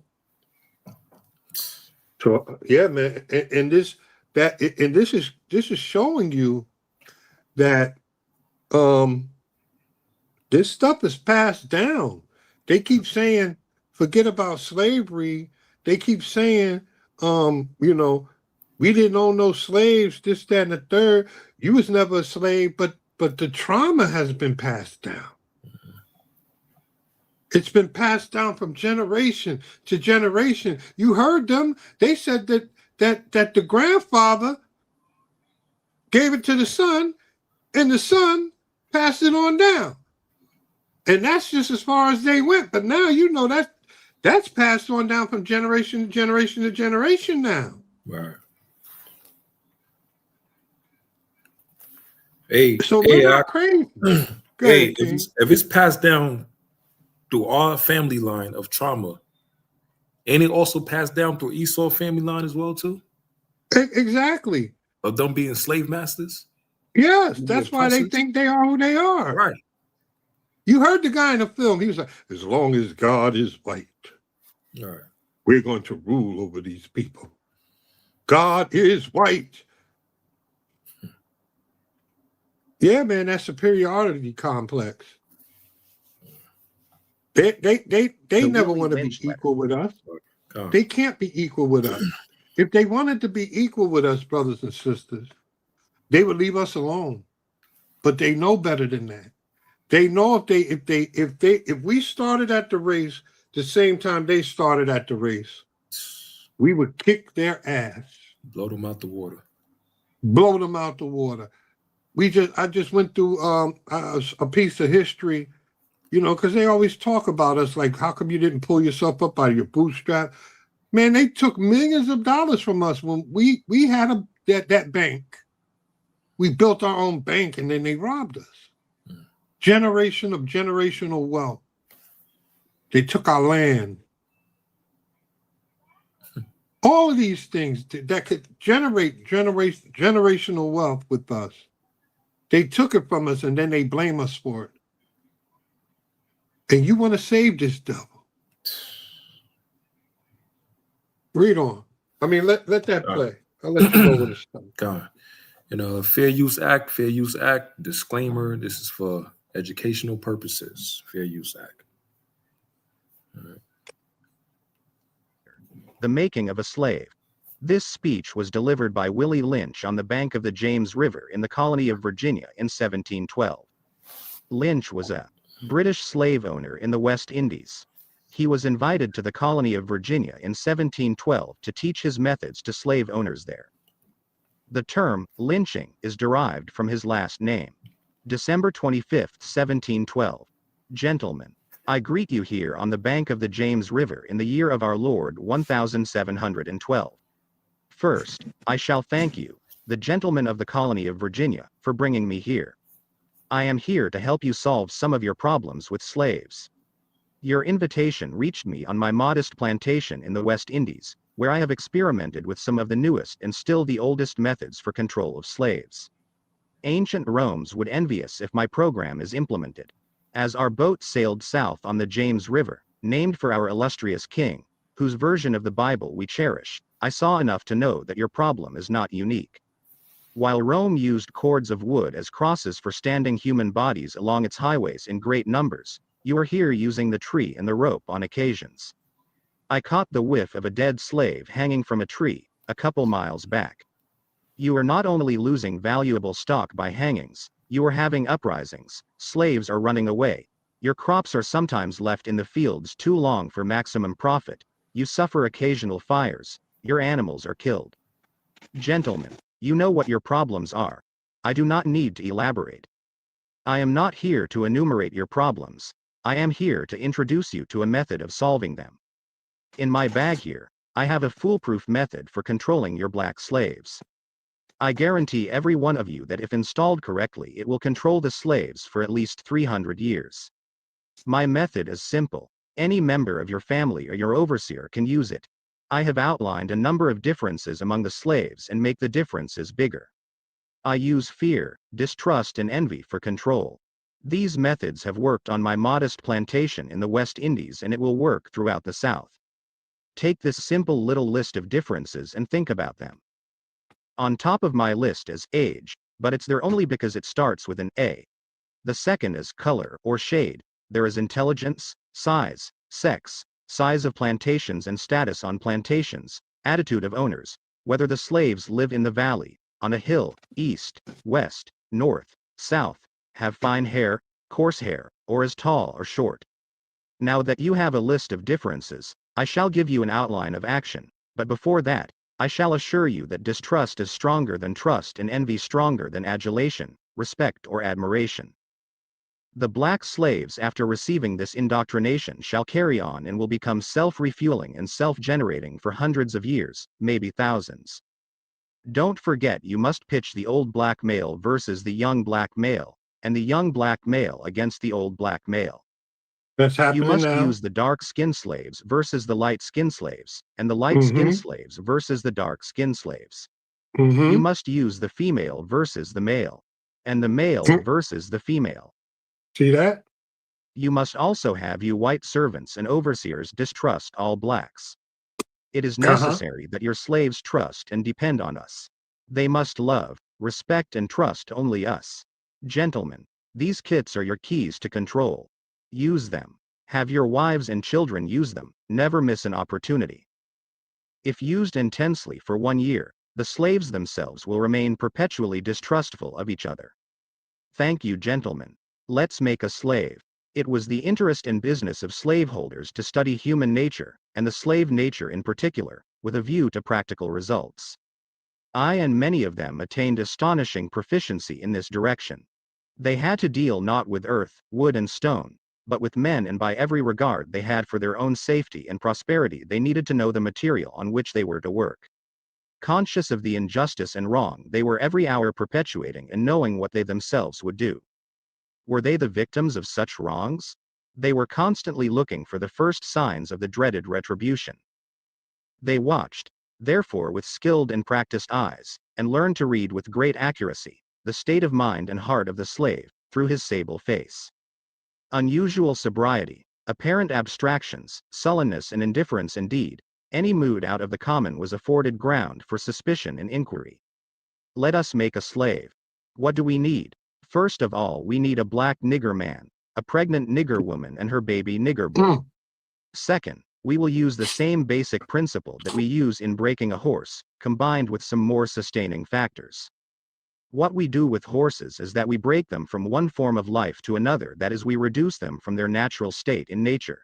So yeah, man. And this is showing you that this stuff is passed down. They keep saying, forget about slavery. They keep saying, you know, we didn't own no slaves, this, that, and the third. You was never a slave, but the trauma has been passed down. It's been passed down from generation to generation. You heard them. They said that the grandfather gave it to the son, and the son passed it on down. And that's just as far as they went. But now you know that's passed on down from generation to generation to generation now.
Right. Hey,
so we're not crazy.
Hey, if it's passed down through our family line of trauma, ain't it also passed down through Esau family line as well too?
Exactly.
Of them being slave masters?
Yes, that's why they think they are who they are.
Right.
You heard the guy in the film. He was like, as long as God is white,
right,
we're going to rule over these people. God is white. Yeah, man, that superiority complex. They never want to be equal with us. They can't be equal with us. If they wanted to be equal with us, brothers and sisters, they would leave us alone. But they know better than that. They know if we started at the race the same time they started at the race, we would kick their ass.
Blow them out the water.
Blow them out the water. I just went through a piece of history, you know, because they always talk about us like, how come you didn't pull yourself up out of your bootstrap? Man, they took millions of dollars from us when we had that bank. We built our own bank and then they robbed us. Generation of generational wealth. They took our land. All of these things that could generate generational wealth with us. They took it from us and then they blame us for it. And you want to save this devil. Read on. I mean, let that play. I'll let you go with the stuff.
God. Fair Use Act, disclaimer, this is for educational purposes. Fair Use Act.
The Making of a Slave. This speech was delivered by Willie Lynch on the bank of the James River in the colony of Virginia in 1712. Lynch was a British slave owner in the West Indies. He was invited to the colony of Virginia in 1712 to teach his methods to slave owners there. The term lynching is derived from his last name. December 25, 1712. Gentlemen, I greet you here on the bank of the James River in the year of our Lord 1712. First, I shall thank you, the gentlemen of the colony of Virginia, for bringing me here. I am here to help you solve some of your problems with slaves. Your invitation reached me on my modest plantation in the West Indies, where I have experimented with some of the newest and still the oldest methods for control of slaves. Ancient Rome's would envy us if my program is implemented. As our boat sailed south on the James River, named for our illustrious king, whose version of the Bible we cherish, I saw enough to know that your problem is not unique. While Rome used cords of wood as crosses for standing human bodies along its highways in great numbers, you are here using the tree and the rope on occasions. I caught the whiff of a dead slave hanging from a tree, a couple miles back. You are not only losing valuable stock by hangings, you are having uprisings, slaves are running away, your crops are sometimes left in the fields too long for maximum profit, you suffer occasional fires, your animals are killed. Gentlemen, you know what your problems are. I do not need to elaborate. I am not here to enumerate your problems. I am here to introduce you to a method of solving them. In my bag here, I have a foolproof method for controlling your black slaves. I guarantee every one of you that if installed correctly, it will control the slaves for at least 300 years. My method is simple. Any member of your family or your overseer can use it. I have outlined a number of differences among the slaves and make the differences bigger. I use fear, distrust, and envy for control. These methods have worked on my modest plantation in the West Indies, and it will work throughout the South. Take this simple little list of differences and think about them. On top of my list is age, but it's there only because it starts with an A. The second is color or shade. There is intelligence, size, sex, size of plantations and status on plantations, attitude of owners, whether the slaves live in the valley, on a hill, east, west, north, south, have fine hair, coarse hair, or is tall or short. Now that you have a list of differences, I shall give you an outline of action, but before that, I shall assure you that distrust is stronger than trust and envy stronger than adulation, respect, or admiration. The black slaves, after receiving this indoctrination, shall carry on and will become self-refueling and self-generating for hundreds of years, maybe thousands. Don't forget, you must pitch the old black male versus the young black male, and the young black male against the old black male.
That's happening
You must
now.
use the dark-skinned slaves versus the light-skinned slaves, and the light-skinned slaves versus the dark-skinned slaves. You must use the female versus the male, and the male versus the female.
See that?
You must also have you white servants and overseers distrust all blacks. It is necessary that your slaves trust and depend on us. They must love, respect, and trust only us. Gentlemen, these kits are your keys to control. Use them. Have your wives and children use them. Never miss an opportunity. If used intensely for 1 year, the slaves themselves will remain perpetually distrustful of each other. Thank you, gentlemen. Let's make a slave. It was the interest and business of slaveholders to study human nature, and the slave nature in particular, with a view to practical results. I and many of them attained astonishing proficiency in this direction. They had to deal not with earth, wood, and stone, but with men, and by every regard they had for their own safety and prosperity they needed to know the material on which they were to work. Conscious of the injustice and wrong they were every hour perpetuating, and knowing what they themselves would do. Were they the victims of such wrongs? They were constantly looking for the first signs of the dreaded retribution. They watched, Therefore, with skilled and practiced eyes, and learn to read with great accuracy the state of mind and heart of the slave, through his sable face. Unusual sobriety, apparent abstractions, sullenness and indifference indeed, any mood out of the common was afforded ground for suspicion and inquiry. Let us make a slave. What do we need? First of all, we need a black nigger man, a pregnant nigger woman and her baby nigger boy. Second, we will use the same basic principle that we use in breaking a horse, combined with some more sustaining factors. What we do with horses is that we break them from one form of life to another, that is, we reduce them from their natural state in nature.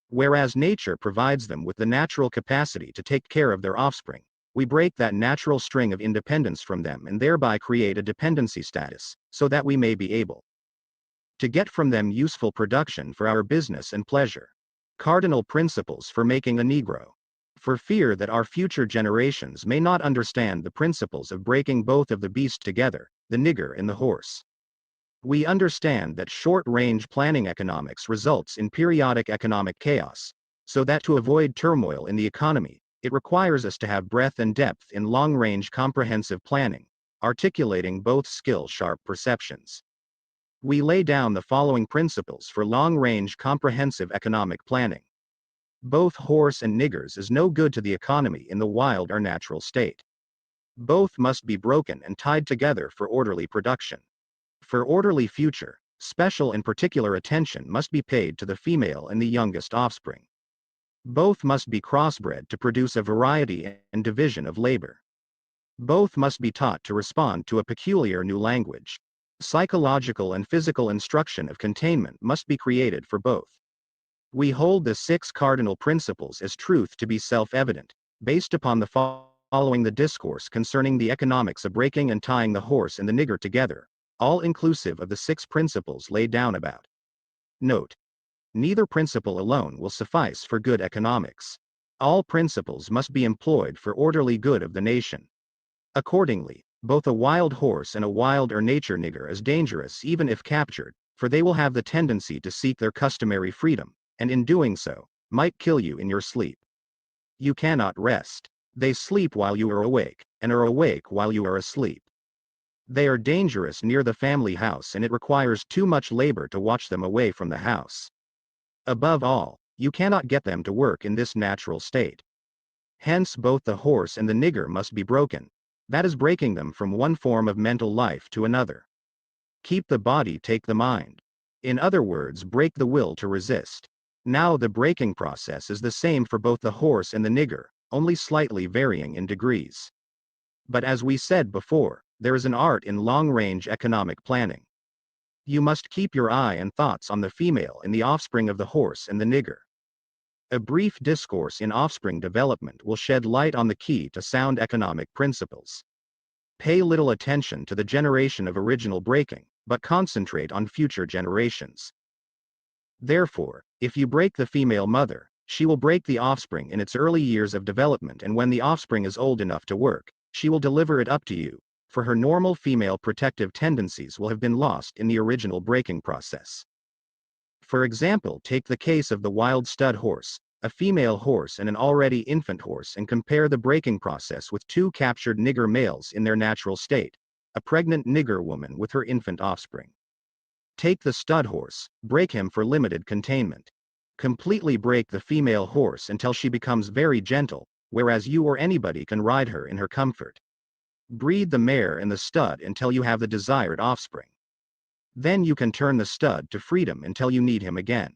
Whereas nature provides them with the natural capacity to take care of their offspring, we break that natural string of independence from them and thereby create a dependency status, so that we may be able to get from them useful production for our business and pleasure. Cardinal principles for making a Negro. For fear that our future generations may not understand the principles of breaking both of the beasts together, the nigger and the horse. We understand that short-range planning economics results in periodic economic chaos, so that to avoid turmoil in the economy, it requires us to have breadth and depth in long-range comprehensive planning, articulating both skill-sharp perceptions. We lay down the following principles for long-range comprehensive economic planning. Both horse and niggers is no good to the economy in the wild or natural state. Both must be broken and tied together for orderly production. For orderly future, special and particular attention must be paid to the female and the youngest offspring. Both must be crossbred to produce a variety and division of labor. Both must be taught to respond to a peculiar new language. Psychological and physical instruction of containment must be created for both. We hold the 6 cardinal principles as truth to be self-evident, based upon the following: the discourse concerning the economics of breaking and tying the horse and the nigger together, all inclusive of the 6 principles laid down about. Note: neither principle alone will suffice for good economics. All principles must be employed for orderly good of the nation. Accordingly, both a wild horse and a wild or nature nigger is dangerous even if captured, for they will have the tendency to seek their customary freedom, and in doing so, might kill you in your sleep. You cannot rest. They sleep while you are awake, and are awake while you are asleep. They are dangerous near the family house, and it requires too much labor to watch them away from the house. Above all, you cannot get them to work in this natural state. Hence both the horse and the nigger must be broken, that is, breaking them from one form of mental life to another. Keep the body, take the mind. In other words, break the will to resist. Now the breaking process is the same for both the horse and the nigger, only slightly varying in degrees. But as we said before, there is an art in long-range economic planning. You must keep your eye and thoughts on the female and the offspring of the horse and the nigger. A brief discourse in offspring development will shed light on the key to sound economic principles. Pay little attention to the generation of original breaking, but concentrate on future generations. Therefore, if you break the female mother, she will break the offspring in its early years of development, and when the offspring is old enough to work, she will deliver it up to you, for her normal female protective tendencies will have been lost in the original breaking process. For example, take the case of the wild stud horse, a female horse and an already infant horse, and compare the breaking process with 2 captured nigger males in their natural state, a pregnant nigger woman with her infant offspring. Take the stud horse, break him for limited containment. Completely break the female horse until she becomes very gentle, whereas you or anybody can ride her in her comfort. Breed the mare and the stud until you have the desired offspring. Then you can turn the stud to freedom until you need him again.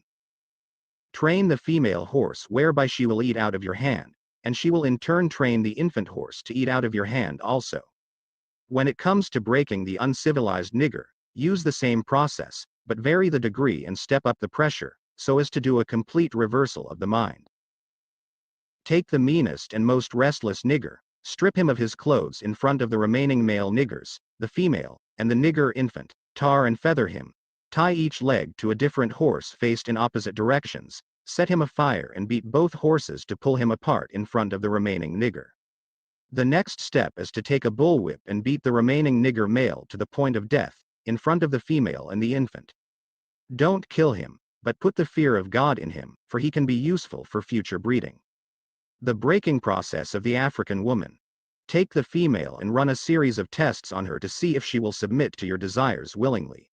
Train the female horse whereby she will eat out of your hand, and she will in turn train the infant horse to eat out of your hand also. When it comes to breaking the uncivilized nigger, use the same process, but vary the degree and step up the pressure, so as to do a complete reversal of the mind. Take the meanest and most restless nigger, strip him of his clothes in front of the remaining male niggers, the female, and the nigger infant, tar and feather him, tie each leg to a different horse faced in opposite directions, set him afire and beat both horses to pull him apart in front of the remaining nigger. The next step is to take a bullwhip and beat the remaining nigger male to the point of death, in front of the female and the infant. Don't kill him, but put the fear of God in him, for he can be useful for future breeding. The breaking process of the African woman. Take the female and run a series of tests on her to see if she will submit to your desires willingly.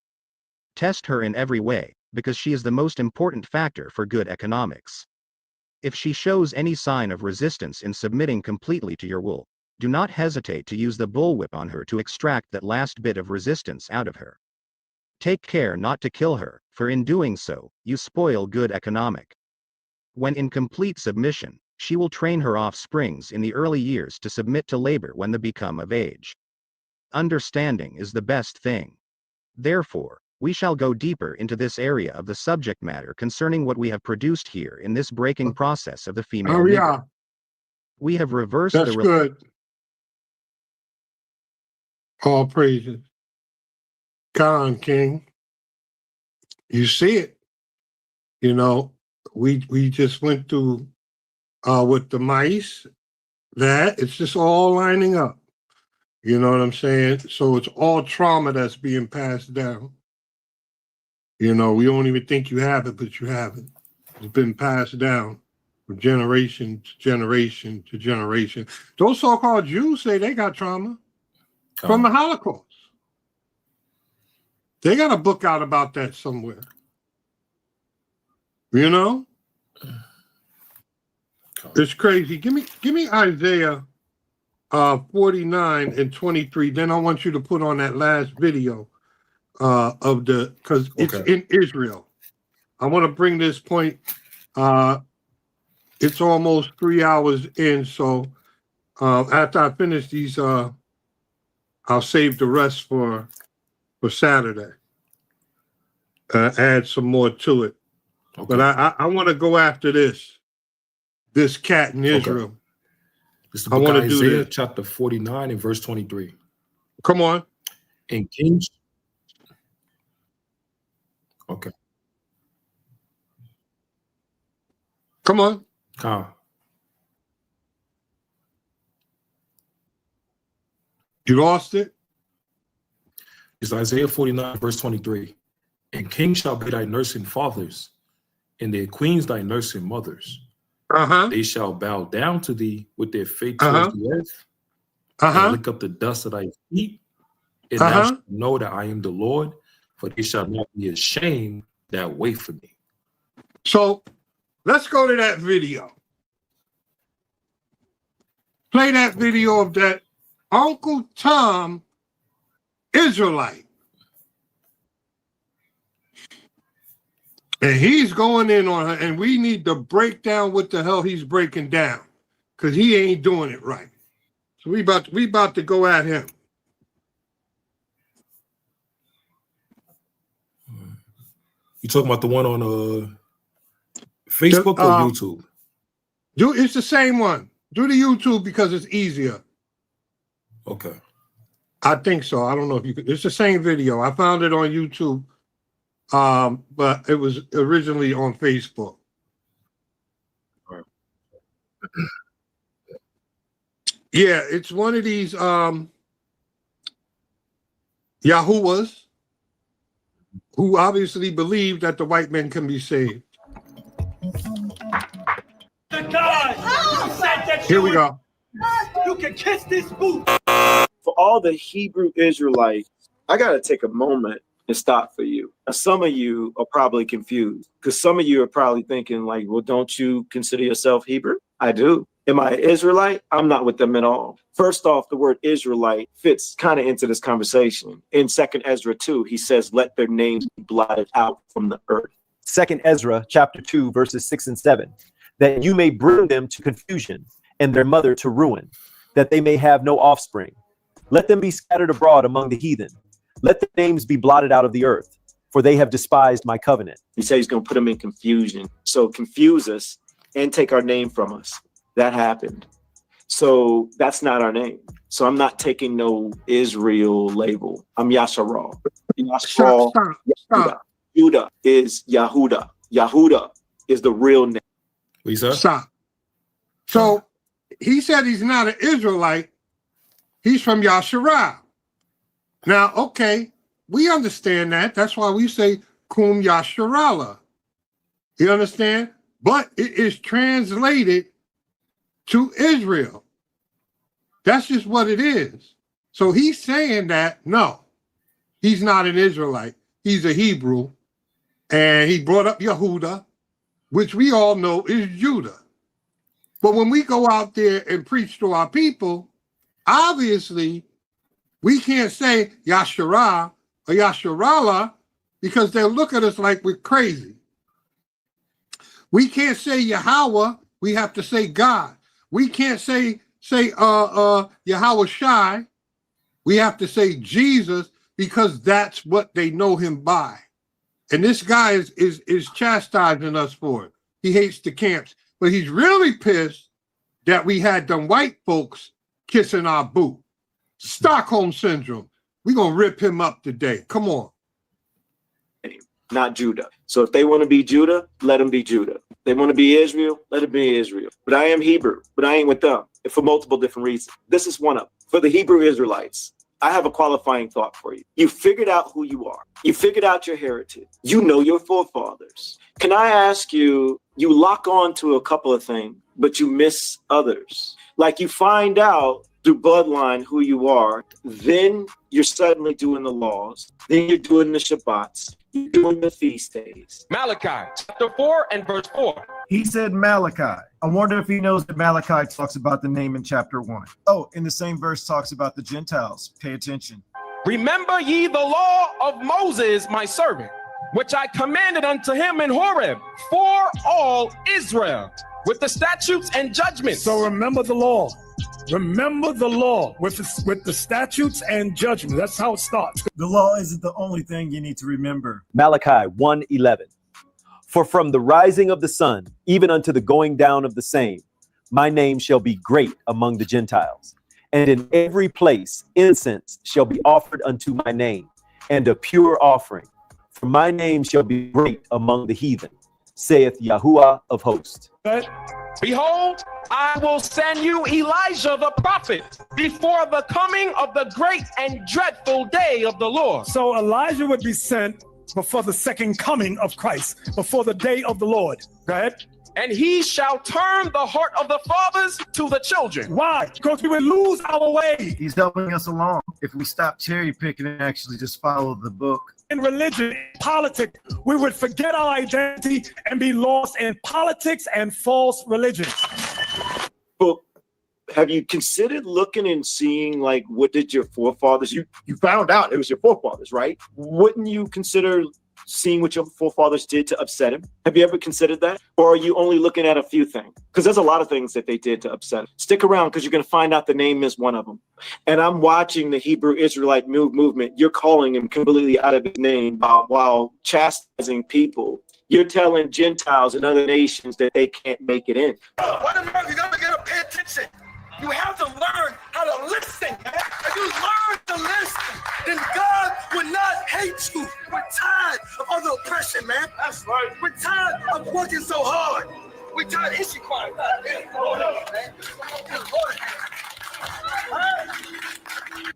Test her in every way, because she is the most important factor for good economics. If she shows any sign of resistance in submitting completely to your will, do not hesitate to use the bullwhip on her to extract that last bit of resistance out of her. Take care not to kill her, for in doing so, you spoil good economic. When in complete submission, she will train her offsprings in the early years to submit to labor when they become of age. Understanding is the best thing. Therefore, we shall go deeper into this area of the subject matter concerning what we have produced here in this breaking process of the female
Oh, yeah.
Negro. We have reversed
That's
the
good. All praises. Con King. You see it. You know, we just went through with the mice, that it's just all lining up. You know what I'm saying? So it's all trauma that's being passed down. You know, we don't even think you have it, but you have it. It's been passed down from generation to generation to generation. Those so-called Jews say they got trauma from the Holocaust. They got a book out about that somewhere. You know? It's crazy. Give me Isaiah 49 and 23. Then I want you to put on that last video of the, because it's in Israel. I want to bring this point. It's almost 3 hours in, so after I finish these, I'll save the rest for Saturday. Add some more to it. Okay. But I want to go after this cat in Israel.
It's the book of Isaiah, chapter 49 and verse 23.
Come on.
And kings. Okay.
Come on. You lost it?
It's Isaiah 49, verse 23. And kings shall be thy nursing fathers, and their queens thy nursing mothers. They shall bow down to thee with their face towards the earth, and lick up the dust of thy feet, and thou shalt know that I am the Lord, for they shall not be ashamed that wait for me.
So let's go to that video. Play that video of that Uncle Tom Israelite. And he's going in on her, and we need to break down what the hell he's breaking down, because he ain't doing it right. So we about to go at him.
You talking about the one on Facebook or YouTube?
It's the same one. Do the YouTube because it's easier.
Okay.
I think so. I don't know if you could. It's the same video. I found it on YouTube. But it was originally on Facebook.
All right.
Yeah, it's one of these Yahuwahs who obviously believe that the white men can be saved. Here we go.
You can kiss this boot. For all the Hebrew Israelites, I gotta take a moment and stop for you. Now, some of you are probably confused because some of you are probably thinking like, well, don't you consider yourself Hebrew? I do. Am I an Israelite? I'm not with them at all. First off, the word Israelite fits kind of into this conversation. In 2nd Ezra 2, he says, let their names be blotted out from the earth. 2nd Ezra chapter 2, verses 6 and 7, that you may bring them to confusion and their mother to ruin, that they may have no offspring. Let them be scattered abroad among the heathen. Let the names be blotted out of the earth, for they have despised my covenant. He said he's going to put them in confusion. So confuse us and take our name from us. That happened. So that's not our name. So I'm not taking no Israel label. I'm Yasharal. Yasharal.
Stop.
Judah is Yahuda. Yahuda is the real name.
Lisa?
Stop. So he said he's not an Israelite. He's from Yasharal. Now, okay, we understand that. That's why we say Kum Yasharala. You understand? But it is translated to Israel. That's just what it is. So he's saying that, no, he's not an Israelite. He's a Hebrew. And he brought up Yehuda, which we all know is Judah. But when we go out there and preach to our people, obviously, we can't say Yasharah or Yasharallah because they'll look at us like we're crazy. We can't say Yahweh, we have to say God. We can't say Yahweh Shai, we have to say Jesus because that's what they know him by. And this guy is chastising us for it. He hates the camps, but he's really pissed that we had them white folks kissing our boot. Stockholm syndrome. We're going to rip him up today. Come on.
Not Judah. So if they want to be Judah, let them be Judah. If they want to be Israel, let them be Israel. But I am Hebrew, but I ain't with them. And for multiple different reasons. This is one of them. For the Hebrew Israelites, I have a qualifying thought for you. You figured out who you are. You figured out your heritage. You know your forefathers. Can I ask you, you lock on to a couple of things, but you miss others. Like you find out through bloodline who you are, then you're suddenly doing the laws, then you're doing the Shabbats, you're doing the feast days.
Malachi, chapter 4 and verse 4.
He said Malachi. I wonder if he knows that Malachi talks about the name in chapter 1. Oh, in the same verse talks about the Gentiles. Pay attention.
Remember ye the law of Moses, my servant, which I commanded unto him in Horeb for all Israel, with the statutes and judgments.
So remember the law. Remember the law with the statutes and judgments. That's how it starts.
The law isn't the only thing you need to remember.
Malachi 1:11. For from the rising of the sun, even unto the going down of the same, my name shall be great among the Gentiles. And in every place incense shall be offered unto my name, and a pure offering. For my name shall be great among the heathen, saith Yahuwah of hosts.
Behold, I will send you Elijah the prophet before the coming of the great and dreadful day of the Lord.
So Elijah would be sent before the second coming of Christ, before the day of the Lord. Go ahead.
And he shall turn the heart of the fathers to the children.
Why? Because we would lose our way.
He's helping us along. If we stop cherry picking and actually just follow the book.
In religion, in politics, we would forget our identity and be lost in politics and false religions.
Well, have you considered looking and seeing, like, what did your forefathers, you found out it was your forefathers, right? Wouldn't you consider seeing what your forefathers did to upset him? Have you ever considered that? Or are you only looking at a few things? Because there's a lot of things that they did to upset him. Stick around because you're going to find out the name is one of them. And I'm watching the Hebrew Israelite movement. You're calling him completely out of his name while chastising people. You're telling Gentiles and other nations that they can't make it in.
What America, you gotta get up, pay attention. You have to learn how to listen. If you learn to listen, then God will not hate you. We're tired of other oppression, man. That's right. We're tired of working so hard. We're tired of issue crime.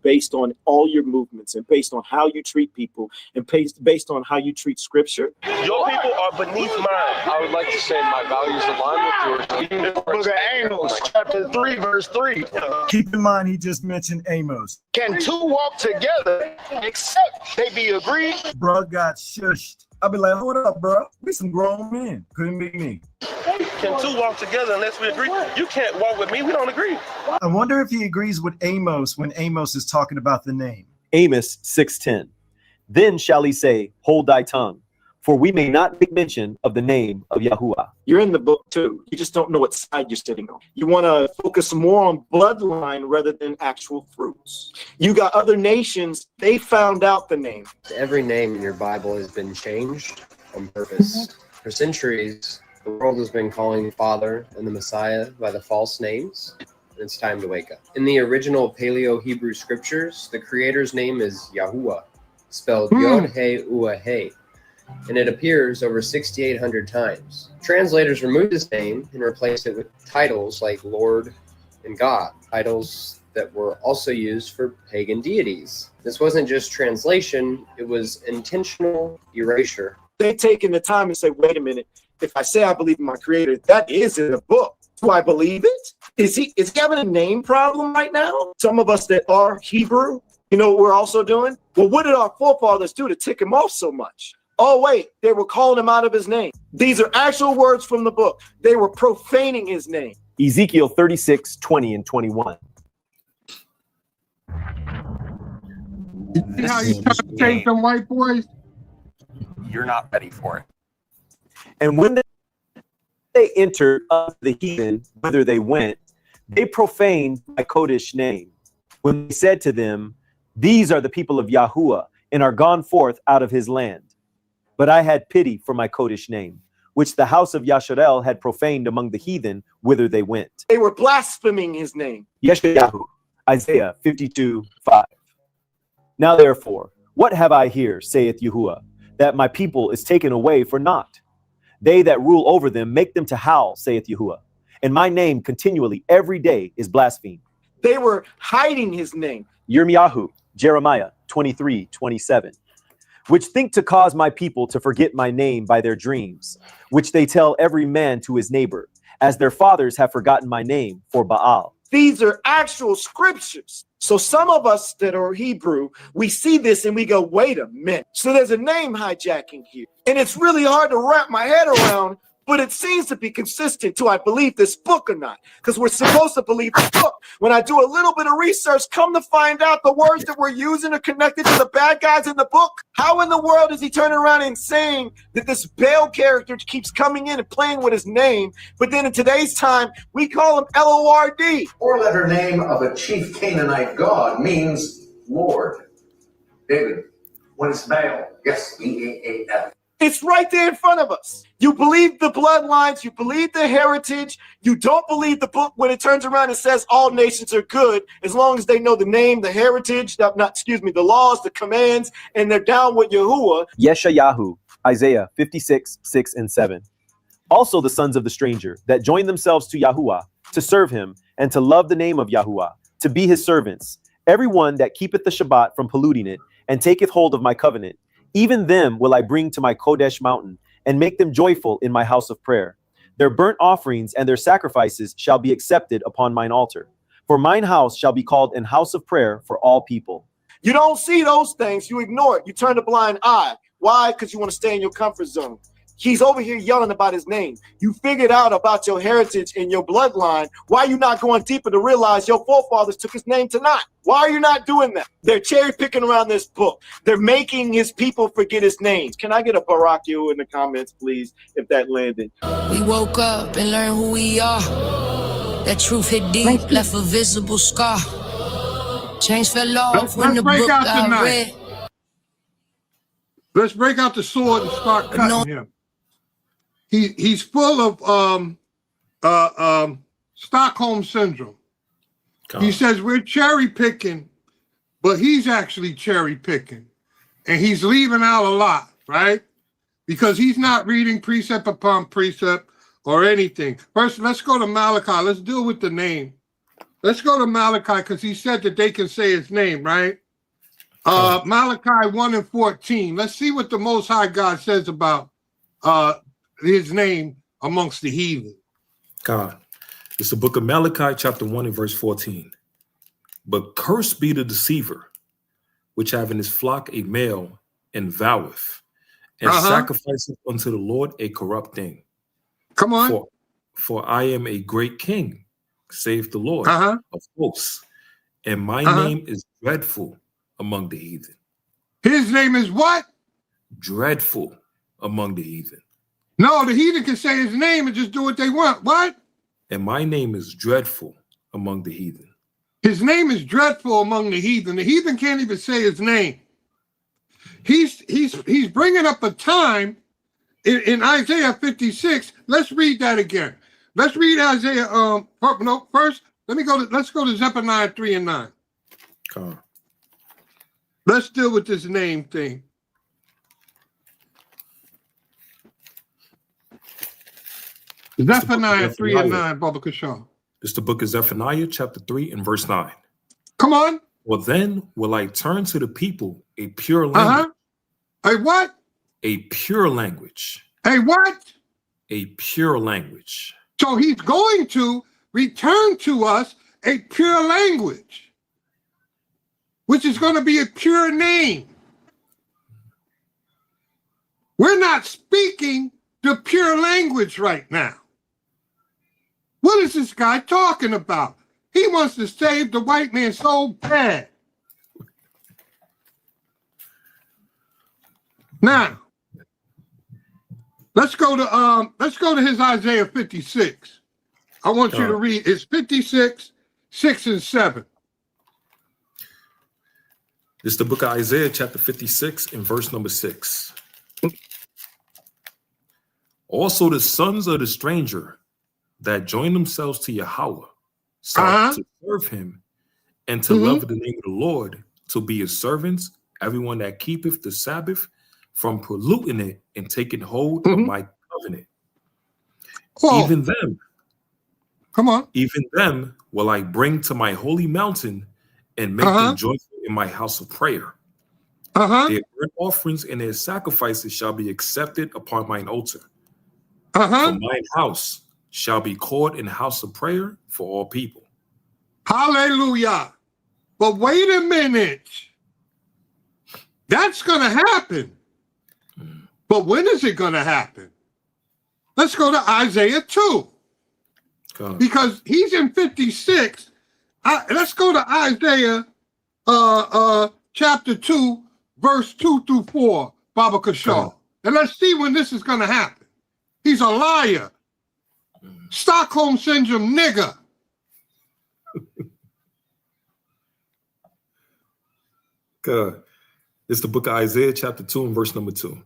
Based on all your movements and based on how you treat people and based on how you treat scripture.
Your people are beneath mine. I would like to say my values align with yours.
Book of Amos, chapter 3, verse 3.
Keep in mind, he just mentioned Amos.
Can two walk together except they be agreed?
Bro got shushed. I'll be like, hold up, bro. We some grown men. Couldn't be me.
Can two walk together unless we agree? You can't walk with me. We don't agree.
I wonder if he agrees with Amos when Amos is talking about the name.
Amos 6:10. Then shall he say, hold thy tongue, for we may not make mention of the name of Yahuwah.
You're in the book too. You just don't know what side you're sitting on. You want to focus more on bloodline rather than actual fruits. You got other nations, they found out the name.
Every name in your Bible has been changed on purpose. For centuries, the world has been calling the Father and the Messiah by the false names, and it's time to wake up. In the original Paleo-Hebrew scriptures, the Creator's name is Yahuwah, spelled Yod-He-Uah-He, and it appears over 6,800 times. Translators removed this name and replaced it with titles like Lord and God, titles that were also used for pagan deities. This wasn't just translation, it was intentional erasure.
They've taken the time and say, wait a minute, if I say I believe in my creator, that is in a book. Do I believe it? Is he having a name problem right now? Some of us that are Hebrew, you know what we're also doing? Well, what did our forefathers do to tick him off so much? Oh, wait, they were calling him out of his name. These are actual words from the book. They were profaning his name.
Ezekiel 36, 20 and 21.
You see how you try to change them white boys?
You're not ready for it. And when they entered the heathen, whither they went, they profaned my Kodesh name. When they said to them, these are the people of Yahuwah, and are gone forth out of his land. But I had pity for my Kodesh name, which the house of Yasharel had profaned among the heathen, whither they went.
They were blaspheming his name.
Yeshayahu, Isaiah 52, 5. Now therefore, what have I here, saith Yahuwah, that my people is taken away for naught? They that rule over them make them to howl, saith Yahuwah, and my name continually every day is blasphemed.
They were hiding his name.
Yirmiyahu, Jeremiah 23, 27. Which think to cause my people to forget my name by their dreams, which they tell every man to his neighbor, as their fathers have forgotten my name for Baal.
These are actual scriptures. So some of us that are Hebrew, we see this and we go, wait a minute. So there's a name hijacking here. And it's really hard to wrap my head around, but it seems to be consistent to I believe this book or not, because we're supposed to believe the book. When I do a little bit of research, come to find out the words that we're using are connected to the bad guys in the book. How in the world is he turning around and saying that this Baal character keeps coming in and playing with his name, but then in today's time, we call him Lord?
Four-letter name of a chief Canaanite god means Lord. David, what is Baal? Yes, B-A-A-L.
It's right there in front of us. You believe the bloodlines, you believe the heritage, you don't believe the book when it turns around and says all nations are good as long as they know the name, the heritage, the laws, the commands, and they're down with Yahuwah.
Yeshayahu, Isaiah 56, 6 and 7. Also the sons of the stranger that join themselves to Yahuwah, to serve him, and to love the name of Yahuwah, to be his servants. Everyone that keepeth the Shabbat from polluting it, and taketh hold of my covenant, even them will I bring to my Kodesh mountain, and make them joyful in my house of prayer. Their burnt offerings and their sacrifices shall be accepted upon mine altar. For mine house shall be called an house of prayer for all people.
You don't see those things. You ignore it. You turn a blind eye. Why? Because you want to stay in your comfort zone. He's over here yelling about his name. You figured out about your heritage and your bloodline. Why are you not going deeper to realize your forefathers took his name to naught? Why are you not doing that? They're cherry picking around this book. They're making his people forget his name. Can I get a Barak you in the comments, please, if that landed?
We woke up and learned who we are. That truth hit deep, left a visible scar. Chains fell off when the book got read.
Let's break out the sword and start cutting him. He's full of Stockholm syndrome. He says we're cherry picking, but he's actually cherry picking, and he's leaving out a lot, right? Because he's not reading precept upon precept or anything. First, let's go to Malachi. Let's deal with the name. Let's go to Malachi because he said that they can say his name, right? Malachi 1 and 14. Let's see what the Most High God says about his name amongst the heathen.
God, it's the book of Malachi, chapter 1 and verse 14. But cursed be the deceiver, which have in his flock a male, and voweth, and sacrificeth unto the Lord a corrupt thing.
Come on.
For I am a great king, saith the Lord of hosts, and my name is dreadful among the heathen.
His name is what?
Dreadful among the heathen.
No, the heathen can say his name and just do what they want. What?
And my name is dreadful among the heathen.
His name is dreadful among the heathen. The heathen can't even say his name. He's bringing up a time in Isaiah 56. Let's read that again. Let's read Isaiah. First, let's go to Zephaniah 3 and 9. Let's deal with this name thing. Zephaniah 3 and 9, Baba Kashaw.
It's the book of Zephaniah, chapter 3 and verse 9.
Come on.
Well, then will I turn to the people a pure language.
A what?
A pure language.
A what?
A pure language.
So he's going to return to us a pure language, which is going to be a pure name. We're not speaking the pure language right now. What is this guy talking about? He wants to save the white man so bad. Now, let's go to his Isaiah 56. I want you to read. It's 56, 6 and 7.
This is the book of Isaiah, chapter 56, and verse number 6. Also, the sons of the stranger that join themselves to Yahweh, to serve him and to love the name of the Lord, to be his servants, everyone that keepeth the Sabbath from polluting it and taking hold of my covenant. Even them, even them will I bring to my holy mountain and make them joyful in my house of prayer. Their burnt offerings and their sacrifices shall be accepted upon mine altar. For mine house shall be called in house of prayer for all people.
Hallelujah. But wait a minute. That's going to happen. But when is it going to happen? Let's go to Isaiah 2. Because he's in 56. Let's go to Isaiah chapter 2, verse 2 through 4, Baba Kashaw. And let's see when this is going to happen. He's a liar. Stockholm syndrome nigger.
Good. It's the book of Isaiah chapter 2 and verse number 2.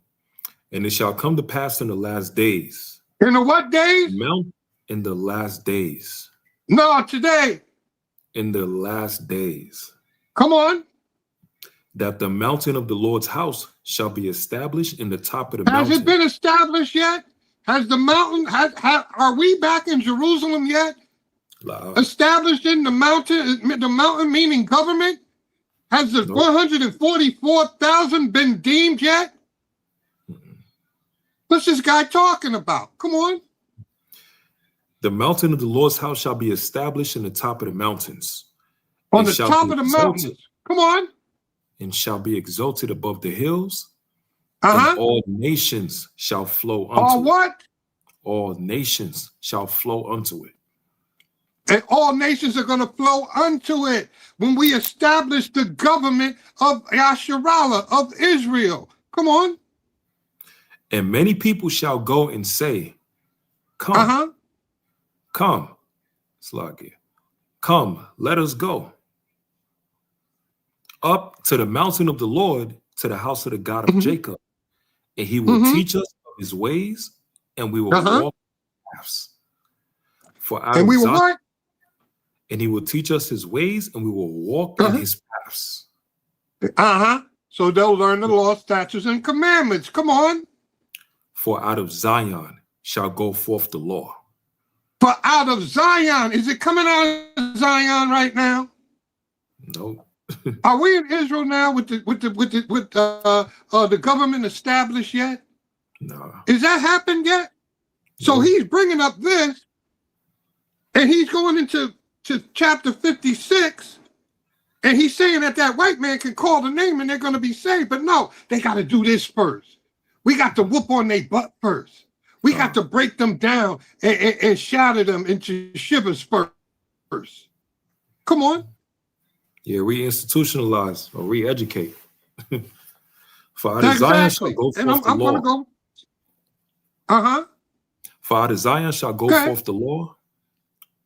And it shall come to pass in the last days.
In the what days?
In the last days.
No, today.
In the last days.
Come on.
That the mountain of the Lord's house shall be established in the top of the mountain.
Has it been established yet? Has the mountain, are we back in Jerusalem yet? Established in the mountain meaning government? Has the 144,000 been deemed yet? What's this guy talking about? Come on.
The mountain of the Lord's house shall be established in the top of the mountains.
On the top of the mountains. Come on.
And shall be exalted above the hills. And all nations shall flow unto it.
All what?
All nations shall flow unto it.
And all nations are going to flow unto it when we establish the government of Yasharallah, of Israel. Come on.
And many people shall go and say, come, come, Slagia, come, let us go up to the mountain of the Lord, to the house of the God of Jacob. And he will teach us of his ways, and we will walk paths. For out of Zion, what? And he will teach us his ways, and we will walk in his paths.
So they'll learn the law, statutes, and commandments. Come on.
For out of Zion shall go forth the law.
For out of Zion, is it coming out of Zion right now?
No.
Are we in Israel now with the government established yet?
No.
Is that happened yet? So he's bringing up this, and he's going into chapter 56, and he's saying that white man can call the name and they're going to be saved. But no, they got to do this first. We got to whoop on their butt first. We got to break them down and shatter them into shivers first. Come on.
Yeah, re-institutionalize or re-educate. For out of Zion shall go forth the law. For out of Zion shall go forth the law,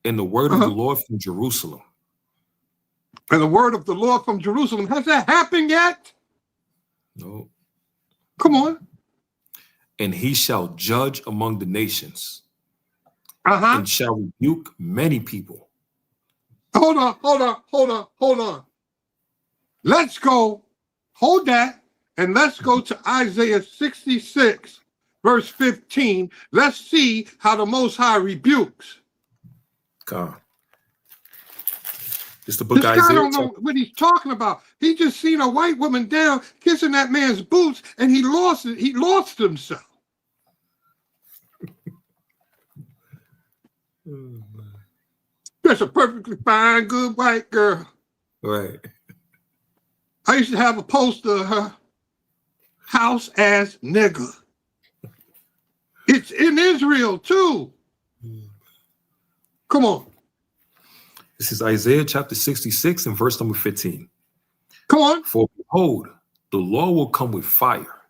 and the word of the Lord from Jerusalem.
And the word of the Lord from Jerusalem. Has that happened yet?
No.
Come on.
And he shall judge among the nations, and shall rebuke many people.
Hold on. Let's go, hold that, and let's go to Isaiah 66, verse 15. Let's see how the Most High rebukes.
God. It's the book
This
Isaiah.
guy don't know what he's talking about. He just seen a white woman down kissing that man's boots, and he lost it. He lost himself. Just a perfectly fine, good white girl.
Right.
I used to have a poster of her house ass nigga. It's in Israel too. Come on.
This is Isaiah chapter 66 and verse number 15.
Come on.
For behold, the Lord will come with fire.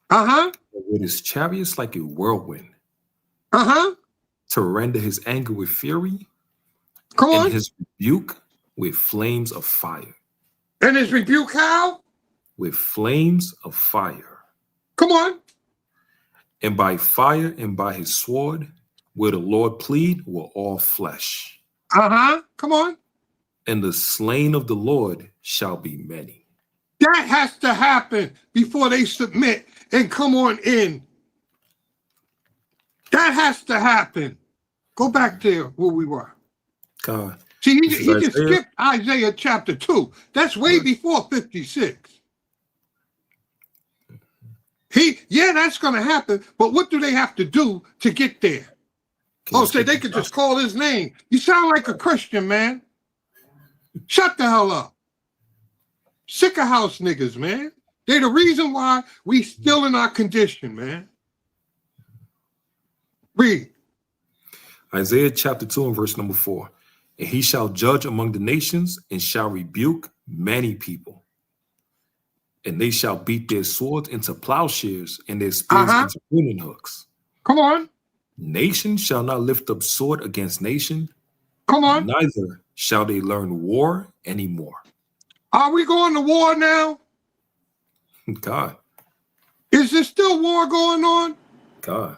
Uh-huh.
With his chariots like a whirlwind.
Uh-huh.
To render his anger with fury.
Come on.
And his rebuke with flames of fire.
And his rebuke how?
With flames of fire.
Come on.
And by fire and by his sword will the Lord plead with all flesh.
Uh-huh. Come on.
And the slain of the Lord shall be many.
That has to happen before they submit and come on in. That has to happen. Go back there where we were.
God.
See, he just skipped Isaiah chapter 2. That's way before 56. That's going to happen, but what do they have to do to get there? Say they could just call his name. You sound like a Christian, man. Shut the hell up. Sick of house niggas, man. They're the reason why we still in our condition, man. Read.
Isaiah chapter 2 and verse number 4. And he shall judge among the nations and shall rebuke many people. And they shall beat their swords into plowshares and their spears into pruning hooks.
Come on.
Nation shall not lift up sword against nation.
Come on.
Neither shall they learn war anymore.
Are we going to war now?
God.
Is there still war going on?
God.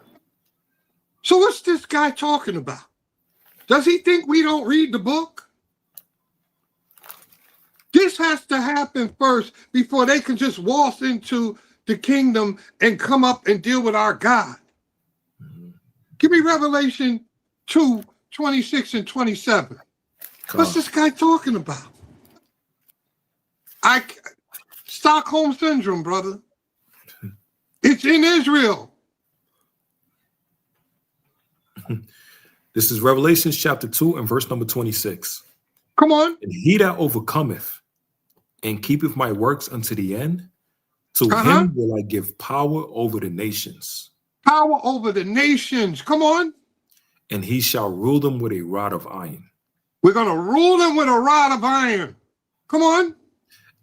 So what's this guy talking about? Does he think we don't read the book? This has to happen first before they can just waltz into the kingdom and come up and deal with our God. Give me Revelation 2, 26 and 27. What's this guy talking about? Stockholm syndrome, brother. It's in Israel.
This is Revelation chapter 2 and verse number 26.
Come on.
And he that overcometh and keepeth my works unto the end, to him will I give power over the nations.
Power over the nations. Come on.
And he shall rule them with a rod of iron.
We're going to rule them with a rod of iron. Come on.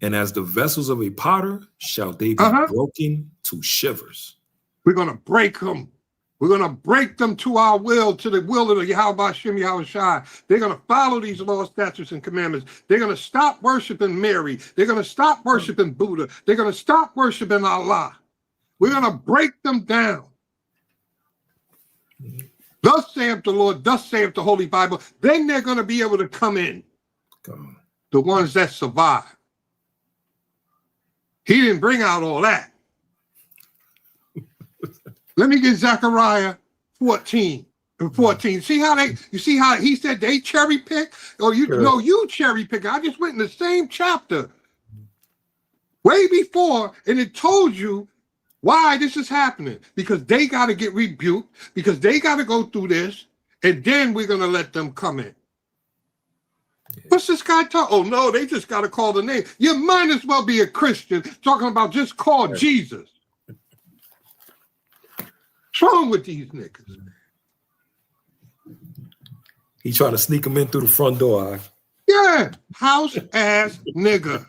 And as the vessels of a potter shall they be broken to shivers.
We're going to break them. We're going to break them to our will, to the will of the Yahweh Shem Yahweh Shai. They're going to follow these laws, statutes, and commandments. They're going to stop worshiping Mary. They're going to stop worshiping Buddha. They're going to stop worshiping Allah. We're going to break them down. Thus saith the Lord, thus saith the Holy Bible. Then they're going to be able to come in.
God.
The ones that survive. He didn't bring out all that. Let me get Zechariah 14 and 14. See how you see how he said they cherry pick? Or you cherry pick. I just went in the same chapter. Way before, and it told you why this is happening. Because they got to get rebuked, because they got to go through this, and then we're going to let them come in. What's this guy talking? Oh, no, they just got to call the name. You might as well be a Christian talking about just call Jesus. What's wrong with these niggas?
He trying to sneak them in through the front door.
Yeah, house ass nigga.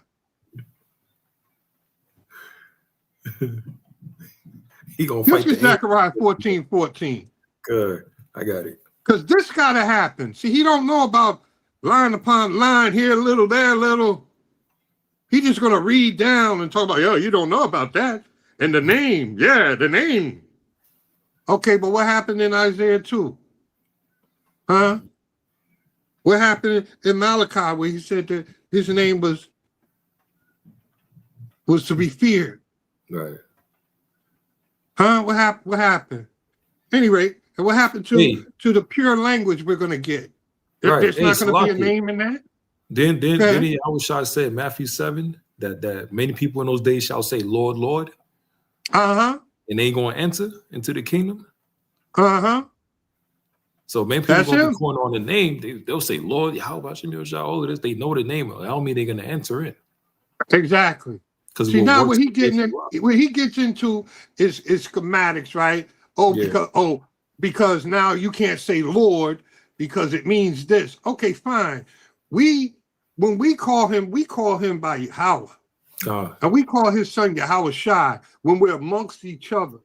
He gonna fight.
This is Zechariah 14:14.
Good, I got it.
Because this gotta happen. See, he don't know about line upon line, here a little, there a little. He just gonna read down and talk about, yo, you don't know about that. And the name, yeah, the name. Okay, but what happened in Isaiah 2? Huh? What happened in Malachi where he said that his name was to be feared?
Right.
Huh? What happened? Anyway, and what happened to the pure language we're gonna get?
Right.
There's not gonna be a name in that?
Then I was trying to say in Matthew 7 that many people in those days shall say, Lord, Lord.
Uh-huh.
And they ain't gonna enter into the kingdom.
Uh-huh.
So many people gonna be calling on the name. They'll say, Lord, how about Shemil Shah? All of this, they know the name. I don't mean they're gonna enter in.
Exactly.
Because
see now what he gets into is schematics, right? Because now you can't say Lord because it means this. Okay, fine. When we call him by Yahweh. And we call his son Yahweh Shai when we're amongst each other.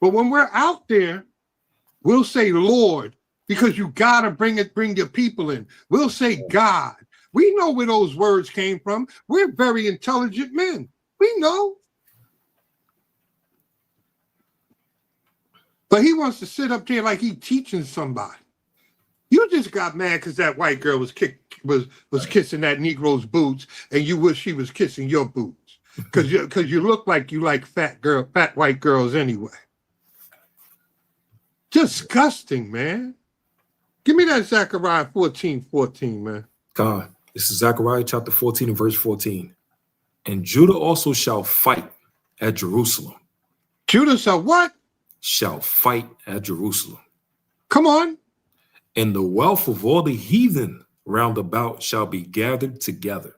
But when we're out there, we'll say Lord, because you gotta bring your people in. We'll say God. We know where those words came from. We're very intelligent men. We know. But he wants to sit up there like he teaching somebody. You just got mad because that white girl was kissing that Negro's boots, and you wish she was kissing your boots. Because you look like you like fat white girls anyway. Disgusting, man. Give me that Zechariah 14:14, man.
God, this is Zechariah chapter 14 and verse 14. And Judah also shall fight at Jerusalem.
Judah shall what?
Shall fight at Jerusalem.
Come on.
And the wealth of all the heathen round about shall be gathered together.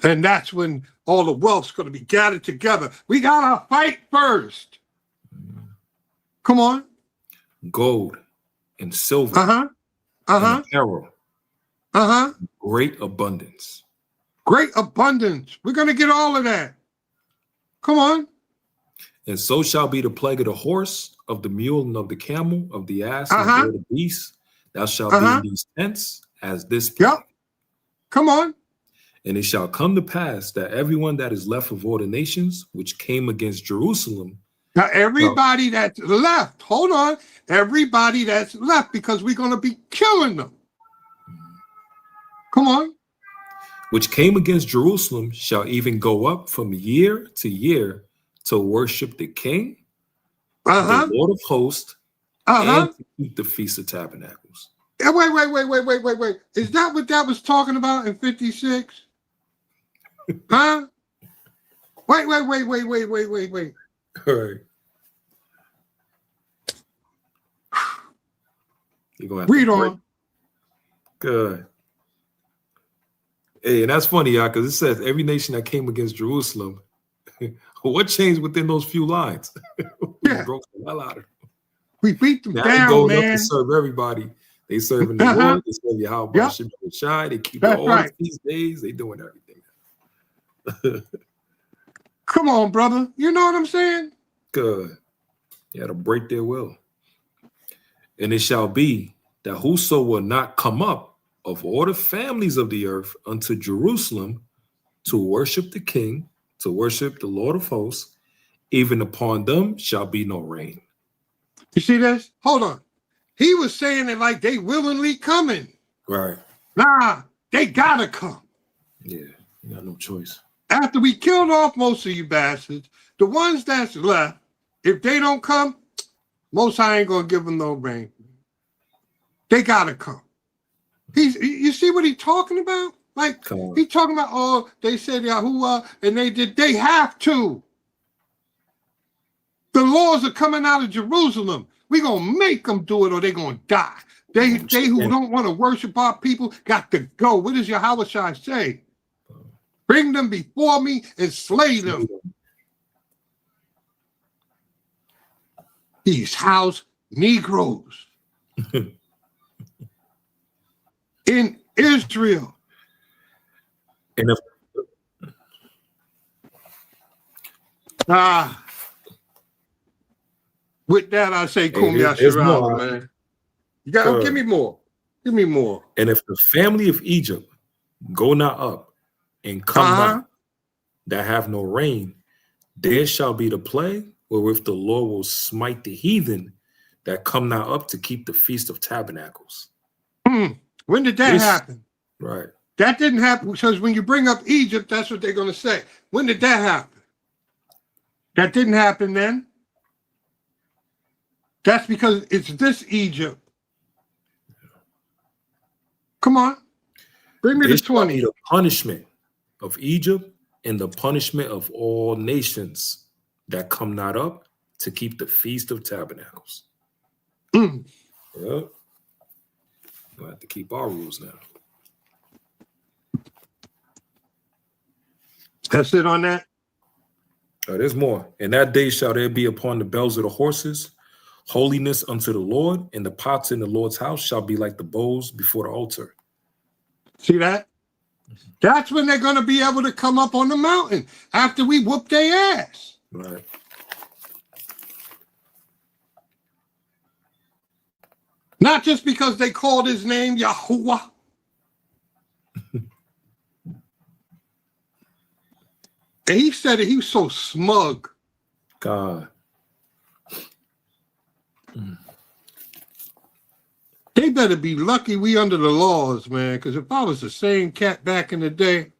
And that's when all the wealth's going to be gathered together. We got to fight first. Come on.
Gold and silver. And apparel. Great abundance.
Great abundance. We're going to get all of that. Come on.
And so shall be the plague of the horse, of the mule, and of the camel, of the ass, and of the beast. Thou shalt be in these tents as this plague.
Yep. Come on.
And it shall come to pass that everyone that is left of all the nations which came against Jerusalem.
Now, everybody that's left, hold on. Everybody that's left, because we're going to be killing them. Come on.
Which came against Jerusalem shall even go up from year to year to worship the King, the Lord of hosts, and to keep the Feast of Tabernacles.
Wait. Is that what that was talking about in 56? Huh? Wait.
All right. You're gonna have
read
to
on.
Good. Hey, and that's funny, y'all, because it says every nation that came against Jerusalem. What changed within those few lines? We broke the hell out of them.
We beat them
now
down,
going
man.
Up to serve everybody. They serving the Lord. They serve Yahweh Shai. They keep all the feast days. They doing everything.
Come on, brother. You know what I'm saying?
Good. You had to break their will. And it shall be that whoso will not come up of all the families of the earth unto Jerusalem to worship the King, to worship the Lord of hosts, even upon them shall be no rain.
You see this? Hold on. He was saying it like they willingly coming.
Right.
Nah, they gotta come.
Yeah, you got no choice.
After we killed off most of you bastards, the ones that's left, if they don't come, Most High ain't gonna give them no rain. They gotta come. You see what he's talking about? Like he's talking about, oh, they said Yahuwah, and they have to. The laws are coming out of Jerusalem. We're gonna make them do it or they're gonna die. They who don't want to worship our people got to go. What does Yahweh Shai say? Bring them before me and slay them. These house Negroes in Israel.
And if
with that, I say, Kum Yashara, man. You got give me more. Give me more.
And if the family of Egypt go not up and come not, that have no rain, there shall be the plague wherewith the Lord will smite the heathen that come not up to keep the Feast of Tabernacles.
When did that happen?
Right.
That didn't happen because when you bring up Egypt, that's what they're going to say. When did that happen? That didn't happen then. That's because it's this Egypt. Come on. Bring me the 20.
The punishment of Egypt and the punishment of all nations that come not up to keep the Feast of Tabernacles.
Yep.
We'll have to keep our rules now.
That's it on that?
There's more. In that day shall there be upon the bells of the horses holiness unto the Lord, and the pots in the Lord's house shall be like the bowls before the altar.
See that? That's when they're going to be able to come up on the mountain after we whoop their ass.
Right.
Not just because they called his name Yahuwah. And he said it, he was so smug.
God.
They better be lucky we under the laws, man, because if I was the same cat back in the day,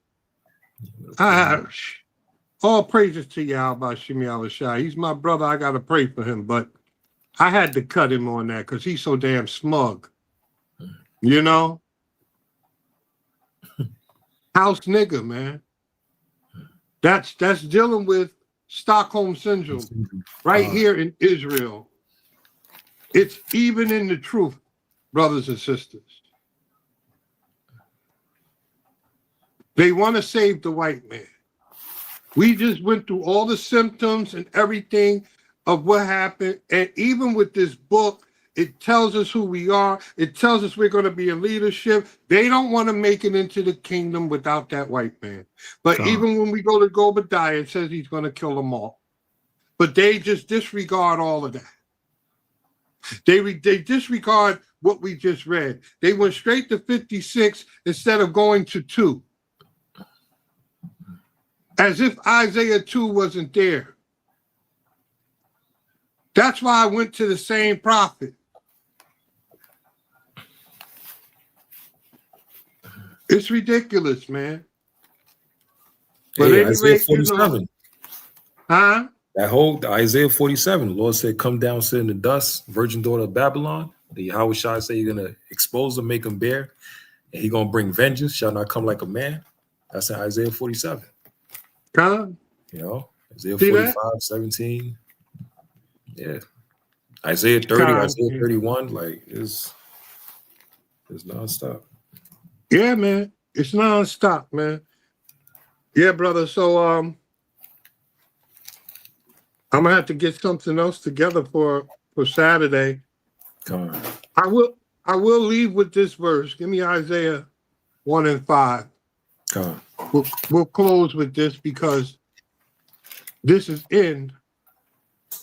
all praises to Yahweh Shimi Awashai. He's my brother. I got to pray for him, but I had to cut him on that because he's so damn smug. You know? House nigga, man. That's dealing with Stockholm Syndrome right here in Israel. It's even in the truth, brothers and sisters. They want to save the white man. We just went through all the symptoms and everything of what happened. And even with this book, it tells us who we are. It tells us we're going to be in leadership. They don't want to make it into the kingdom without that white man. But even when we go to Obadiah, it says he's going to kill them all. But they just disregard all of that. They disregard what we just read. They went straight to 56 instead of going to 2. As if Isaiah 2 wasn't there. That's why I went to the same prophet. It's ridiculous, man. But
Hey,
anyway,
Isaiah 47.
Huh?
That whole Isaiah 47, the Lord said, come down, sit in the dust, virgin daughter of Babylon. The Yahweh Shai say you're going to expose them, make them bare, and he's going to bring vengeance, shall not come like a man. That's in Isaiah 47.
Huh?
You know, Isaiah
See
45,
that?
17. Yeah. Isaiah 30, Isaiah 31, like, it's nonstop.
Yeah, man. It's nonstop, man. Yeah, brother. So I'm gonna have to get something else together for Saturday.
Come on.
I will leave with this verse. Give me Isaiah 1 and 5.
Come
on. We'll close with this because this is in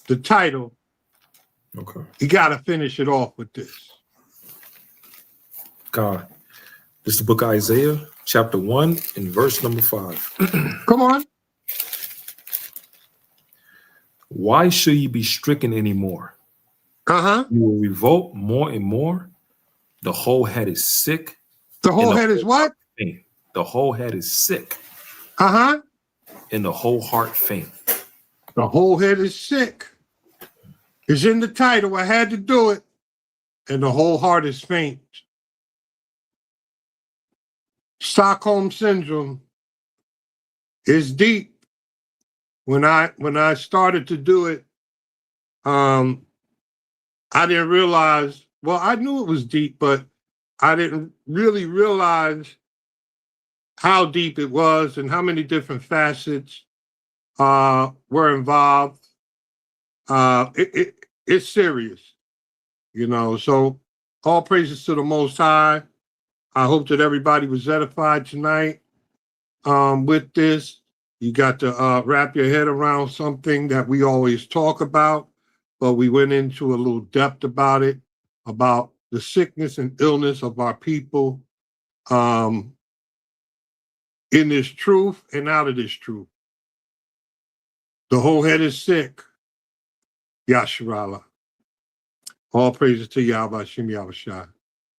the title.
Okay.
You gotta finish it off with this.
God. This is the book of Isaiah, chapter 1, and verse number 5.
Come on.
Why should you be stricken anymore?
Uh-huh.
You will revolt more and more. The whole head is sick.
The whole head is what?
Faint. The whole head is sick.
Uh-huh.
And the whole heart faint.
The whole head is sick. It's in the title. I had to do it. And the whole heart is faint. Stockholm Syndrome is deep. When I started to do it, I didn't realize, well, I knew it was deep, but I didn't really realize how deep it was and how many different facets were involved. It's serious, you know, so all praises to the Most High. I hope that everybody was edified tonight with this. You got to wrap your head around something that we always talk about, but we went into a little depth about it, about the sickness and illness of our people in this truth and out of this truth. The whole head is sick. Yasharala. All praises to Yahweh Shem Yahushua.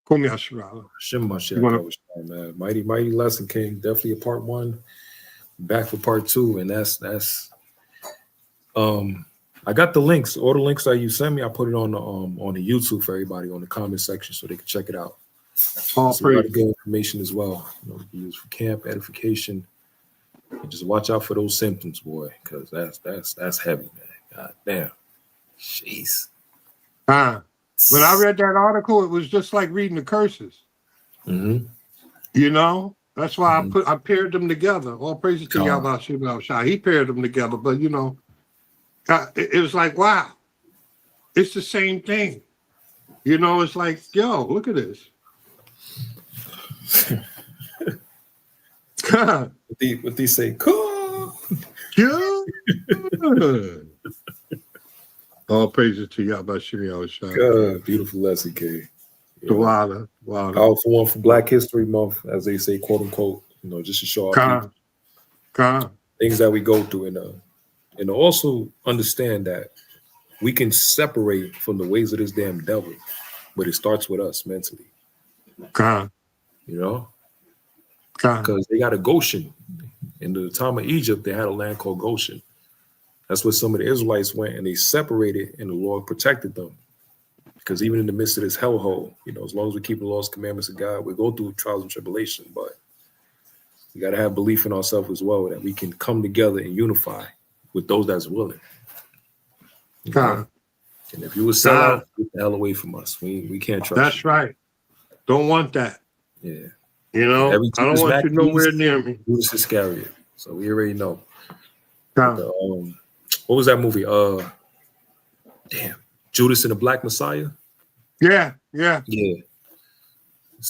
Kum Yasharala.
Shem Mashiach, man. Mighty lesson, King. Definitely a part 1. Back for part 2, and that's I got the links. All the links that you sent me, I put it on the YouTube for everybody on the comment section so they can check it out.
All
It's a lot of good information as well. You know, you can use for camp edification. And just watch out for those symptoms, boy, because that's heavy, man. God damn. Jeez.
When I read that article, it was just like reading the curses.
Mm-hmm.
You know, that's why I paired them together. All praises to Yahweh Shem Shai. He paired them together, but you know, it was like, wow, it's the same thing. You know, it's like, yo, look at this.
What they say, cool.
Good. All praises to Yahweh Shem Shai.
Good, beautiful lesson, K.
The wilder.
Powerful one for Black History Month, as they say, quote unquote. You know, just to show our people things that we go through, and also understand that we can separate from the ways of this damn devil, but it starts with us mentally.
You
know, because they got a Goshen. In the time of Egypt, they had a land called Goshen. That's where some of the Israelites went, and they separated, and the Lord protected them. Because even in the midst of this hellhole, you know, as long as we keep the laws, commandments of God, we go through trials and tribulation, but we got to have belief in ourselves as well, that we can come together and unify with those that's willing. You know? And if you would sell out, get the hell away from us. We can't trust
That's
you.
right. Don't want that.
Yeah.
You know, I don't want you nowhere near me.
Judas Iscariot. So we already know. What was that movie? Judas and the Black Messiah?
Yeah.
See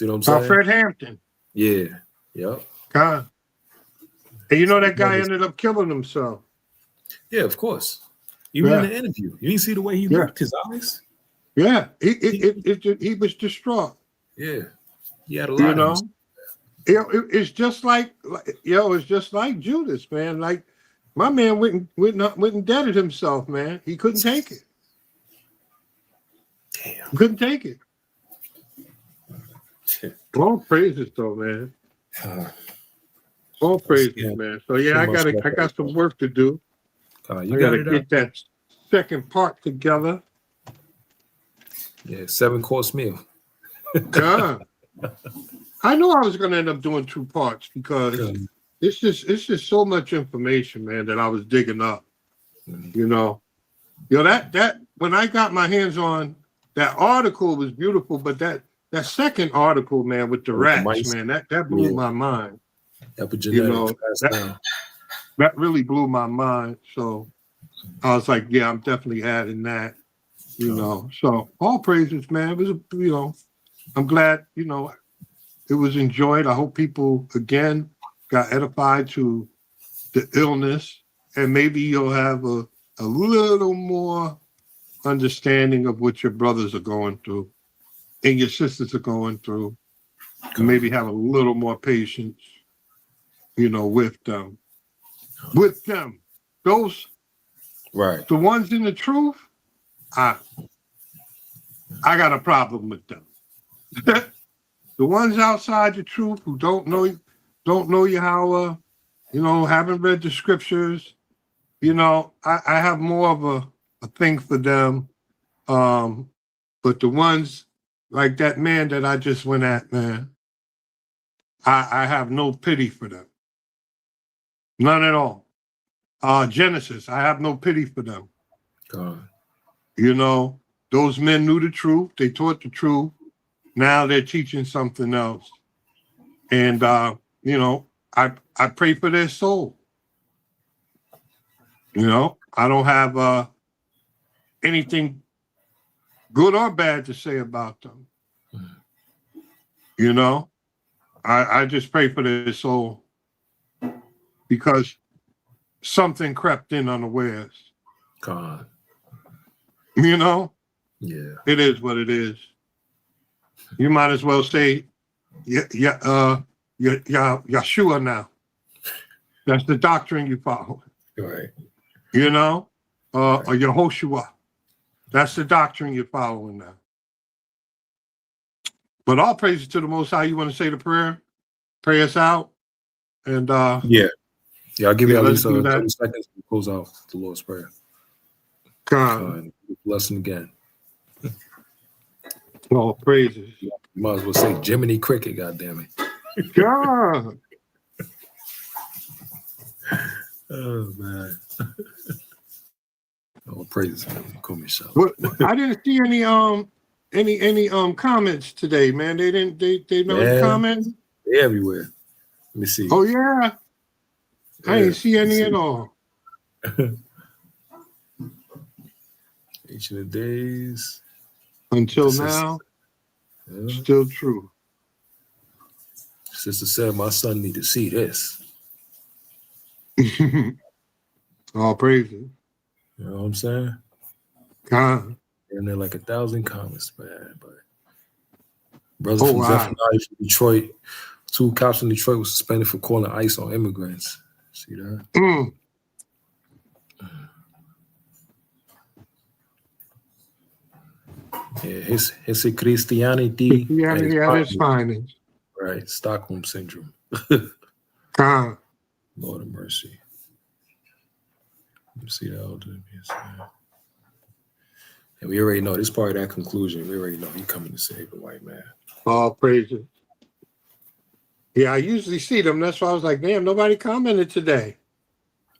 what I'm saying?
Fred Hampton.
Yeah. Yep.
And you know that guy ended up killing himself.
Yeah, of course. Even in the interview. You didn't see the way he looked, his eyes?
Yeah. He was distraught.
Yeah. He had a lot of
it's just like it's just like Judas, man. Like my man went and deaded himself, man. He couldn't take it.
Damn.
Couldn't take it. All praises though, man. All praises, man. So yeah, I got some work to do. I gotta get that second part together.
Yeah, 7-course meal.
I knew I was gonna end up doing 2 parts because it's just so much information, man, that I was digging up. You know, that when I got my hands on that article was beautiful, but that second article, man, with the rats, man, that blew my mind. You know, that really blew my mind. So I was like, yeah, I'm definitely adding that. You know, so all praises, man. It was, I'm glad, it was enjoyed. I hope people again got edified to the illness, and maybe you'll have a little more understanding of what your brothers are going through and your sisters are going through, and maybe have a little more patience, with them. Those, the ones in the truth, I got a problem with them. The ones outside the truth who don't know Yahweh, haven't read the scriptures, I have more of a thing for them. But the ones like that man that I just went at, man, I have no pity for them. None at all. Genesis, I have no pity for them. Those men knew the truth. They taught the truth. Now they're teaching something else. And, I pray for their soul. I don't have anything good or bad to say about them. I just pray for their soul because something crept in unawares. Yeah. It is what it is. You might as well say, Yeshua now. That's the doctrine you follow.
Right.
Or Yehoshua. That's the doctrine you're following now. But all praises to the Most High. You want to say the prayer? Pray us out. And
yeah, I'll give you at least 30 seconds to close out the Lord's Prayer. Blessing again.
All praises.
You might as well say Jiminy Cricket, goddammit.
God.
Oh man. All praises, man. Call me so.
I didn't see Any comments today, man? They never comment.
They everywhere. Let me see.
Oh yeah. I ain't see any at all.
Ancient of Days.
Until now, still true.
Sister said, my son need to see this.
All praises.
You know what I'm saying?
And
there like 1,000 comments, man. But brothers from Zephaniah from Detroit, 2 cops in Detroit was suspended for calling ICE on immigrants. See that? Yeah, his Christianity
at its finest.
Right, Stockholm syndrome. Lord of mercy. Let me see that. And we already know this part of that conclusion. We already know he coming to save the white man.
All praises. Yeah, I usually see them. That's why I was like, damn, nobody commented today.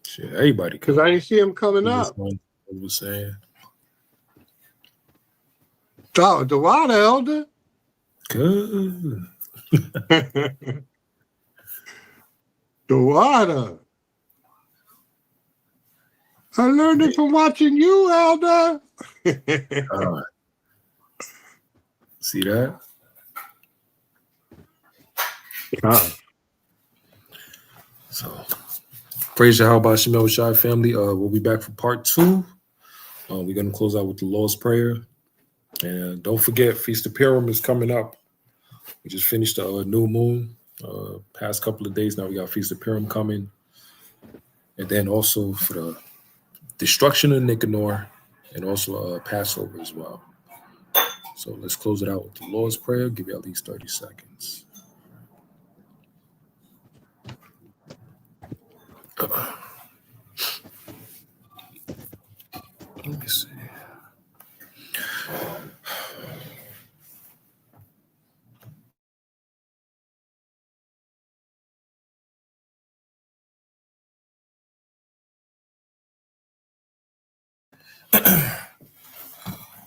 Shit, everybody.
Because I didn't see him coming up.
What was saying?
Oh, the water, Elder.
Good.
The water. I learned it from watching you, Elder.
See that? So, praise Yahweh Shemel Shai family. We'll be back for part 2. We're going to close out with the Lord's Prayer. And don't forget, Feast of Purim is coming up. We just finished the new moon. Past couple of days now, we got Feast of Purim coming. And then also for the destruction of Nicanor and also Passover as well. So let's close it out with the Lord's Prayer. Give you at least 30 seconds. Let me see.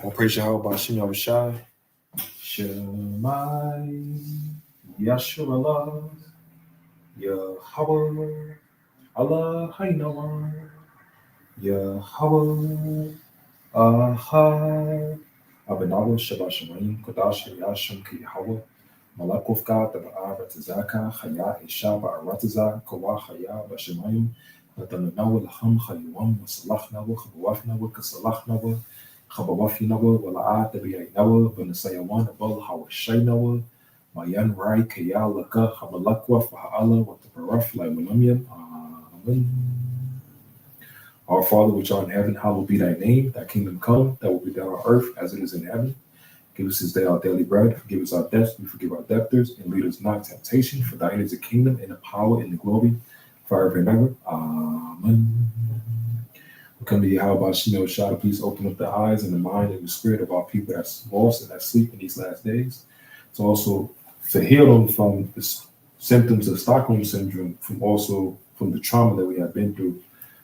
I'll praise Yahweh Bashim Yahushai. Shemai Yashua Yahweh Allah Hainawar Yahweh Ahad Abinawa Shabashamayim Kodash Yasham Ki Yahweh Malakufka Taba'a Ratazaka Haya Ishaba Arataza Kawa Haya Bashamayim Natananawa Laham Hayuam Masalachnawa Habawafnawa Kasalachnawa Habawafinawa Wala'at Tabi'ainawa Vanasayawan Abal Hawashainawa Mayan Rai Kaya Laka Hamalakwa Faha'ala Wataparaf Lai Wilamian. Amen. Our Father which art in heaven, hallowed be thy name. Thy kingdom come, thy will be done on earth as it is in heaven. Give us this day our daily bread. Forgive us our debts, we forgive our debtors, and lead us not into temptation. For thine is the kingdom and the power and the glory forever and ever. Amen. We come to Yahweh Shemel Shai. Please open up the eyes and the mind and the spirit of our people that's lost and that sleep in these last days. To also to heal them from the symptoms of Stockholm syndrome, from the trauma that we have been through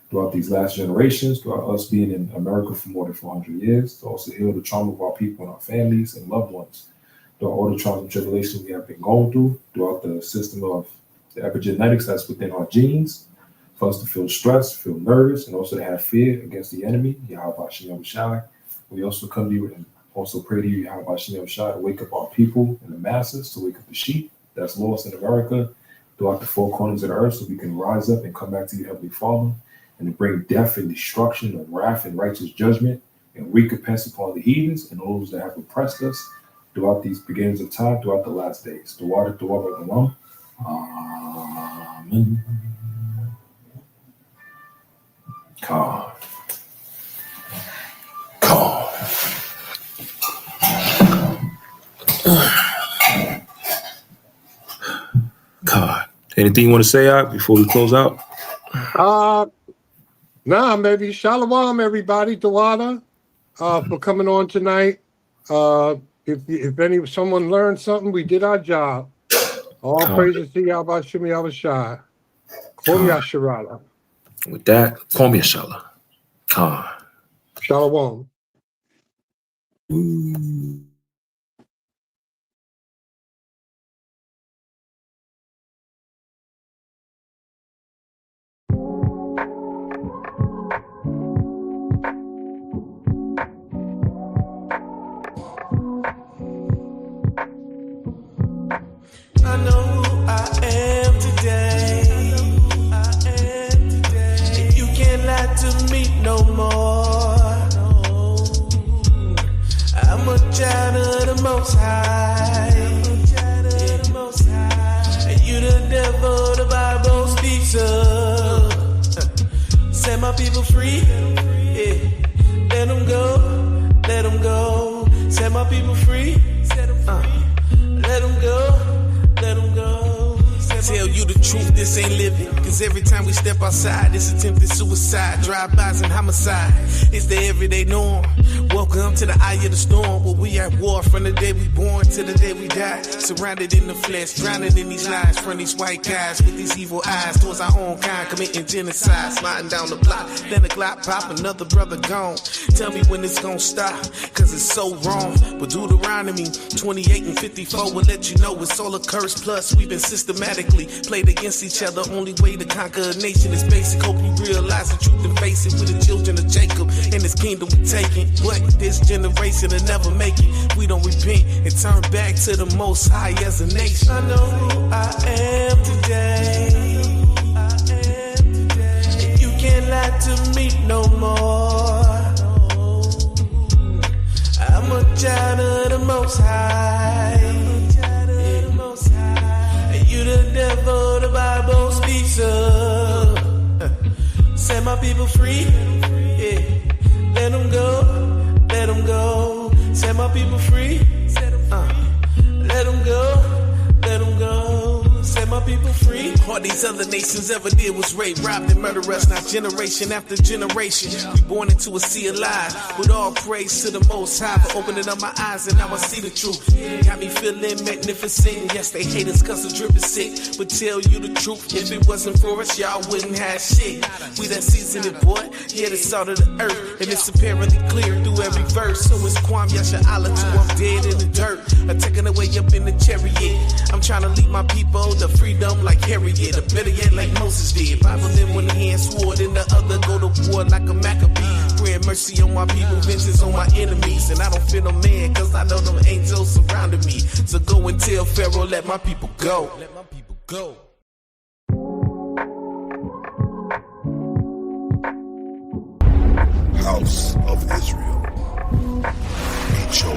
throughout these last generations, throughout us being in America for more than 400 years, to also heal the trauma of our people and our families and loved ones, throughout all the trials and tribulations we have been going through, throughout the system of the epigenetics that's within our genes, for us to feel stressed, feel nervous, and also to have fear against the enemy, Yahweh Shemel Shai. We also come to you and also pray to you, Yahweh Shemel Shai, to wake up our people and the masses, to wake up the sheep that's lost in America, throughout the 4 corners of the earth, so we can rise up and come back to you, Heavenly Father, and to bring death and destruction and wrath and righteous judgment and recompense upon the heathens and those that have oppressed us throughout these beginnings of time, throughout the last days. The water, the water, the rum. Amen. God. God. Anything you want to say out before we close out?
Nah, maybe Shalom, everybody, Dawada, for coming on tonight. If someone learned something, we did our job. All praises to Yahweh Shemi Yahushai. Kom Yasharala.
With that, Kom Yashala.
Shalom.
I know who I am today. And you can't lie to me no more. I'm a child of the Most High. And you the devil, the Bible speaks of. Set my people free. Yeah. Let them go. Let them go. Set my people free. Let them go. Let them go. Tell you the truth, this ain't living. Cause every time we step outside, it's attempted suicide, drive-bys and homicide. It's the everyday norm. Welcome to the eye of the storm, where we at war from the day we born to the day we die. Surrounded in the flesh, drowning in these lies from these white guys with these evil eyes towards our own kind, committing genocide. Sliding down the block, then the Glock pop, another brother gone. Tell me when it's gonna stop, cause it's so wrong. But Deuteronomy 28 and 54 will let you know it's all a curse. Plus, we've been systematically played against each other. Only way to conquer a nation is basic. Hope you realize the truth and face it. With the children of Jacob and his kingdom we taking. But this generation will never make it. We don't repent and turn back to the Most High as a nation. I know who I am today. And you can't lie to me no more. I'm a child of the Most High. And you the devil, the Bible speaks of. Set my people free. Yeah. Let them go. Let them go. Set my people free. Let them go. Let them go. Set my people free. All these other nations ever did was rape, robbed, and murder us. Now generation after generation, we born into a sea of lies. With all praise to the Most High for opening up my eyes, and now I see the truth. Got me feeling magnificent. Yes, they hate us cause the drip is sick, but tell you the truth, if it wasn't for us, y'all wouldn't have shit. We that seasoned boy, yeah, the salt of the earth, and it's apparently clear through every verse. So it's Kwam Yasha Allah too, I'm dead in the dirt. I'm taking away up in the chariot. I'm trying to lead my people to freedom like Harriet, or better yet like Moses did. Bible in one hand, sword in the other, go to war like a Makab. Praying mercy on my people, vengeance on my enemies. And I don't fear no man, cause I know them angels surrounding me. So go and tell Pharaoh, let my people go. Let my people go. House of Israel. Meet your